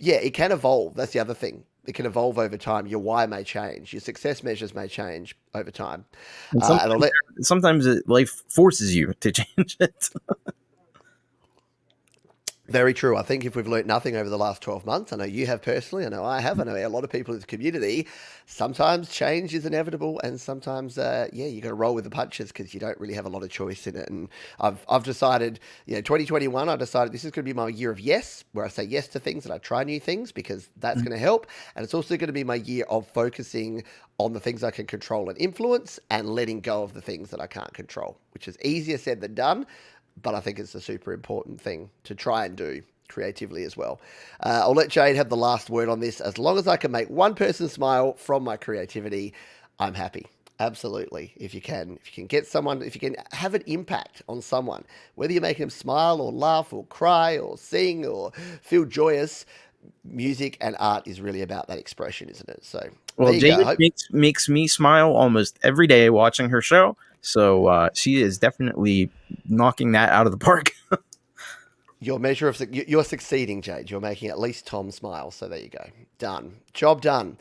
S1: yeah, it can evolve. That's the other thing. It can evolve over time. Your why may change. Your success measures may change over time.
S2: And
S1: And I'll
S2: sometimes,
S1: let
S2: life forces you to change it.
S1: Very true. I think if we've learnt nothing over the last 12 months, I know you have personally, I know I have, I know a lot of people in the community, sometimes change is inevitable and sometimes, yeah, you got to roll with the punches because you don't really have a lot of choice in it. And I've decided, 2021, I decided this is going to be my year of yes, where I say yes to things and I try new things because that's going to help. And it's also going to be my year of focusing on the things I can control and influence and letting go of the things that I can't control, which is easier said than done, but I think it's a super important thing to try and do creatively as well. I'll let Jade have the last word on this. As long as I can make one person smile from my creativity, I'm happy. Absolutely. If you can get someone, if you can have an impact on someone, whether you're making them smile or laugh or cry or sing or feel joyous, music and art is really about that expression, isn't it? So there
S2: Well,
S1: you go.
S2: Jade makes me smile almost every day watching her show. So she is definitely knocking that out of the park.
S1: Your measure of you're succeeding, Jade. You're making at least Tom smile. So there you go. Done. Job done.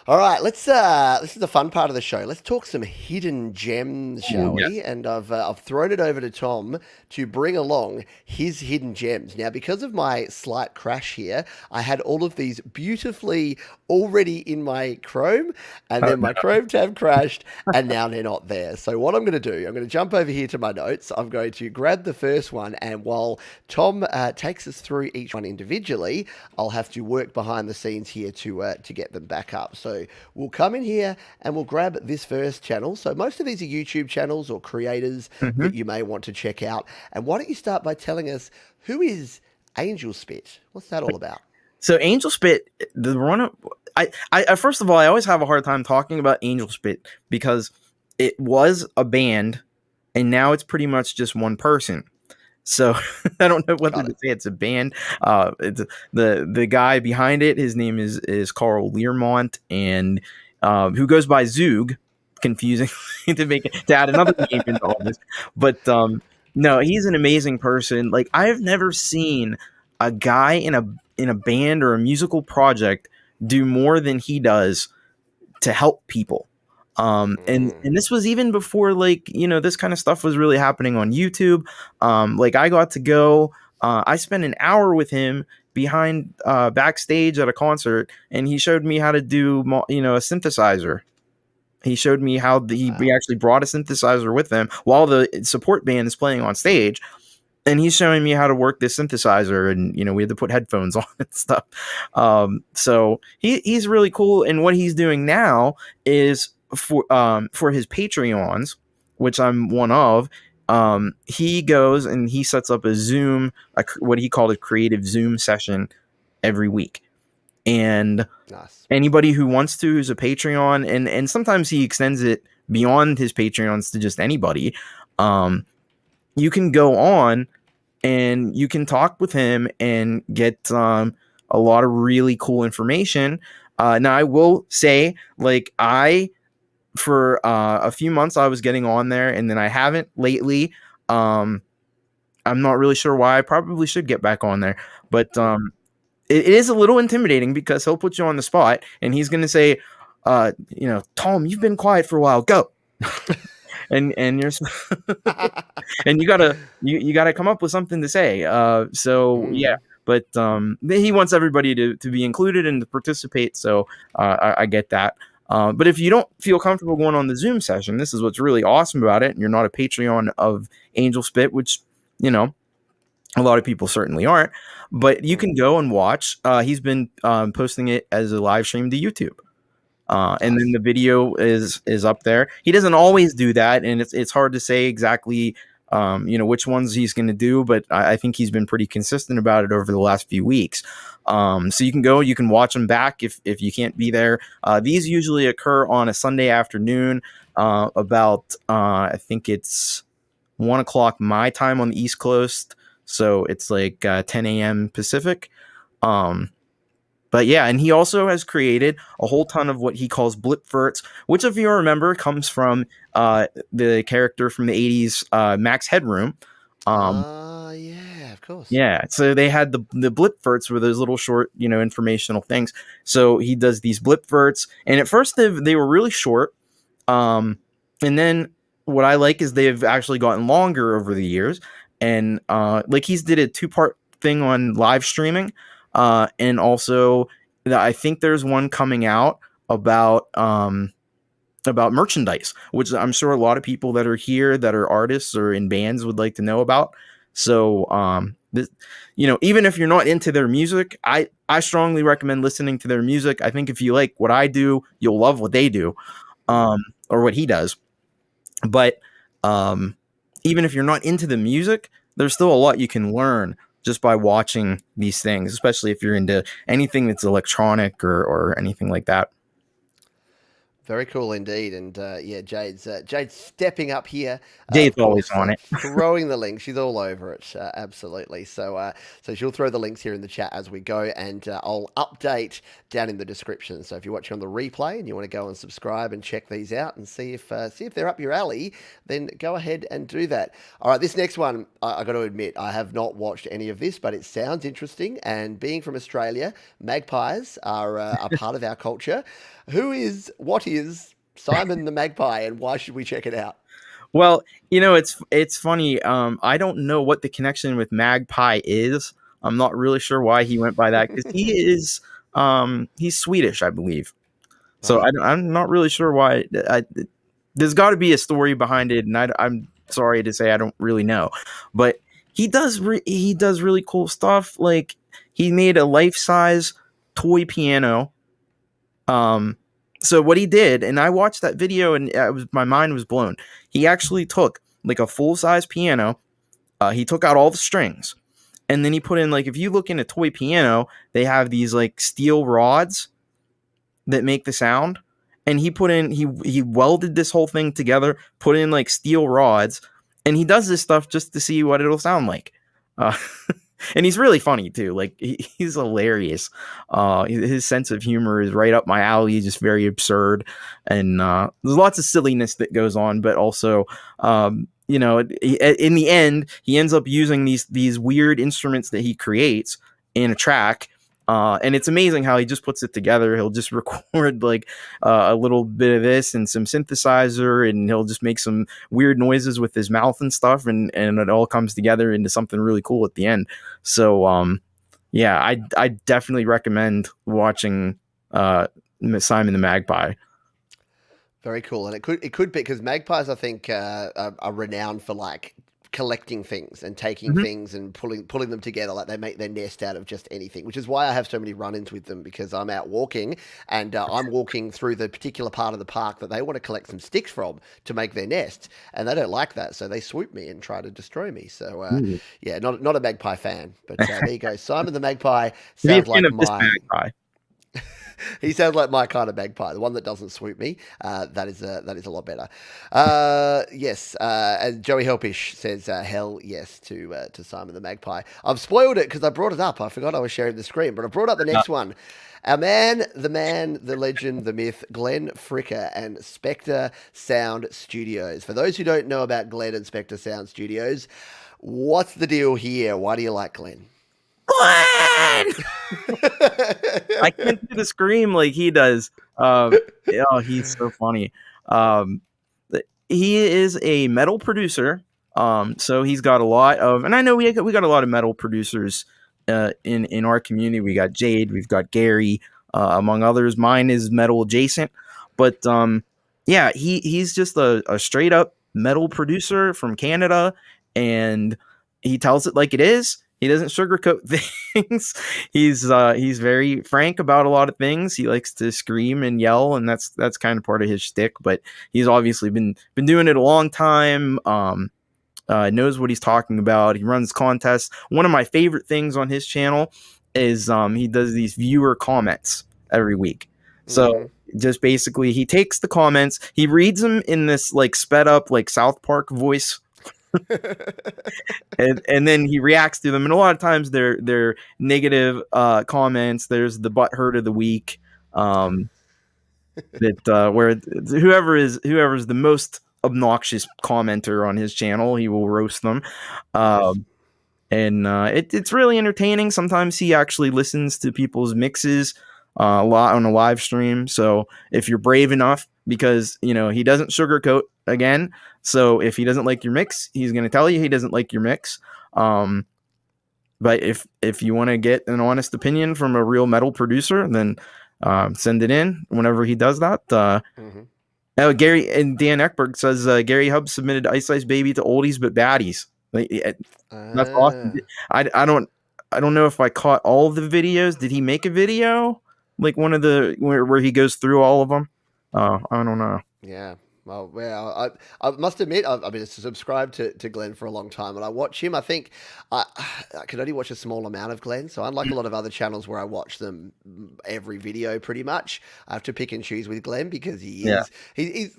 S1: All right, let's. This is the fun part of the show. Let's talk some hidden gems, shall
S2: Yeah.
S1: we? And I've thrown it over to Tom to bring along his hidden gems. Now, because of my slight crash here, I had all of these beautifully already in my Chrome, and then my Chrome tab crashed, and now they're not there. So what I'm going to do, I'm going to jump over here to my notes. I'm going to grab the first one, and while Tom takes us through each one individually, I'll have to work behind the scenes here to get them back up. So we'll come in here and we'll grab this first channel. So most of these are YouTube channels or creators
S2: Mhm.
S1: that you may want to check out. And why don't you start by telling us who is Angel Spit? What's that all about?
S2: So Angel Spit, the one I first of all, I always have a hard time talking about Angel Spit because it was a band and now it's pretty much just one person. So I don't know whether
S1: Got
S2: to
S1: it.
S2: say it's a band. It's the guy behind it. His name is Carl Learmont, and who goes by Zoog. Confusing to add another name into all this, but no, he's an amazing person. Like I've never seen a guy in a band or a musical project do more than he does to help people. And
S1: Mm.
S2: this was even before like this kind of stuff was really happening on YouTube. Like I got to go. I spent an hour with him behind backstage at a concert, and he showed me how to do a synthesizer. He showed me how he
S1: Wow.
S2: actually brought a synthesizer with him while the support band is playing on stage, and he's showing me how to work this synthesizer, and we had to put headphones on and stuff. So he's really cool, and what he's doing now is for his Patreons, which I'm one of. He goes and he sets up a Zoom, what he called a creative Zoom session every week, and
S1: Nice.
S2: anybody who wants to, who's a Patreon, and sometimes he extends it beyond his Patreons to just anybody. You can go on and you can talk with him and get a lot of really cool information. Now, I will say, like, for a few months, I was getting on there, and then I haven't lately. I'm not really sure why. I probably should get back on there, but it is a little intimidating because he'll put you on the spot, and he's going to say, Tom, you've been quiet for a while. Go. And you're and you gotta come up with something to say. So yeah,
S1: Mm.
S2: but he wants everybody to be included and to participate. So I get that. But if you don't feel comfortable going on the Zoom session, this is what's really awesome about it. And you're not a Patreon of Angel Spit, which a lot of people certainly aren't. But you can
S1: Mm.
S2: go and watch. He's been posting it as a live stream to YouTube. And then
S1: Nice.
S2: the video is up there. He doesn't always do that, and it's hard to say exactly which ones he's going to do, but I think he's been pretty consistent about it over the last few weeks. So you can go, you can watch them back if you can't be there. These usually occur on a Sunday afternoon, about I think it's 1 o'clock my time on the East Coast, so it's like 10 a.m. Pacific. But yeah, and he also has created a whole ton of what he calls blipverts, which, if you remember, comes from the character from the 80s, Max Headroom.
S1: Yeah, of course.
S2: Yeah, so they had the blipverts were those little short, informational things. So he does these blipverts, and at first they were really short, and then what I like is they've actually gotten longer over the years, and like he's did a 2-part thing on live streaming, and also I think there's one coming out about merchandise, which I'm sure a lot of people that are here that are artists or in bands would like to know about. So, even if you're not into their music, I strongly recommend listening to their music. I think if you like what I do, you'll love what they do, or what he does. But even if you're not into the music, there's still a lot you can learn just by watching these things, especially if you're into anything that's electronic or anything like that.
S1: Very cool indeed, and Jade's stepping up here.
S2: Jade's
S1: Of
S2: always
S1: course,
S2: on it.
S1: throwing the links. She's all over it, absolutely. So she'll throw the links here in the chat as we go, and I'll update down in the description. So if you're watching on the replay and you want to go and subscribe and check these out and see if they're up your alley, then go ahead and do that. All right, this next one, I got to admit, I have not watched any of this, but it sounds interesting. And being from Australia, magpies are a part of our culture. What is Simon the Magpie, and why should we check it out?
S2: Well, it's funny. I don't know what the connection with Magpie is. I'm not really sure why he went by that, because he's Swedish, I believe. So
S1: Right.
S2: I'm not really sure why. There's got to be a story behind it, and I'm sorry to say I don't really know. But he does really cool stuff. Like, he made a life-size toy piano. So what he did, and I watched that video, and my mind was blown. He actually took like a full-size piano. He took out all the strings, and then he put in, like, if you look in a toy piano, they have these like steel rods that make the sound. And he welded this whole thing together, put in like steel rods, and he does this stuff just to see what it'll sound like. Uh, and he's really funny too. Like, he's hilarious. His sense of humor is right up my alley. Just very absurd, and there's lots of silliness that goes on, but also, in the end, he ends up using these weird instruments that he creates in a track. And it's amazing how he just puts it together. He'll just record like a little bit of this and some synthesizer, and he'll just make some weird noises with his mouth and stuff, and it all comes together into something really cool at the end. So yeah, I definitely recommend watching Simon the Magpie.
S1: Very cool, and it could be because magpies, I think, are renowned for like collecting things and taking
S2: Mhm.
S1: things and pulling them together. Like, they make their nest out of just anything, which is why I have so many run-ins with them, because I'm out walking and I'm walking through the particular part of the park that they want to collect some sticks from to make their nest, and they don't like that, so they swoop me and try to destroy me. So
S2: Ooh.
S1: yeah, not a magpie fan, but there you go. Simon the Magpie
S2: Be a
S1: sounds
S2: fan
S1: like
S2: of this
S1: my
S2: magpie.
S1: he sounds like my kind of magpie, the one that doesn't swoop me. That is a lot better. Yes, and Joey Helpish says, "Hell yes to Simon the Magpie." I've spoiled it because I brought it up. I forgot I was sharing the screen, but I brought up the next one. Our man, the legend, the myth, Glenn Fricker and Spectre Sound Studios. For those who don't know about Glenn and Spectre Sound Studios, what's the deal here? Why do you like Glenn?
S2: Glenn! I can't do the scream like he does. He's so funny. Um, he is a metal producer. So he's got a lot of, and I know we got a lot of metal producers in our community. We got Jade, we've got Gary, among others. Mine is metal adjacent, but yeah, he's just a straight up metal producer from Canada, and he tells it like it is. He doesn't sugarcoat things. He's very frank about a lot of things. He likes to scream and yell, and that's kind of part of his shtick. But he's obviously been doing it a long time. knows what he's talking about. He runs contests. One of my favorite things on his channel is he does these viewer comments every week. So just basically he takes the comments, he reads them in this like sped up like South Park voice, and then he reacts to them. And a lot of times they're negative comments. There's the butthurt of the week. That where whoever's the most obnoxious commenter on his channel, he will roast them. And it's really entertaining. Sometimes he actually listens to people's mixes a lot on a live stream. So if you're brave enough, because he doesn't sugarcoat again. So if he doesn't like your mix, he's going to tell you he doesn't like your mix. But if you want to get an honest opinion from a real metal producer, then send it in whenever he does that. Gary and Dan Eckberg says Gary Hubb submitted Ice Ice Baby to oldies but baddies. That's awesome. I don't know if I caught all of the videos. Did he make a video like one of the where he goes through all of them? I don't know.
S1: Yeah. Well, I must admit, I've been subscribed to Glenn for a long time, and I watch him. I think I can only watch a small amount of Glenn, so unlike a lot of other channels where I watch them every video pretty much, I have to pick and choose with Glenn because he's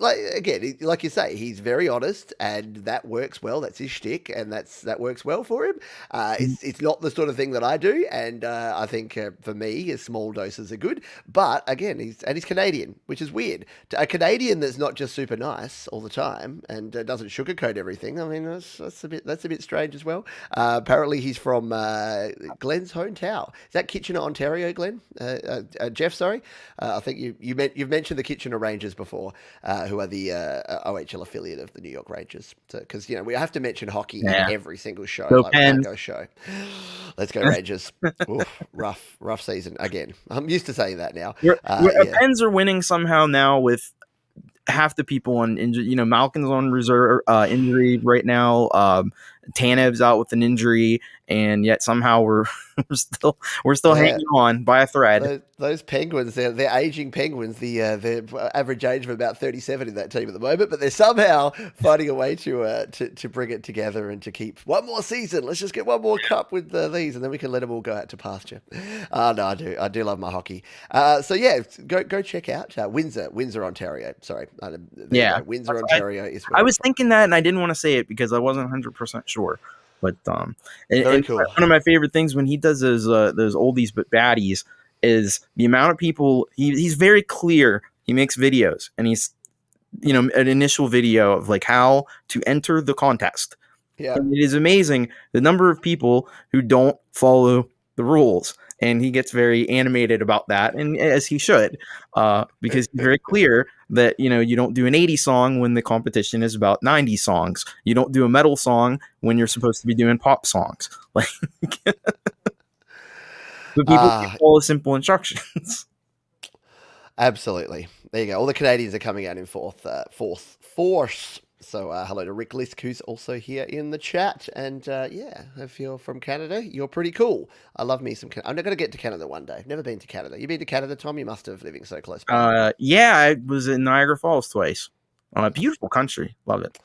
S1: like, again, like you say, he's very honest, and that works well. That's his shtick, and that works well for him. It's not the sort of thing that I do, and I think for me, small doses are good. But again, he's Canadian, which is weird. A Canadian that's not just super nice all the time and doesn't sugarcoat everything. I mean, that's a bit strange as well. Apparently, he's from Glenn's hometown. Is that Kitchener, Ontario, Glenn? Jeff, sorry. I think you've mentioned the Kitchener Rangers before, who are the OHL affiliate of the New York Rangers. Because we have to mention hockey in every single show.
S2: Go
S1: like we can't go show. Let's go Rangers. Oof, rough season again. I'm used to saying that now.
S2: Pens are winning somehow now with half the people on injury. Malkin's on reserve injury right now. Tanev's out with an injury, and yet somehow we're still hanging on by a thread.
S1: Those Penguins, they're aging Penguins. Their average age of about 37 in that team at the moment, but they're somehow finding a way to bring it together and to keep one more season. Let's just get one more cup with these, and then we can let them all go out to pasture. No, I do love my hockey. So yeah, go check out Windsor, Ontario. Sorry, Windsor, Ontario is.
S2: I was thinking that, and I didn't want to say it because I wasn't 100% sure. But
S1: very cool.
S2: One of my favorite things when he does those oldies but baddies is the amount of people. He's very clear. He makes videos, and he's an initial video of like how to enter the contest.
S1: Yeah,
S2: and it is amazing the number of people who don't follow the rules. And he gets very animated about that, and as he should, because he's very clear that you don't do an 80s song when the competition is about 90 songs. You don't do a metal song when you're supposed to be doing pop songs. Like, but people follow simple instructions.
S1: Absolutely. There you go. All the Canadians are coming out in fourth force. So hello to Rick Lisk, who's also here in the chat. And if you're from Canada, you're pretty cool. I love me some Canada. I'm not going to get to Canada one day. Never been to Canada. You been to Canada, Tom? You must have, living so close by.
S2: Yeah, I was in Niagara Falls twice. Beautiful country. Love it.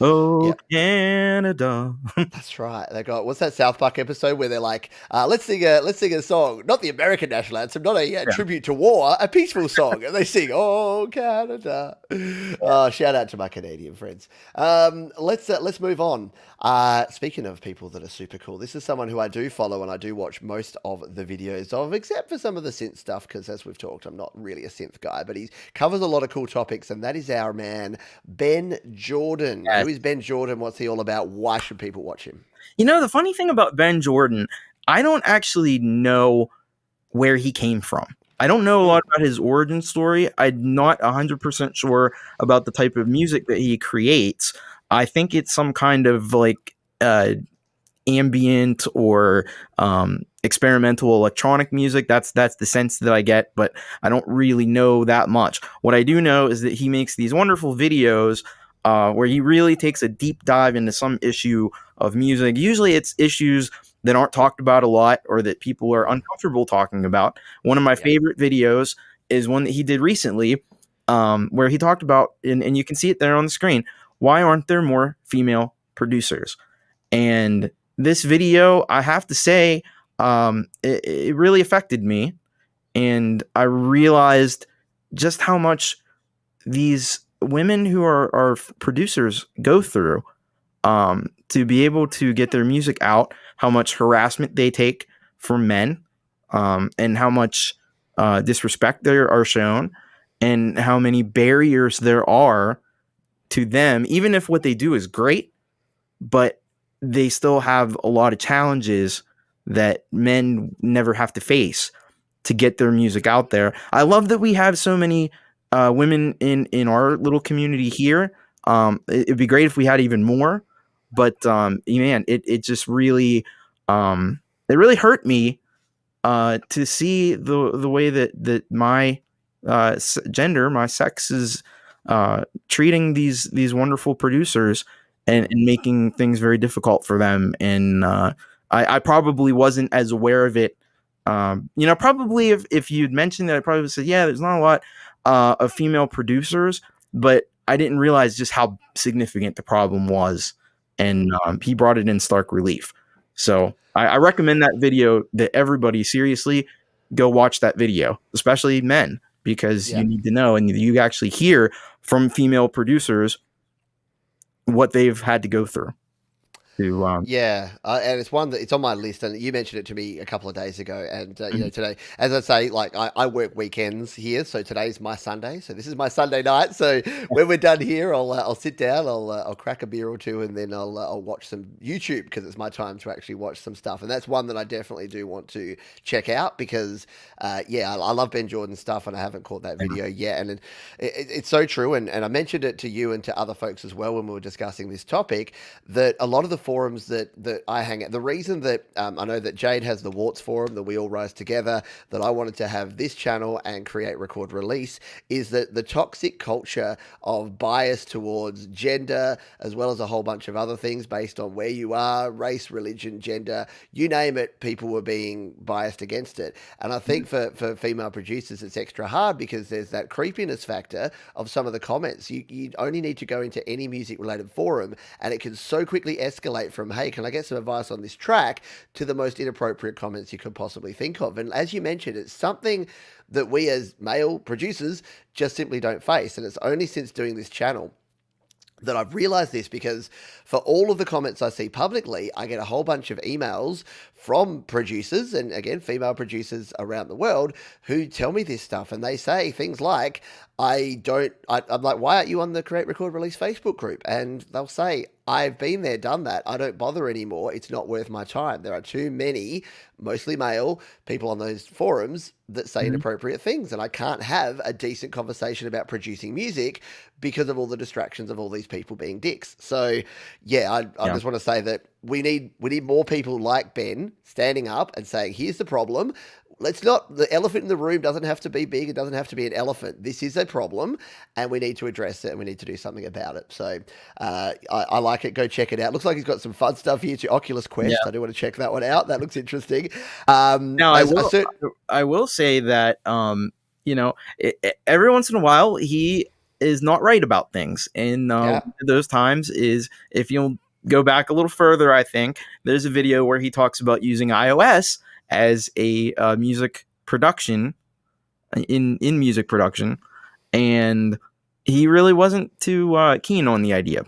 S2: Oh, yep. Canada.
S1: That's right. They got, what's that South Park episode where they're like, let's sing a song, not the American national anthem, not a tribute to war, a peaceful song. And they sing, "Oh, Canada." Shout out to my Canadian friends. Let's move on. Speaking of people that are super cool, this is someone who I do follow and I do watch most of the videos of, except for some of the synth stuff, because as we've talked, I'm not really a synth guy, but he covers a lot of cool topics, and that is our man, Ben Jordan. Yes. Who is Ben Jordan? What's he all about? Why should people watch him?
S2: The funny thing about Ben Jordan, I don't actually know where he came from. I don't know a lot about his origin story. I'm not 100% sure about the type of music that he creates. I think it's some kind of like ambient or experimental electronic music. That's the sense that I get, but I don't really know that much. What I do know is that he makes these wonderful videos where he really takes a deep dive into some issue of music. Usually it's issues that aren't talked about a lot or that people are uncomfortable talking about. One of my favorite videos is one that he did recently where he talked about, and you can see it there on the screen, why aren't there more female producers. And this video, I have to say, it really affected me. And I realized just how much these women who are producers go through to be able to get their music out, how much harassment they take from men, and how much disrespect there are shown, and how many barriers there are to them, even if what they do is great, but they still have a lot of challenges that men never have to face to get their music out there. I love that we have so many women in our little community here. It'd be great if we had even more, but man, it just really it really hurt me to see the way that my gender, my sex, is treating these wonderful producers and making things very difficult for them. And I probably wasn't as aware of it. Probably if you'd mentioned that, I probably would say, yeah, there's not a lot of female producers, but I didn't realize just how significant the problem was. And he brought it in stark relief. So I recommend that video that everybody seriously go watch that video, especially men, because you need to know and you actually hear from female producers what they've had to go through.
S1: And it's one that it's on my list, and you mentioned it to me a couple of days ago. And today, as I say, like I work weekends here, so today's my Sunday. So this is my Sunday night. So when we're done here, I'll sit down, I'll crack a beer or two, and then I'll watch some YouTube because it's my time to actually watch some stuff. And that's one that I definitely do want to check out because I love Ben Jordan's stuff, and I haven't caught that video yet. And it's so true. And I mentioned it to you and to other folks as well when we were discussing this topic, that a lot of the forums that I hang at, the reason that I know that Jade has the Warts forum, that we all rise together, that I wanted to have this channel and create record release, is that the toxic culture of bias towards gender, as well as a whole bunch of other things based on where you are, race, religion, gender, you name it, people were being biased against it. And I think for female producers, it's extra hard because there's that creepiness factor of some of the comments. You only need to go into any music related forum and it can so quickly escalate from, hey, can I get some advice on this track, to the most inappropriate comments you could possibly think of. And as you mentioned, it's something that we as male producers just simply don't face. And it's only since doing this channel that I've realized this, because for all of the comments I see publicly, I get a whole bunch of emails from producers, and again, female producers around the world, who tell me this stuff. And they say things like, I'm like, why aren't you on the Create, Record, Release Facebook group? And they'll say, I've been there, done that. I don't bother anymore. It's not worth my time. There are too many, mostly male, people on those forums that say inappropriate things. And I can't have a decent conversation about producing music because of all the distractions of all these people being dicks. So, I just want to say that we need more people like Ben standing up and saying, here's the problem. The elephant in the room doesn't have to be big. It doesn't have to be an elephant. This is a problem and we need to address it and we need to do something about it. So I like it. Go check it out. Looks like he's got some fun stuff here to Oculus Quest. Yeah. I do want to check that one out. That looks interesting.
S2: Now, I will say that, every once in a while he is not right about things. And those times is, if you'll go back a little further, I think there's a video where he talks about using iOS as a music production in music production, and he really wasn't too keen on the idea.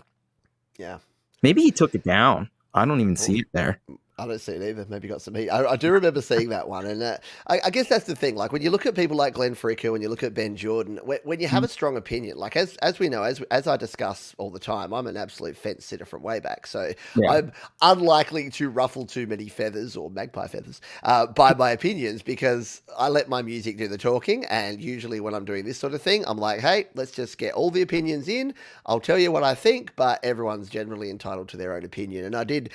S1: Yeah,
S2: maybe he took it down. I don't even see it there.
S1: I don't see it either. Maybe got some heat. I do remember seeing that one. And I guess that's the thing. Like when you look at people like Glenn Fricker, when you look at Ben Jordan, when you have a strong opinion, like as we know, as I discuss all the time, I'm an absolute fence sitter from way back. So I'm unlikely to ruffle too many feathers or magpie feathers by my opinions, because I let my music do the talking. And usually when I'm doing this sort of thing, I'm like, hey, let's just get all the opinions in. I'll tell you what I think, but everyone's generally entitled to their own opinion. And I did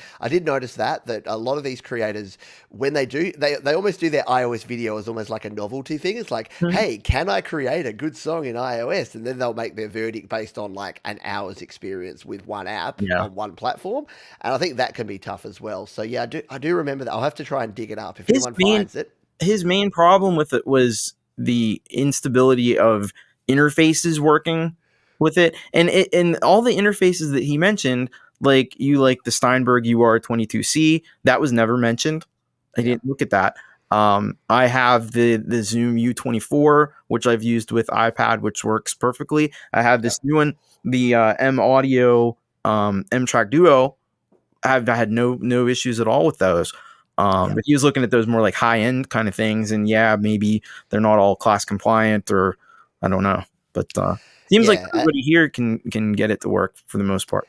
S1: notice that a lot of these creators, when they do, they almost do their iOS video as almost like a novelty thing. It's like, hey, can I create a good song in iOS? And then they'll make their verdict based on like an hour's experience with one app on one platform. And I think that can be tough as well. So yeah, I do remember that. I'll have to try and dig it up if anyone finds it.
S2: His main problem with it was the instability of interfaces working with it. And all the interfaces that he mentioned, like you like the Steinberg UR22C. That was never mentioned. I
S1: Yeah.
S2: didn't look at that. I have the Zoom U24, which I've used with iPad, which works perfectly. I have
S1: Yeah.
S2: this new one, the M Audio M Track Duo. I had no issues at all with those.
S1: Yeah.
S2: But he was looking at those more like high end kind of things, and yeah, maybe they're not all class compliant, or I don't know. But seems like
S1: Yeah.
S2: everybody here can get it to work for the most part.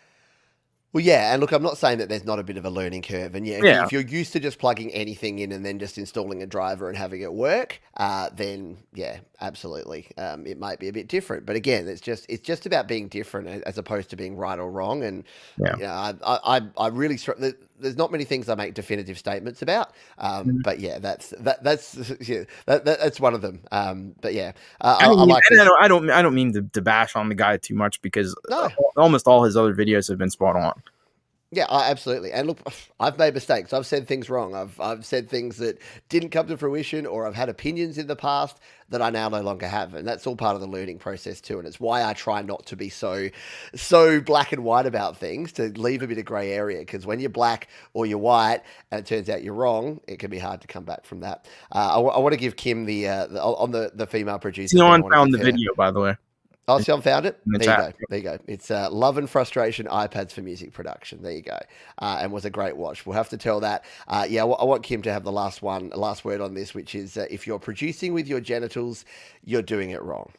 S1: Well, yeah, and look, I'm not saying that there's not a bit of a learning curve, and yeah,
S2: Yeah,
S1: if you're used to just plugging anything in and then just installing a driver and having it work, then yeah, absolutely, it might be a bit different. But again, it's just about being different as opposed to being right or wrong. And
S2: yeah.
S1: you know, I really there's not many things I make definitive statements about,
S2: Mhm.
S1: but yeah, that's yeah, that's one of them. But yeah,
S2: I
S1: I
S2: mean,
S1: like
S2: and
S1: this.
S2: I don't mean to bash on the guy too much because
S1: No.
S2: almost all his other videos have been spot on.
S1: Yeah, absolutely. And look, I've made mistakes. I've said things wrong. I've said things that didn't come to fruition, or I've had opinions in the past that I now no longer have, and that's all part of the learning process too. And it's why I try not to be so black and white about things, to leave a bit of grey area. Because when you're black or you're white, and it turns out you're wrong, it can be hard to come back from that. I want to give Kim on the female producer thing. I
S2: Sion
S1: want to
S2: found
S1: give
S2: the
S1: her.
S2: video, by the way,
S1: Oh,
S2: in
S1: Sion found it.
S2: the
S1: There you
S2: chat.
S1: go. There you go. It's Love and Frustration iPads for Music Production. There you go. And was a great watch. We'll have to tell that. Yeah, I want Kim to have the last word on this, which is if you're producing with your genitals, you're doing it wrong.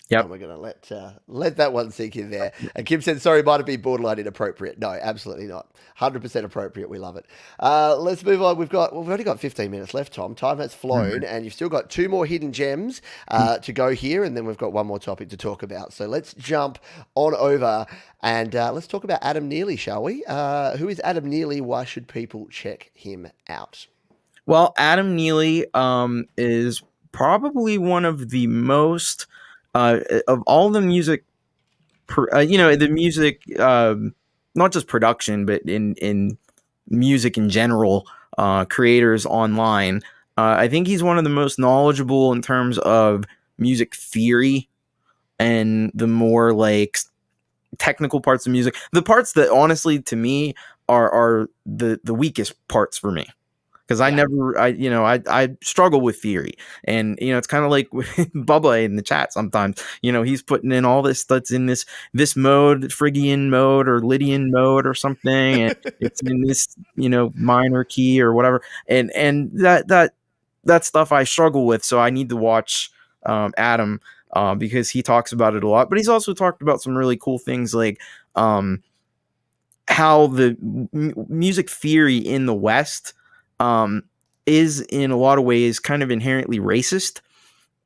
S2: Yep.
S1: And we're going to let that one sink in there. And Kim said, sorry, might have been borderline inappropriate. No, absolutely not. 100% appropriate. We love it. Let's move on. We've only got 15 minutes left, Tom. Time has flown, and you've still got two more hidden gems to go here, and then we've got one more topic to talk about. So let's jump on over and let's talk about Adam Neely, shall we? Who is Adam Neely? Why should people check him out?
S2: Well, Adam Neely is probably one of the most of all the music, the music, not just production, but in music in general, creators online. I think he's one of the most knowledgeable in terms of music theory and the more like technical parts of music. The parts that honestly to me are the weakest parts for me, because I
S1: Yeah.
S2: never, I struggle with theory, and it's kind of like with Bubba in the chat sometimes. He's putting in all this that's in this mode, Phrygian mode or Lydian mode or something, and it's in this minor key or whatever, and that stuff I struggle with. So I need to watch Adam because he talks about it a lot, but he's also talked about some really cool things like how the music theory in the West is in a lot of ways kind of inherently racist,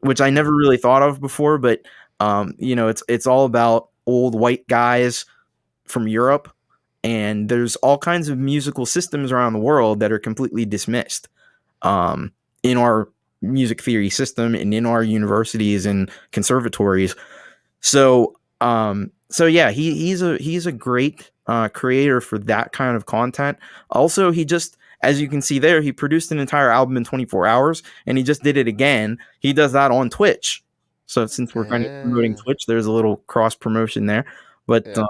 S2: which I never really thought of before. But it's all about old white guys from Europe, and there's all kinds of musical systems around the world that are completely dismissed in our music theory system and in our universities and conservatories. So yeah, he's a great creator for that kind of content. Also, he just, as you can see there, he produced an entire album in 24 hours, and he just did it again. He does that on Twitch. So since we're kind of promoting
S1: Yeah.
S2: Twitch, there's a little cross promotion there. But
S1: Yeah.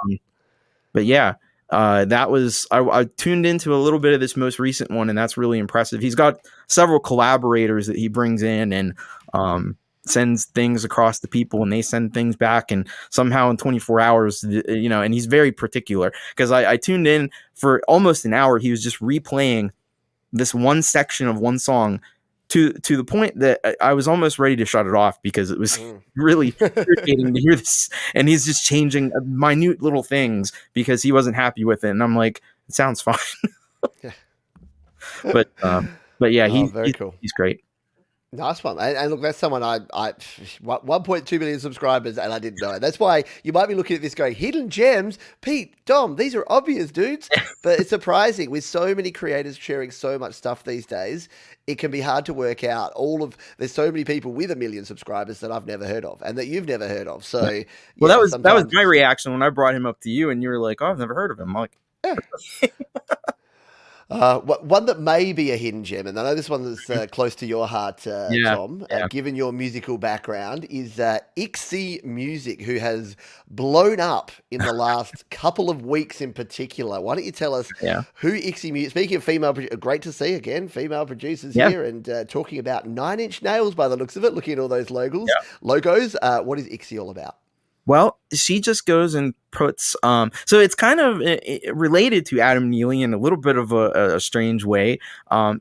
S2: but yeah, that was I tuned into a little bit of this most recent one, and that's really impressive. He's got several collaborators that he brings in and sends things across to people, and they send things back, and somehow in 24 hours, and he's very particular, because I tuned in for almost an hour. He was just replaying this one section of one song to the point that I was almost ready to shut it off because it was
S1: Mm.
S2: really irritating to hear this. And he's just changing minute little things because he wasn't happy with it. And I'm like, it sounds fine.
S1: Yeah.
S2: but but yeah,
S1: Oh, very cool.
S2: he's great.
S1: Nice one. And look, that's someone I 1.2 million subscribers, and I didn't know. That's why you might be looking at this going, hidden gems. Pete, Dom, these are obvious, dudes. But it's surprising with so many creators sharing so much stuff these days. It can be hard to work out there's so many people with 1 million subscribers that I've never heard of and that you've never heard of. So
S2: Well,
S1: yeah,
S2: that was
S1: sometimes
S2: my reaction when I brought him up to you, and you were like, "Oh, I've never heard of him." I'm like,
S1: yeah. One that may be a hidden gem, and I know this one is close to your heart,
S2: Yeah,
S1: Tom,
S2: yeah,
S1: given your musical background, is Ixie Music, who has blown up in the last couple of weeks in particular. Why don't you tell us
S2: yeah,
S1: who Ixie Music? Speaking of female, great to see again female producers
S2: yeah.
S1: here, and talking about Nine Inch Nails by the looks of it. Looking at all those logos,
S2: Yeah.
S1: what is Ixie all about?
S2: Well, she just goes and puts so it's kind of related to Adam Neely in a little bit of a strange way.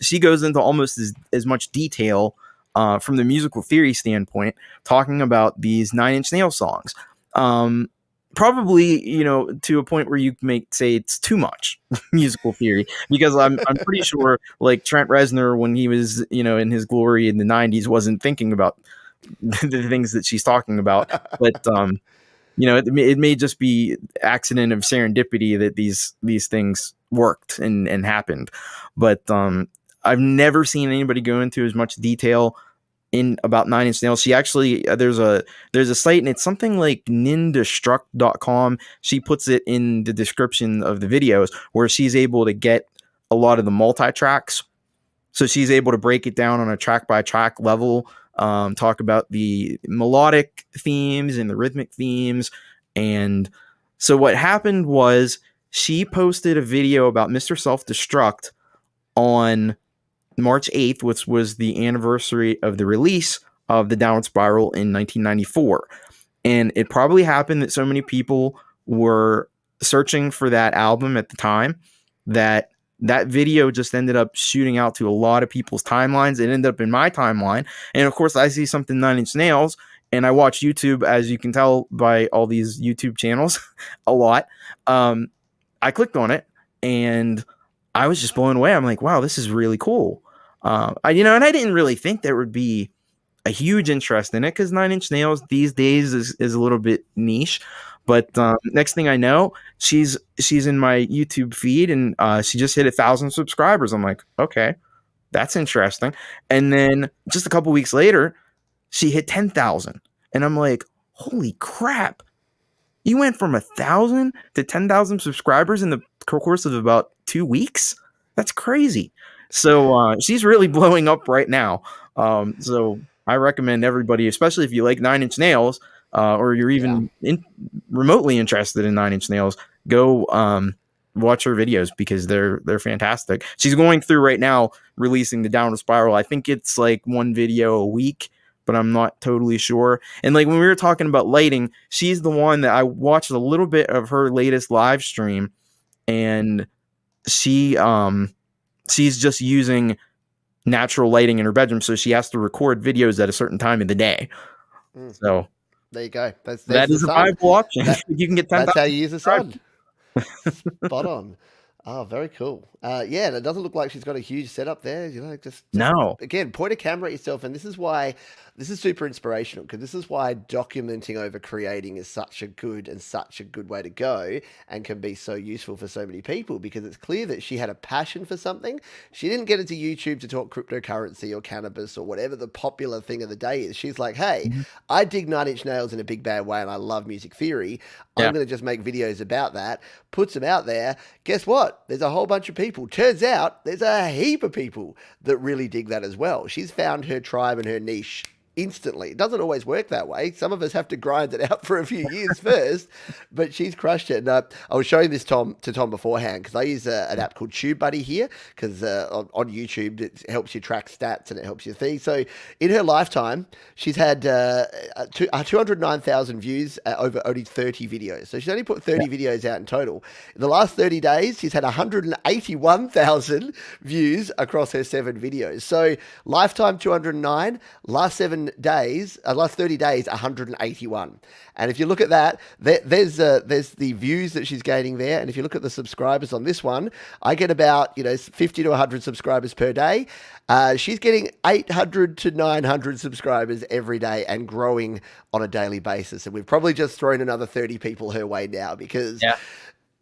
S2: She goes into almost as much detail from the musical theory standpoint, talking about these Nine Inch Nails songs. Probably, to a point where you may say it's too much musical theory, because I'm pretty sure like Trent Reznor, when he was in his glory in the '90s, wasn't thinking about the things that she's talking about, but it may just be accident of serendipity that these things worked and happened. But I've never seen anybody go into as much detail in about Nine Inch Nails. She actually there's a site, and it's something like nindestruct.com. She puts it in the description of the videos, where she's able to get a lot of the multi-tracks. So she's able to break it down on a track by track level, talk about the melodic themes and the rhythmic themes. And so what happened was, she posted a video about Mr. Self Destruct on March 8th, which was the anniversary of the release of the Downward Spiral in 1994. And it probably happened that so many people were searching for that album at the time that video just ended up shooting out to a lot of people's timelines. It ended up in my timeline. And of course, I see something Nine Inch Nails, and I watch YouTube, as you can tell by all these YouTube channels, a lot. I clicked on it, and I was just blown away. I'm like, wow, this is really cool. And I didn't really think there would be a huge interest in it, because Nine Inch Nails these days is a little bit niche. But next thing I know, she's in my YouTube feed, and she just hit 1,000 subscribers. I'm like, okay, that's interesting. And then just a couple weeks later, she hit 10,000, and I'm like, holy crap! You went from 1,000 to 10,000 subscribers in the course of about 2 weeks. That's crazy. So she's really blowing up right now. So I recommend everybody, especially if you like Nine Inch Nails, or you're even remotely interested in Nine Inch Nails, go watch her videos, because they're fantastic. She's going through right now releasing the Downward Spiral. I think it's like one video a week, but I'm not totally sure. And like when we were talking about lighting, she's the one that I watched a little bit of her latest live stream, and she's just using natural lighting in her bedroom, so she has to record videos at a certain time of the day. So
S1: there you go.
S2: That is a viable option. You can get 10,000.
S1: That's how you use the sun. Spot on. Oh, very cool. Yeah, and it doesn't look like she's got a huge setup there. Just
S2: No.
S1: Again, point a camera at yourself, and this is why this is super inspirational, because this is why documenting over creating is such a good way to go, and can be so useful for so many people, because it's clear that she had a passion for something. She didn't get into YouTube to talk cryptocurrency or cannabis or whatever the popular thing of the day is. She's like, hey, I dig Nine Inch Nails in a big bad way, and I love music theory. I'm going to just make videos about that, puts them out there. Guess what? There's a whole bunch of people. Turns out there's a heap of people that really dig that as well. She's found her tribe and her niche instantly. It doesn't always work that way. Some of us have to grind it out for a few years first, but she's crushed it. And I was showing this to Tom beforehand, because I use an app called TubeBuddy here, because on YouTube it helps you track stats and it helps you think. So in her lifetime, she's had 209,000 views over only 30 videos. So she's only put 30 videos out in total. In the last 30 days, she's had 181,000 views across her 7 videos. So lifetime 209, last 30 days, 181. And if you look at that, there's the views that she's gaining there. And if you look at the subscribers on this one, I get about 50 to 100 subscribers per day. She's getting 800 to 900 subscribers every day, and growing on a daily basis. And we've probably just thrown another 30 people her way now, because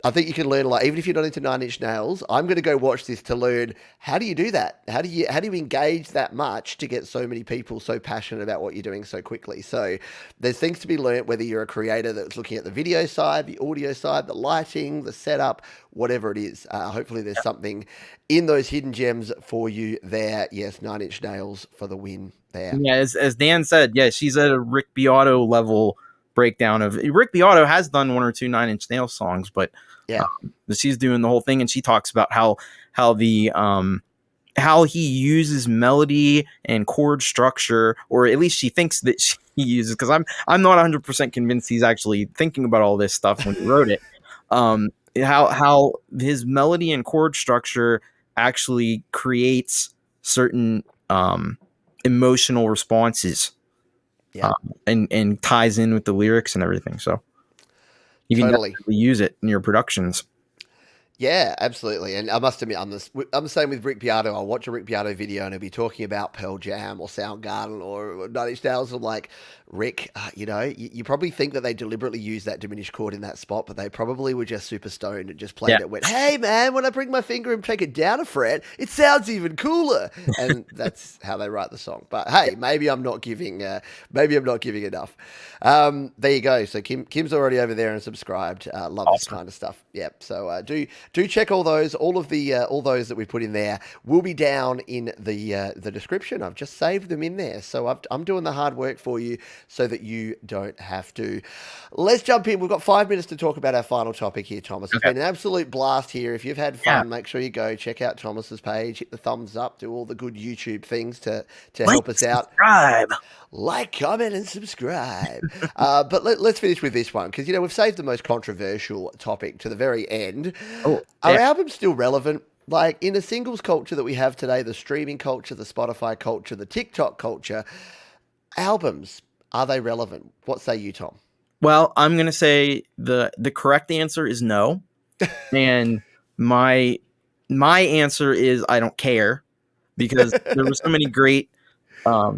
S1: I think you can learn a lot, even if you're not into Nine Inch Nails. I'm going to go watch this to learn how do you do that? How do you engage that much to get so many people so passionate about what you're doing so quickly? So there's things to be learned, whether you're a creator that's looking at the video side, the audio side, the lighting, the setup, whatever it is. Hopefully there's something in those hidden gems for you there. Yes, Nine Inch Nails for the win there.
S2: Yeah, as Dan said, yeah, she's at a Rick Beato level breakdown of Rick Beato has done one or two Nine Inch Nails songs, but
S1: Yeah.
S2: she's doing the whole thing, and she talks about how the how he uses melody and chord structure, or at least she thinks that she uses, because I'm not 100% convinced he's actually thinking about all this stuff when he wrote it. How his melody and chord structure actually creates certain emotional responses,
S1: Yeah.
S2: and ties in with the lyrics and everything. So you can
S1: Totally.
S2: definitely use it in your productions.
S1: Yeah, absolutely. And I must admit, I'm the same with Rick Beato. I'll watch a Rick Beato video and he'll be talking about Pearl Jam or Soundgarden or Nine Inch Nails. I'm like, Rick, you probably think that they deliberately used that diminished chord in that spot, but they probably were just super stoned and just played
S2: Yeah.
S1: it. Went, hey man, when I bring my finger and take it down a fret, it sounds even cooler. And that's how they write the song. But hey, maybe I'm not giving enough. There you go. So Kim's already over there and subscribed. Love this kind of stuff. Yep. So do check all those. All those that we put in there will be down in the description. I've just saved them in there, so I'm doing the hard work for you so that you don't have to. Let's jump in. We've got 5 minutes to talk about our final topic here, Thomas. It's been an absolute blast here. If you've had fun, make sure you go check out Thomas's page, hit the thumbs up, do all the good YouTube things to help us out.
S2: Subscribe.
S1: Like, comment, and subscribe. But let's finish with this one, because we've saved the most controversial topic to the very end.
S2: Oh,
S1: Are
S2: yeah.
S1: albums still relevant? Like, in a singles culture that we have today, the streaming culture, the Spotify culture, the TikTok culture, albums, are they relevant? What say you, Tom?
S2: Well, I'm going to say the correct answer is no. And my answer is I don't care, because there were so many great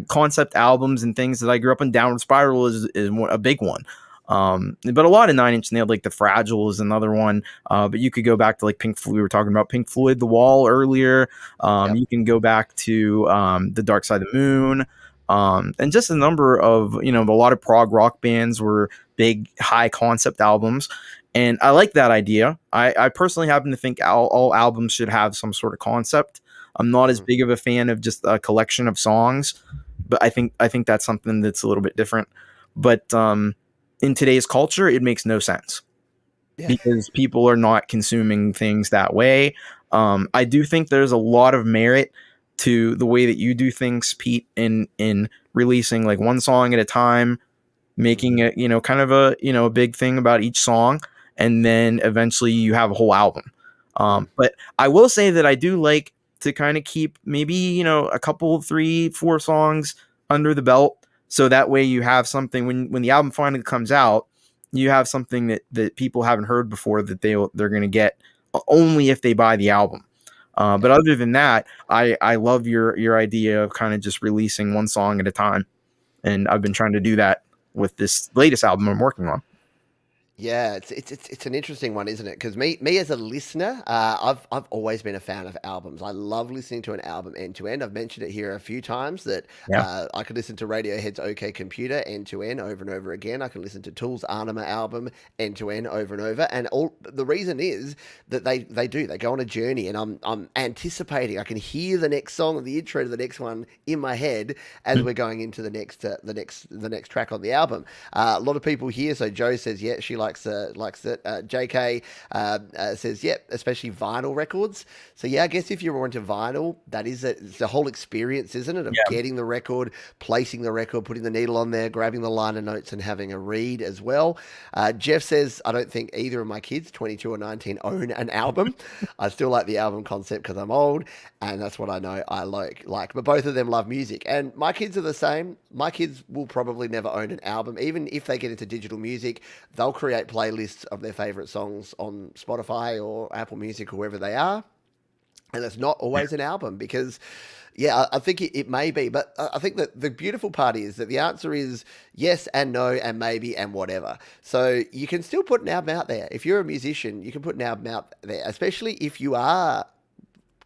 S2: concept albums and things that I grew up in. Downward Spiral is a big one. But a lot of Nine Inch Nails, like The Fragile is another one. But you could go back to like Pink Floyd. We were talking about Pink Floyd, The Wall earlier. You can go back to The Dark Side of the Moon. And just a number of, a lot of prog rock bands were big, high concept albums. And I like that idea. I personally happen to think all albums should have some sort of concept. I'm not as big of a fan of just a collection of songs, but I think that's something that's a little bit different. But in today's culture, it makes no sense because people are not consuming things that way. I do think there's a lot of merit to the way that you do things, Pete, in releasing like one song at a time, making it, kind of a big thing about each song, and then eventually you have a whole album. But I will say that I do like to kind of keep maybe, a couple, 3, 4 songs under the belt. So that way you have something when the album finally comes out, you have something that people haven't heard before that they're going to get only if they buy the album. But other than that, I love your idea of kind of just releasing one song at a time. And I've been trying to do that with this latest album I'm working on.
S1: Yeah, it's an interesting one, isn't it? Because me as a listener, I've always been a fan of albums. I love listening to an album end to end. I've mentioned it here a few times that I could listen to Radiohead's OK Computer end to end over and over again. I can listen to Tool's Anima album end to end over and over. And all the reason is that they go on a journey, and I'm anticipating. I can hear the next song and the intro to the next one in my head as we're going into the next track on the album. A lot of people here. So Joe says, yeah, she likes it. JK says, yep, especially vinyl records. So yeah, I guess if you're more into vinyl, that is it's the whole experience, isn't it? Of getting the record, placing the record, putting the needle on there, grabbing the liner notes, and having a read as well. Jeff says, I don't think either of my kids, 22 or 19, own an album. I still like the album concept because I'm old, and that's what I know I like. But both of them love music, and my kids are the same. My kids will probably never own an album, even if they get into digital music. They'll create playlists of their favorite songs on Spotify or Apple Music or wherever they are. And it's not always an album because Yeah, I think it may be, but I think that the beautiful part is that the answer is yes and no and maybe and whatever. So you can still put an album out there. If you're a musician, you can put an album out there, especially if you are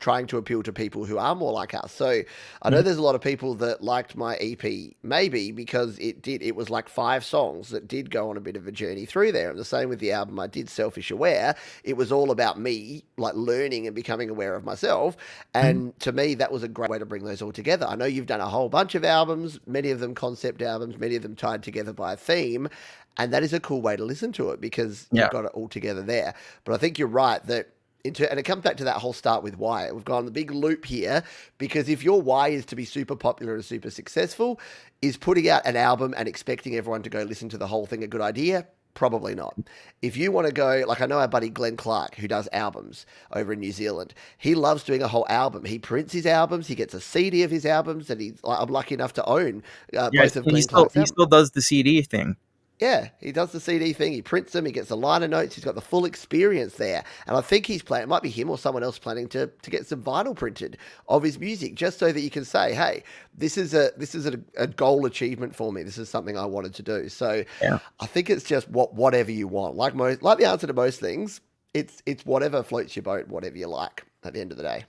S1: trying to appeal to people who are more like us. So I know
S2: Mhm.
S1: there's a lot of people that liked my EP, maybe because it was like 5 songs that did go on a bit of a journey through there. And the same with the album I did, Selfish Aware. It was all about me, like learning and becoming aware of myself.
S2: Mhm.
S1: And to me, that was a great way to bring those all together. I know you've done a whole bunch of albums, many of them concept albums, many of them tied together by a theme. And that is a cool way to listen to it because you've
S2: Yeah.
S1: got it all together there. But I think you're right that and it comes back to that whole start with why. We've gone the big loop here because if your why is to be super popular and super successful, is putting out an album and expecting everyone to go listen to the whole thing a good idea? Probably not. If you want to go, like I know our buddy Glenn Clark, who does albums over in New Zealand, he loves doing a whole album. He prints his albums, he gets a CD of his albums, and I'm lucky enough to own
S2: Yeah,
S1: both of
S2: he
S1: Glenn
S2: still
S1: Clark's
S2: he
S1: albums.
S2: still does the CD thing.
S1: Yeah, he does the CD thing. He prints them. He gets the liner notes. He's got the full experience there. And I think he's planning. It might be him or someone else planning to get some vinyl printed of his music, just so that you can say, "Hey, this is a goal achievement for me. This is something I wanted to do." So,
S2: Yeah,
S1: I think it's just whatever you want. Like the answer to most things, it's whatever floats your boat, whatever you like. At the end of the day.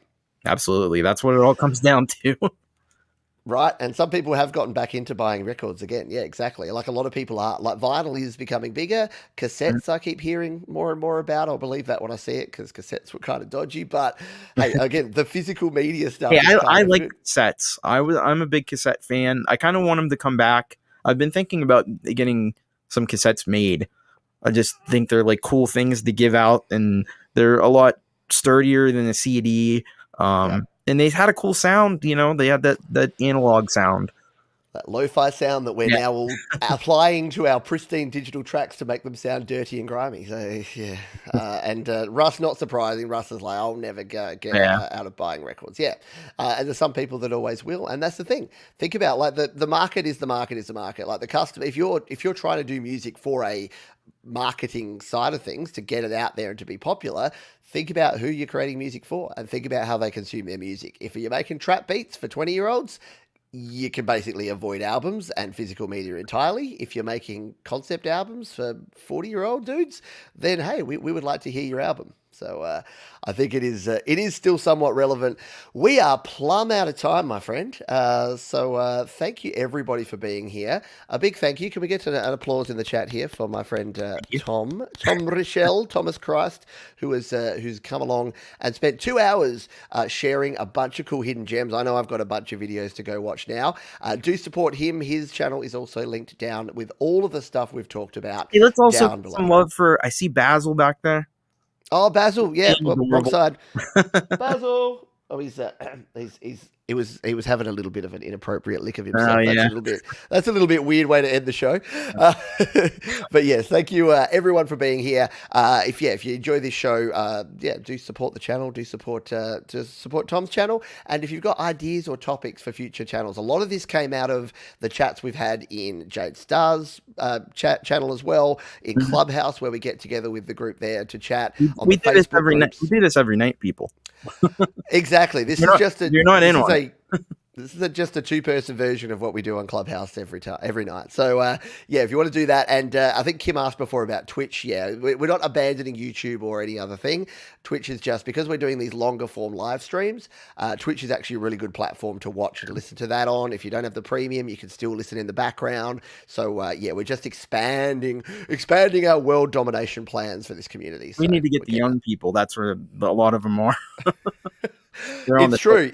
S2: absolutely. That's what it all comes down to.
S1: Right. And some people have gotten back into buying records again. Yeah, exactly. Like a lot of people are. Like vinyl is becoming bigger. Cassettes, I keep hearing more and more about. I'll believe that when I see it because cassettes were kind of dodgy. But hey, again, the physical media
S2: Hey,
S1: stuff is
S2: I
S1: kind of
S2: like
S1: good.
S2: cassettes. I'm a big cassette fan. I kind of want them to come back. I've been thinking about getting some cassettes made. I just think they're like cool things to give out, and they're a lot sturdier than a CD.
S1: Yeah.
S2: And they had a cool sound. You know, they had that analog sound.
S1: That lo-fi sound that we're
S2: Yeah,
S1: now all applying to our pristine digital tracks to make them sound dirty and grimy. So yeah, and Russ, not surprising. Russ is like, I'll never get
S2: yeah.
S1: out of buying records. Yeah, and there's some people that always will, and that's the thing. Think about like the market is the market is the market. Like the customer, if you're trying to do music for a marketing side of things to get it out there and to be popular, think about who you're creating music for and think about how they consume their music. If you're making trap beats for 20-year-olds, you can basically avoid albums and physical media entirely. If you're making concept albums for 40-year-old dudes, then hey, we would like to hear your album. So I think it is still somewhat relevant. We are plumb out of time, my friend. So thank you everybody for being here. A big thank you. Can we get an applause in the chat here for my friend Tom Rochelle, Thomas Christ, who's come along and spent 2 hours sharing a bunch of cool hidden gems. I know I've got a bunch of videos to go watch now. Do support him. His channel is also linked down with all of the stuff we've talked about
S2: Hey, let's also
S1: down
S2: put
S1: below.
S2: some love for. I see Basil back there.
S1: Oh, Basil, yeah, wrong
S2: Adorable.
S1: side. Basil. Oh, he was having a little bit of an inappropriate lick of himself.
S2: Oh yeah.
S1: That's a little bit weird way to end the show. But yes, thank you everyone for being here. If you enjoy this show, do support the channel. Do support Tom's channel. And if you've got ideas or topics for future channels, a lot of this came out of the chats we've had in Jade Starr's channel as well, in
S2: Mhm.
S1: Clubhouse where we get together with the group there to chat on
S2: We
S1: the
S2: do this
S1: Facebook
S2: every night.
S1: groups.
S2: We do this every night, people.
S1: Exactly.
S2: You're not in on it.
S1: This is just a two-person version of what we do on Clubhouse every night. So if you want to do that, and I think Kim asked before about Twitch. Yeah, we're not abandoning YouTube or any other thing. Twitch is just because we're doing these longer form live streams. Twitch is actually a really good platform to watch and listen to that on. If you don't have the premium, you can still listen in the background. So we're just expanding our world domination plans for this community.
S2: We
S1: So
S2: need to get the young people. That's where a lot of them are. They're on
S1: It's
S2: the
S1: true.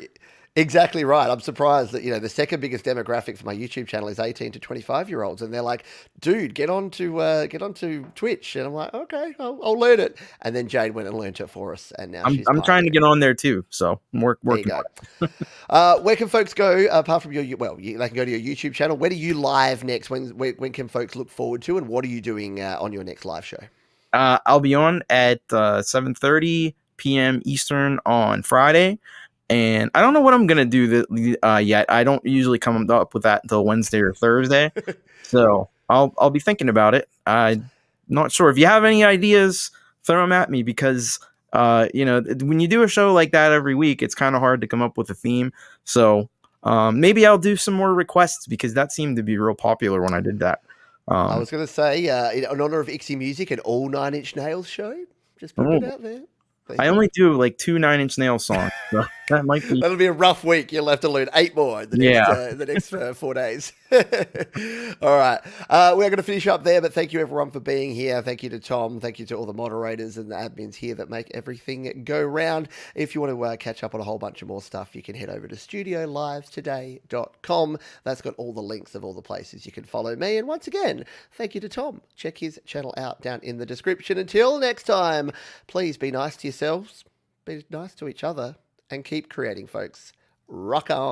S1: Exactly right. I'm surprised that the second biggest demographic for my YouTube channel is 18 to 25-year-olds, and they're like, "Dude, get onto Twitch," and I'm like, "Okay, I'll learn it." And then Jade went and learnt it for us, and now she's
S2: I'm trying to
S1: pioneering.
S2: get on there too. So I'm
S1: There you
S2: working
S1: go.
S2: on it.
S1: Where can folks go apart from they can go to your YouTube channel. Where do you live next? When can folks look forward to, and what are you doing on your next live show?
S2: I'll be on at 7:30 p.m. Eastern on Friday, and I don't know what I'm gonna do yet. I don't usually come up with that until Wednesday or Thursday, so I'll be thinking about it. I'm not sure. If you have any ideas, throw them at me because When you do a show like that every week, it's kind of hard to come up with a theme. So maybe I'll do some more requests, because that seemed to be real popular when I did that.
S1: I
S2: Um,
S1: was going to say, in honor of Ixie Music and all Nine Inch Nails show, just putting it
S2: oh,
S1: out there. There you
S2: I
S1: go.
S2: only do like 2 Nine Inch Nails songs, so that might be.
S1: That'll be a rough week. You'll have to learn 8 more in
S2: Yeah.
S1: the next 4 days. All right, we're going to finish up there. But thank you everyone for being here. Thank you to Tom. Thank you to all the moderators and the admins here that make everything go round. If you want to catch up on a whole bunch of more stuff, you can head over to studiolivetoday.com. That's got all the links of all the places you can follow me. And once again, thank you to Tom. Check his channel out down in the description. Until next time, please be nice to yourselves, be nice to each other, and keep creating, folks. Rock on.